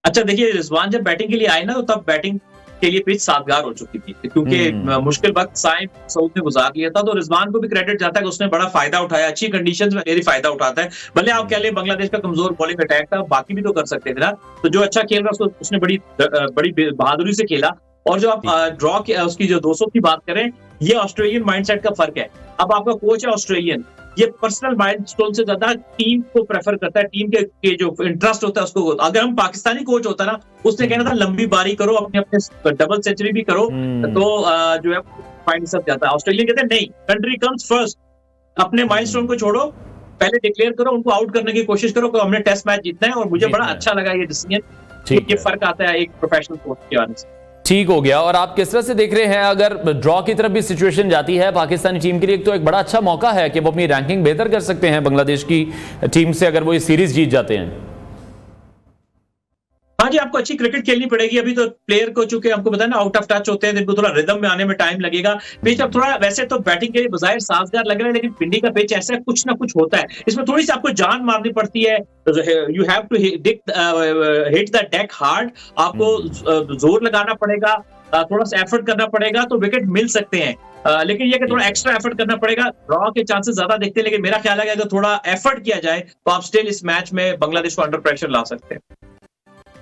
अच्छा देखिए, रिजवान जब बैटिंग के लिए आए ना तो तब बैटिंग के लिए पिच साजगार हो चुकी थी, क्योंकि मुश्किल वक्त साइम सऊद ने गुजार लिया था। तो रिजवान को भी क्रेडिट जाता है कि उसने बड़ा फायदा उठाया, अच्छी कंडीशंस में मेरी फायदा उठाता है। भले आप कह लें बांग्लादेश का कमजोर बॉलिंग अटैक था, बाकी भी तो कर सकते थे ना। तो जो अच्छा खेल रहा उसने बड़ी बहादुरी से खेला। और जो आप ड्रॉ उसकी जो 200 की बात करें, ये ऑस्ट्रेलियन माइंडसेट का फर्क है। अब आपका कोच है ऑस्ट्रेलियन, ये पर्सनल माइलस्टोन से ज्यादा टीम को प्रेफर करता है, टीम के जो इंटरेस्ट होता है उसको। अगर हम पाकिस्तानी कोच होता ना, उसने कहना था लंबी बारी करो, अपने अपने डबल सेंचुरी भी करो, तो जो है फाइनल सब जाता है। ऑस्ट्रेलिया कहते हैं नहीं, कंट्री कम्स फर्स्ट, अपने माइलस्टोन को छोड़ो, पहले डिक्लेयर करो, उनको आउट करने की कोशिश करो कि हमने टेस्ट मैच जीतना है। और मुझे बड़ा अच्छा लगा ये डिसीजन, ये फर्क आता है एक प्रोफेशनल कोच के आने से। ठीक हो गया। और आप किस तरह से देख रहे हैं अगर ड्रॉ की तरफ भी सिचुएशन जाती है पाकिस्तानी टीम के लिए? तो एक बड़ा अच्छा मौका है कि वो अपनी रैंकिंग बेहतर कर सकते हैं बांग्लादेश की टीम से अगर वो ये सीरीज जीत जाते हैं। हाँ जी, आपको अच्छी क्रिकेट खेलनी पड़ेगी। अभी तो प्लेयर को चूंकि हमको पता है ना आउट ऑफ टच होते हैं, जिनको थोड़ा रिदम में आने में टाइम लगेगा। पिच अब थोड़ा वैसे तो बैटिंग के लिए बजाय साजगार लग रहा है, लेकिन पिंडी का पिच ऐसा कुछ ना कुछ होता है, इसमें थोड़ी सी आपको जान मारनी पड़ती है। You have to hit the deck hard, आपको जोर लगाना पड़ेगा, थोड़ा सा एफर्ट करना पड़ेगा, तो विकेट मिल सकते हैं। लेकिन ये कि थोड़ा एक्स्ट्रा एफर्ट करना पड़ेगा। ड्रॉ के चांसेस ज्यादा दिखते हैं, लेकिन मेरा ख्याल है कि अगर थोड़ा एफर्ट किया जाए तो आप स्टिल इस मैच में बांग्लादेश को अंडर प्रेशर ला सकते हैं।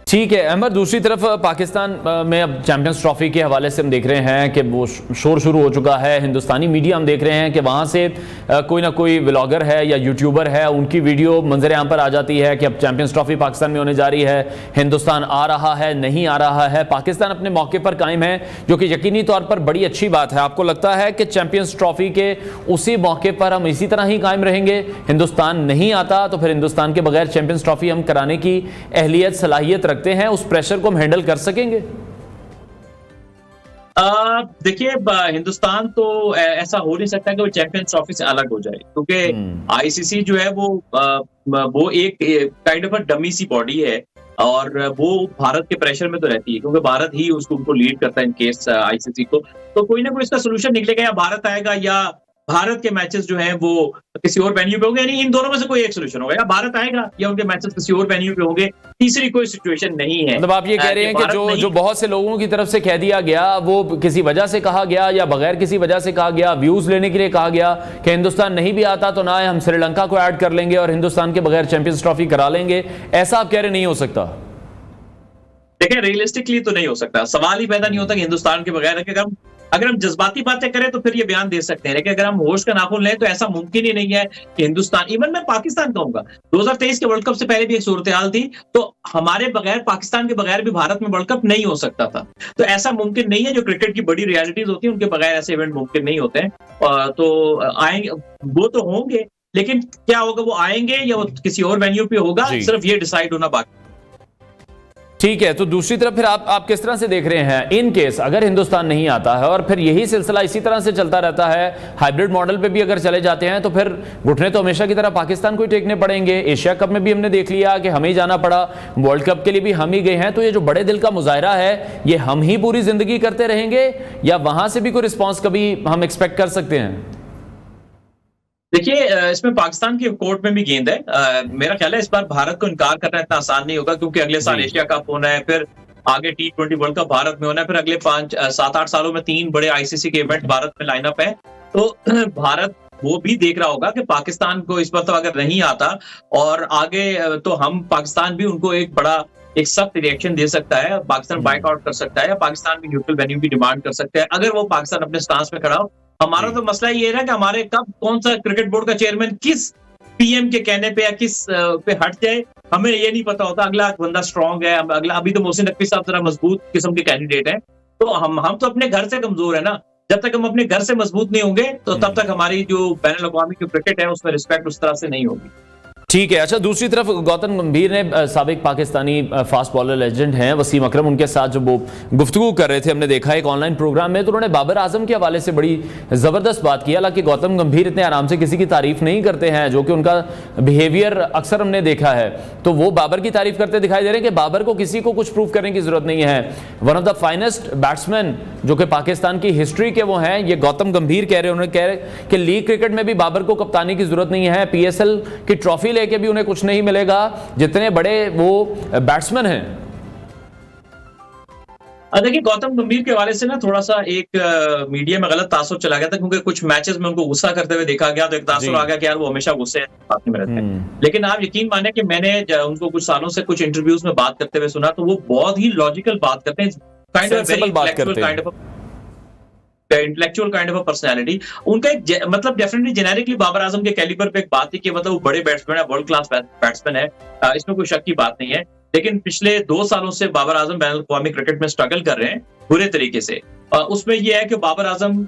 ठीक है अहमद, दूसरी तरफ पाकिस्तान में अब चैंपियंस ट्रॉफी के हवाले से हम देख रहे हैं कि वो शोर शुरू हो चुका है। हिंदुस्तानी मीडिया हम देख रहे हैं कि वहाँ से कोई ना कोई व्लॉगर है या यूट्यूबर है, उनकी वीडियो मंजर आम पर आ जाती है कि अब चैंपियंस ट्रॉफी पाकिस्तान में होने जा रही है, हिंदुस्तान आ रहा है, नहीं आ रहा है। पाकिस्तान अपने मौके पर कायम है, जो कि यकीनी तौर पर बड़ी अच्छी बात है। आपको लगता है कि चैंपियंस ट्रॉफी के उसी मौके पर हम इसी तरह ही कायम रहेंगे? हिंदुस्तान नहीं आता तो फिर हिंदुस्तान के बगैर चैंपियंस ट्रॉफी हम कराने की अहलियत सलाहियत रखते हैं, उस प्रेशर को हम हैंडल कर सकेंगे? देखिए, हिंदुस्तान तो ऐसा हो नहीं सकता कि वो चैंपियंस ट्रॉफी से अलग हो जाए, क्योंकि आईसीसी जो है वो एक काइंड ऑफ डमी सी बॉडी है, और वो भारत के प्रेशर में तो रहती है, क्योंकि भारत ही उनको लीड करता है इन केस आईसीसी को। तो कोई ना कोई इसका सोल्यूशन निकलेगा, या भारत आएगा या भारत के मैचेस जो हैं वो किसी और वेन्यू पे होंगे, यानी इन दोनों में से कोई एक सोल्यूशन होगा, या भारत आएगा या उनके मैचेस किसी और वेन्यू पे होंगे। तीसरी कोई सिचुएशन नहीं है। मतलब आप ये कह रहे हैं कि जो बहुत से लोगों की तरफ से कह दिया गया, वो किसी वजह से कहा गया या बगैर किसी वजह से कहा गया, व्यूज लेने के लिए कहा गया कि हिंदुस्तान नहीं भी आता तो ना हम श्रीलंका को ऐड कर लेंगे और हिंदुस्तान के बगैर चैंपियंस ट्रॉफी करा लेंगे, ऐसा आप कह रहे नहीं हो सकता? देखिए, रियलिस्टिकली तो नहीं हो सकता, सवाल ही पैदा नहीं होता कि हिंदुस्तान के बगैर। अगर हम जज्बाती बातें करें तो फिर ये बयान दे सकते हैं, लेकिन अगर हम होश का नाखून लें तो ऐसा मुमकिन ही नहीं है कि हिंदुस्तान, इवन मैं पाकिस्तान कहूंगा, 2023 के वर्ल्ड कप से पहले भी एक सूरत हाल थी, तो हमारे बगैर, पाकिस्तान के बगैर भी भारत में वर्ल्ड कप नहीं हो सकता था। तो ऐसा मुमकिन नहीं है, जो क्रिकेट की बड़ी रियलिटीज होती है उनके बगैर ऐसे इवेंट मुमकिन नहीं होते हैं। तो आएंगे, वो तो होंगे, लेकिन क्या होगा, वो आएंगे या वो किसी और वेन्यू पे होगा, सिर्फ ये डिसाइड होना बाकी। ठीक है, तो दूसरी तरफ फिर आप किस तरह से देख रहे हैं इन केस अगर हिंदुस्तान नहीं आता है और फिर यही सिलसिला इसी तरह से चलता रहता है, हाइब्रिड मॉडल पे भी अगर चले जाते हैं, तो फिर घुटने तो हमेशा की तरह पाकिस्तान को ही टेकने पड़ेंगे। एशिया कप में भी हमने देख लिया कि हमें ही जाना पड़ा, वर्ल्ड कप के लिए भी हम ही गए हैं। तो ये जो बड़े दिल का मुजाहरा है, ये हम ही पूरी जिंदगी करते रहेंगे या वहां से भी कोई रिस्पॉन्स कभी हम एक्सपेक्ट कर सकते हैं? देखिए, इसमें पाकिस्तान की कोर्ट में भी गेंद है। मेरा ख्याल है इस बार भारत को इनकार करना इतना आसान नहीं होगा, क्योंकि अगले साल एशिया कप होना है, फिर आगे T20 वर्ल्ड कप भारत में होना है, फिर अगले 5-7-8 सालों में 3 बड़े आईसीसी के इवेंट भारत में लाइनअप है। तो भारत वो भी देख रहा होगा कि पाकिस्तान को इस बार तो अगर नहीं आता और आगे, तो हम पाकिस्तान भी उनको एक सख्त रिएक्शन दे सकता है, पाकिस्तान बाइकआउट कर सकता है, या पाकिस्तान भी न्यूट्रल वेन्यू की डिमांड कर सकता है, अगर वो पाकिस्तान अपने स्टांस में खड़ा हो। हमारा तो मसला ये है कि हमारे कब कौन सा क्रिकेट बोर्ड का चेयरमैन किस पीएम के कहने पे या किस पे हट जाए, हमें ये नहीं पता होता। अगला बंदा स्ट्रांग है, अभी तो मोहसिन नकवी साहब जरा मजबूत किस्म के कैंडिडेट हैं, तो हम तो अपने घर से कमजोर है ना। जब तक हम अपने घर से मजबूत नहीं होंगे तो तब तक हमारी जो बैनुल अक़वामी की क्रिकेट है उसमें रिस्पेक्ट उस तरह से नहीं होगी। ठीक है। अच्छा, दूसरी तरफ गौतम गंभीर ने साबिक पाकिस्तानी फास्ट बॉलर लेजेंड हैं वसीम अकरम, उनके साथ जब वो गुफ्तगू कर रहे थे, हमने देखा एक ऑनलाइन प्रोग्राम में, तो उन्होंने बाबर आजम के हवाले से बड़ी ज़बरदस्त बात की। हालांकि गौतम गंभीर इतने आराम से किसी की तारीफ नहीं करते हैं, जो कि उनका बिहेवियर अक्सर हमने देखा है, तो वो बाबर की तारीफ करते दिखाई दे रहे हैं कि बाबर को किसी को कुछ प्रूव करने की जरूरत नहीं है। One of the finest batsman जो कि पाकिस्तान की हिस्ट्री के वो हैं, ये गौतम गंभीर कह रहे हैं। उन्होंने कह रहे कि लीग क्रिकेट में भी बाबर को कप्तानी की जरूरत नहीं है, PSL की ट्रॉफी लेके भी उन्हें कुछ नहीं मिलेगा, जितने बड़े वो बैट्समैन हैं। देखिए, गौतम गंभीर के हवाले से ना थोड़ा सा एक मीडिया में गलत तासुर चला गया था, क्योंकि कुछ मैचेस में उनको गुस्सा करते हुए देखा गया, तो एक तासुर आ गया कि यार वो हमेशा गुस्से में रहते हैं। लेकिन आप यकीन माने कि मैंने उनको कुछ सालों से कुछ इंटरव्यूज में बात करते हुए सुना, तो वो बहुत ही लॉजिकल बात करते हैं, इंटेलेक्चुअल काइंड ऑफ पर्सनैलिटी। उनका एक मतलब डेफिनेटली जेनेरिकली बाबर आजम के कैलिबर पे एक बात थी कि मतलब वो बड़े बैट्समैन है, वर्ल्ड क्लास बैट्समैन है, इसमें कोई शक की बात नहीं है। लेकिन पिछले 2 सालों से बाबर आजम बैनुल अक़वामी क्रिकेट में स्ट्रगल कर रहे हैं बुरे तरीके से। उसमें यह है कि बाबर आजम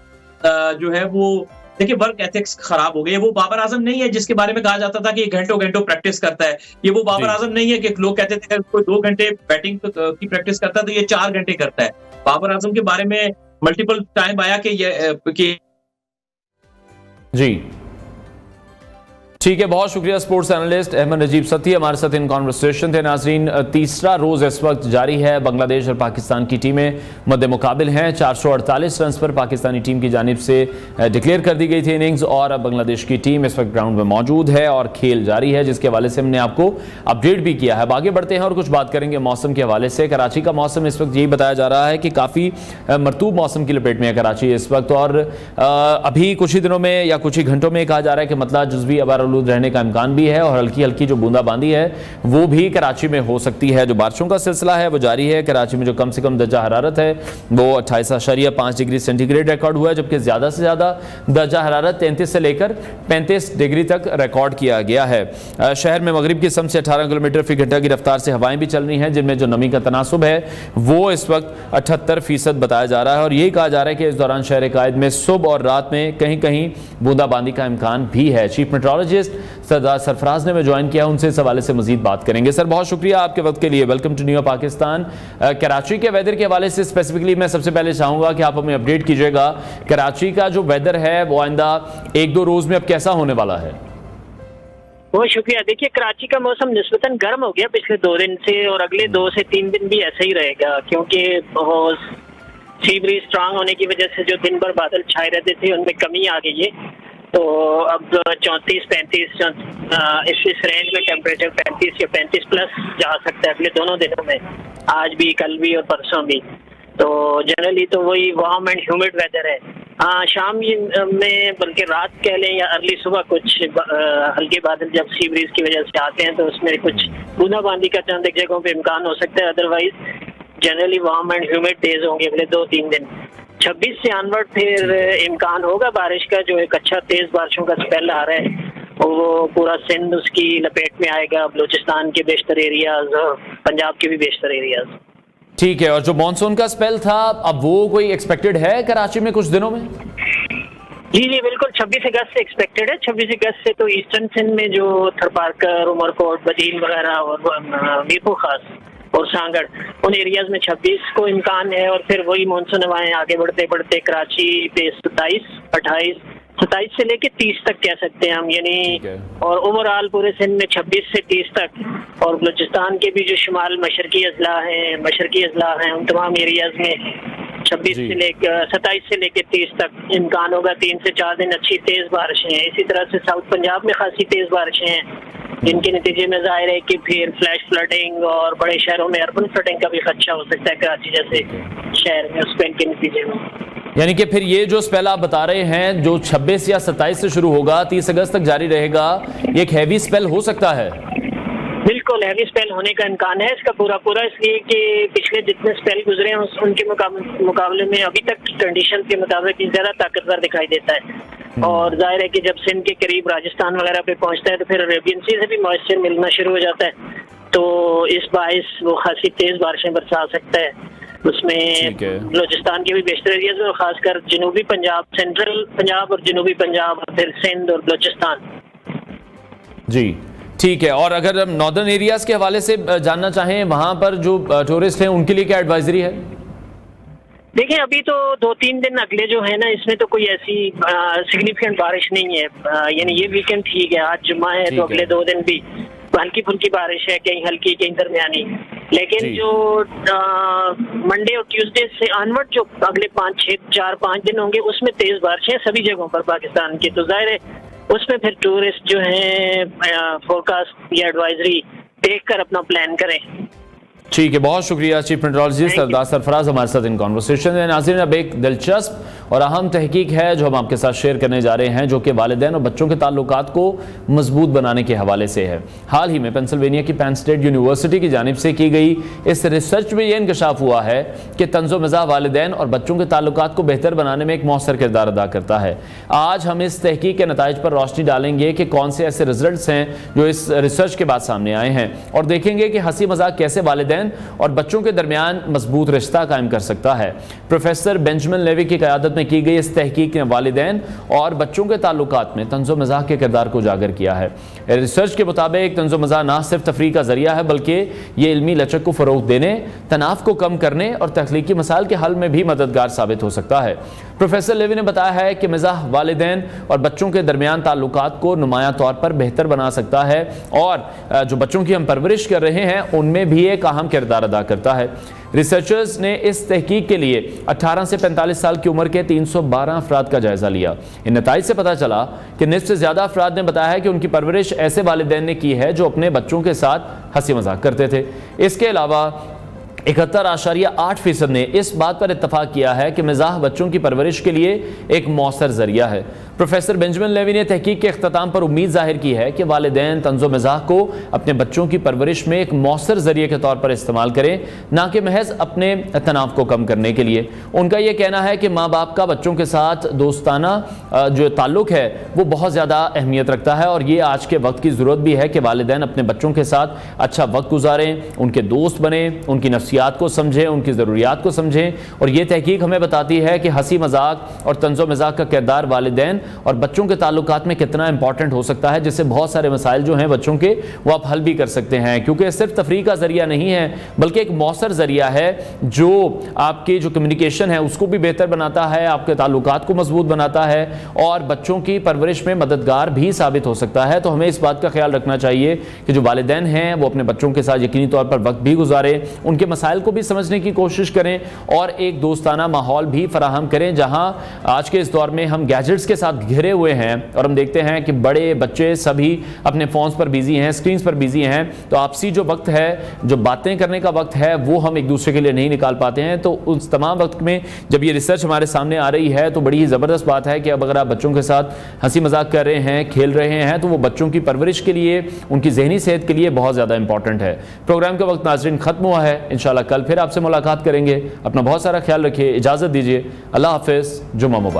जो है वो देखिए वर्क एथिक्स खराब हो गई है। वो बाबर आजम नहीं है जिसके बारे में कहा जाता था कि घंटों घंटों प्रैक्टिस करता है। ये वो बाबर आजम नहीं है कि लोग कहते थे कोई 2 घंटे बैटिंग की प्रैक्टिस करता है तो ये 4 घंटे करता है। बाबर आजम के बारे में मल्टीपल टाइम आया कि जी ठीक है, बहुत शुक्रिया। स्पोर्ट्स एनालिस्ट अहमद नजीब सती हमारे साथ इन कॉन्वर्सेशन थे। नाजरीन, तीसरा रोज इस वक्त जारी है। बांग्लादेश और पाकिस्तान की टीमें मद्दे मुकाबिल हैं। 448 रन पर पाकिस्तानी टीम की जानिब से डिक्लेयर कर दी गई थी इनिंग्स, और अब बांग्लादेश की टीम इस वक्त ग्राउंड में मौजूद है और खेल जारी है, जिसके हवाले से हमने आपको अपडेट भी किया है। अब आगे बढ़ते हैं और कुछ बात करेंगे मौसम के हवाले से। कराची का मौसम इस वक्त यही बताया जा रहा है कि काफ़ी मरतूब मौसम की लपेट में है कराची इस वक्त, और अभी कुछ ही दिनों में या कुछ ही घंटों में कहा जा रहा है कि मतला जुज़वी आलूद रहने का इम्कान भी है, और हल्की हल्की जो बूंदाबांदी है वो भी कराची में हो सकती है। जो बारिशों का सिलसिला है वो जारी है। कराची में जो कम से कम दर्जा हरारत है वो 28.5 डिग्री सेंटीग्रेड रिकॉर्ड हुआ है, जबकि ज़्यादा से ज़्यादा दर्जा हरारत 33 से लेकर 35 डिग्री तक रिकॉर्ड किया गया है। शहर में मगरिब की समत से 18 किलोमीटर फी घंटा की रफ्तार से हवाएं भी चल रही हैं, जिनमें जो नमी का तनासुब है वो इस वक्त 78% बताया जा रहा है, और यही कहा जा रहा है कि इस दौरान शहर कायद में सुबह और रात में कहीं कहीं बूंदाबांदी का इम्कान भी है। चीफ मेट्रोलॉजिस्ट सरदार सरफराज ने ज्वाइन किया, उनसे इस हवाले से मजीद बात करेंगे। सर, बहुत शुक्रिया आपके वक्त के लिए। Welcome to new Pakistan. Karachi के वेदर के हवाले से स्पेसिफिकली मैं सबसे पहले चाहूंगा कि आप हमें अपडेट कीजिएगा, कराची का जो वेदर है वो आइंदा 1-2 रोज में अब कैसा होने वाला है? बहुत शुक्रिया। देखिए, कराची का मौसम निस्बतन गर्म हो गया पिछले 2 दिन से, और अगले 2 से 3 दिन भी ऐसा ही रहेगा, क्योंकि सी ब्रीज स्ट्रांग होने की वजह से जो दिन भर बादल छाए रहते थे उनमें कमी आ गई है। तो अब 34-35 इस रेंज में टेम्परेचर 35 या 35 प्लस जा सकता है अगले दोनों दिनों में, आज भी, कल भी और परसों भी। तो जनरली तो वही वार्म एंड ह्यूमिड वेदर है। हाँ, शाम में बल्कि रात कह लें या अर्ली सुबह कुछ हल्के बादल जब सी ब्रीज की वजह से आते हैं तो उसमें कुछ बूंदाबांदी का चंद एक जगहों पे इम्कान हो सकता है। Otherwise generally warm and humid days होंगे अगले 2-3 दिन। 26 से ऑनवर्ड फिर इम्कान होगा बारिश का, जो एक अच्छा तेज बारिशों का स्पेल आ रहा है वो पूरा सिंध उसकी लपेट में आएगा, बलूचिस्तान के बेशतर एरियाज और पंजाब के भी बेशतर एरियाज। ठीक है, और जो मानसून का स्पेल था अब वो कोई एक्सपेक्टेड है कराची में कुछ दिनों में? जी बिल्कुल, 26 अगस्त से एक्सपेक्टेड है। 26 अगस्त से तो ईस्टर्न सिंध में जो थरपारकर, उमरकोट, बदील वगैरह और मीरपुर खास और सांगड़, उन एरियाज में 26 को इम्कान है, और फिर वही मानसून हवाएं आगे बढ़ते बढ़ते कराची पे 27 से लेके 30 तक कह सकते हैं हम, यानी और ओवरऑल पूरे सिंध में 26 से 30 तक, और बलूचिस्तान के भी जो शुमाल मशरकी अजला हैं उन तमाम एरियाज में 26 से लेकर 27 से लेकर 30 तक इम्कान होगा। 3 से 4 दिन अच्छी तेज बारिशें हैं। इसी तरह से साउथ पंजाब में खासी तेज बारिशें हैं, जिनके नतीजे में जाहिर है कि फिर फ्लैश फ्लडिंग और बड़े शहरों में अर्बन फ्लडिंग का भी खदशा हो सकता है कराची जैसे शहर में, उस पेन के नतीजे में। यानी कि फिर ये जो स्पेल आप बता रहे हैं जो 26 या 27 से शुरू होगा 30 अगस्त तक जारी रहेगा, ये एक हैवी स्पेल हो सकता है? बिल्कुल हैवी स्पेल होने का इम्कान है इसका पूरा, इसलिए कि पिछले जितने स्पेल गुजरे हैं उनके मुकाबले में अभी तक की कंडीशन के मुताबिक ज्यादा ताकतवर दिखाई देता है। और जाहिर है कि जब सिंध के करीब राजस्थान वगैरह पे पहुंचता है तो फिर अरेबियन सी से भी मॉइस्चर मिलना शुरू हो जाता है, तो इस बाइस वो खासी तेज बारिशें बरसा सकता है। उसमें बलूचिस्तान के भी बेशतर एरियाज में और खासकर जनूबी पंजाब, सेंट्रल पंजाब और जनूबी पंजाब, फिर सिंध और बलूचिस्तान। जी ठीक है। और अगर हम नॉर्दर्न एरियाज के हवाले से जानना चाहें, वहां पर जो टूरिस्ट हैं उनके लिए क्या एडवाइजरी है? देखिए अभी तो 2-3 दिन अगले जो है ना, इसमें तो कोई ऐसी सिग्निफिकेंट बारिश नहीं है, यानी ये वीकेंड ठीक है, आज जुम्मा है तो अगले 2 दिन भी हल्की फुल्की बारिश है, कहीं हल्की कहीं दरमियानी। लेकिन जो मंडे और ट्यूसडे से ऑनवर्ड जो अगले 4-5 दिन होंगे उसमें तेज बारिश है सभी जगहों पर पाकिस्तान की, तो जाहिर है उसमें फिर टूरिस्ट जो है फोरकास्ट या एडवाइजरी देखकर अपना प्लान करें। ठीक है, बहुत शुक्रिया चीफ मेट्रोलॉजिस्ट सरदार सरफराज हमारे साथ इन कॉन्वर्सेशन में। नाज़रीन, अब एक दिलचस्प और अहम तहकीक है जो हम आपके साथ शेयर करने जा रहे हैं, जो कि वालिदैन और बच्चों के ताल्लुकात को मजबूत बनाने के हवाले से है। हाल ही में पेंसिल्वेनिया की पेन स्टेट यूनिवर्सिटी की जानिब से की गई इस रिसर्च में यह इंकशाफ हुआ है कि तंज़ो मिज़ाह वालिदैन और बच्चों के ताल्लुकात को बेहतर बनाने में एक मौसर किरदार अदा करता है। आज हम इस तहकीक के नताइज पर रोशनी डालेंगे कि कौन से ऐसे रिजल्ट्स हैं जो इस रिसर्च के बाद सामने आए हैं, और देखेंगे कि हंसी मजाक कैसे वालिदैन और बच्चों के दरमियान मजबूत रिश्ता कायम कर सकता है। प्रोफेसर बेंजामिन लेवी की क़यादत में की गई इस तहकीक ने वालिदैन और बच्चों के ताल्लुकात में तंज़ो मज़ाह के किरदार को उजागर किया है। रिसर्च के मुताबिक तंज़ो मज़ाह न सिर्फ तफरीह का जरिया है, बल्कि ये इल्मी लचक को फ़रोग़ देने, तनाव को कम करने और तख्लीकी मसाइल के हल में भी मददगार साबित हो सकता है। प्रोफेसर लेवी ने बताया है कि मिज़ाह वालिदैन और बच्चों के दरमियान ताल्लुकात को नुमायां तौर पर बेहतर बना सकता है, और जो बच्चों की हम परवरिश कर रहे हैं उनमें भी एक अहम किरदार अदा करता है। रिसर्चर्स ने इस तहकीक के लिए 18 से 45 साल की उम्र के 312 अफराद का जायजा लिया। इन नताइज से पता चला कि निस्फ से ज्यादा अफराद ने बताया है कि उनकी परवरिश ऐसे वालिदैन ने की है जो अपने बच्चों के साथ हंसी मजाक करते थे। इसके अलावा 71.8% ने इस बात पर इत्तफाक किया है कि मिज़ाह बच्चों की परवरिश के लिए एक मौसर जरिया है। प्रोफेसर बेंजामिन लेवी ने तहकीक के अख्ताम पर उम्मीद जाहिर की है कि वालिदैन तंज़ो मिज़ाह को अपने बच्चों की परवरिश में एक मौसर जरिए के तौर पर इस्तेमाल करें, ना कि महज अपने तनाव को कम करने के लिए। उनका यह कहना है कि माँ बाप का बच्चों के साथ दोस्ताना जो ताल्लुक़ है वो बहुत ज़्यादा अहमियत रखता है, और ये आज के वक्त की ज़रूरत भी है कि वालिदैन अपने बच्चों के साथ अच्छा वक्त गुजारें, उनके दोस्त बने, उनकी नफ्सियात को समझें, उनकी ज़रूरियात को समझें। और ये तहकीक हमें बताती है कि हंसी मजाक और तंज़ो मिज़ाक का किरदार वालिदैन और बच्चों के ताल्लुकात में कितना इंपॉर्टेंट हो सकता है, जिससे बहुत सारे मसाइल जो हैं बच्चों के वो आप हल भी कर सकते हैं, क्योंकि सिर्फ तफरीह का जरिया नहीं है बल्कि एक मौसर जरिया है जो आपकी जो कम्युनिकेशन है उसको भी बेहतर बनाता है, आपके ताल्लुकात को मजबूत बनाता है और बच्चों की परवरिश में मददगार भी साबित हो सकता है। तो हमें इस बात का ख्याल रखना चाहिए कि जो वालिदैन हैं वो अपने बच्चों के साथ यकीनी तौर पर वक्त भी गुजारें, उनके मसाइल को भी समझने की कोशिश करें और एक दोस्ताना माहौल भी फराहम करें। जहां आज के इस दौर में हम गैजेट्स के साथ घिरे हुए हैं और हम देखते हैं कि बड़े बच्चे सभी अपने फोन्स पर बिजी हैं, स्क्रीन्स पर बिजी हैं, तो आपसी जो वक्त है, जो बातें करने का वक्त है, वो हम एक दूसरे के लिए नहीं निकाल पाते हैं। तो उस तमाम वक्त में जब ये रिसर्च हमारे सामने आ रही है तो बड़ी ही ज़बरदस्त बात है कि अब अगर आप बच्चों के साथ हंसी मजाक कर रहे हैं, खेल रहे हैं, तो वो बच्चों की परवरिश के लिए, उनकी ज़हनी सेहत के लिए बहुत ज़्यादा इंपॉर्टेंट है। प्रोग्राम का वक्त नाज़रीन ख़त्म हुआ है, इंशाल्लाह कल फिर आपसे मुलाकात करेंगे। अपना बहुत सारा ख्याल रखिए, इजाज़त दीजिए, अल्लाह हाफ़िज़, जुम्मा मुबारक।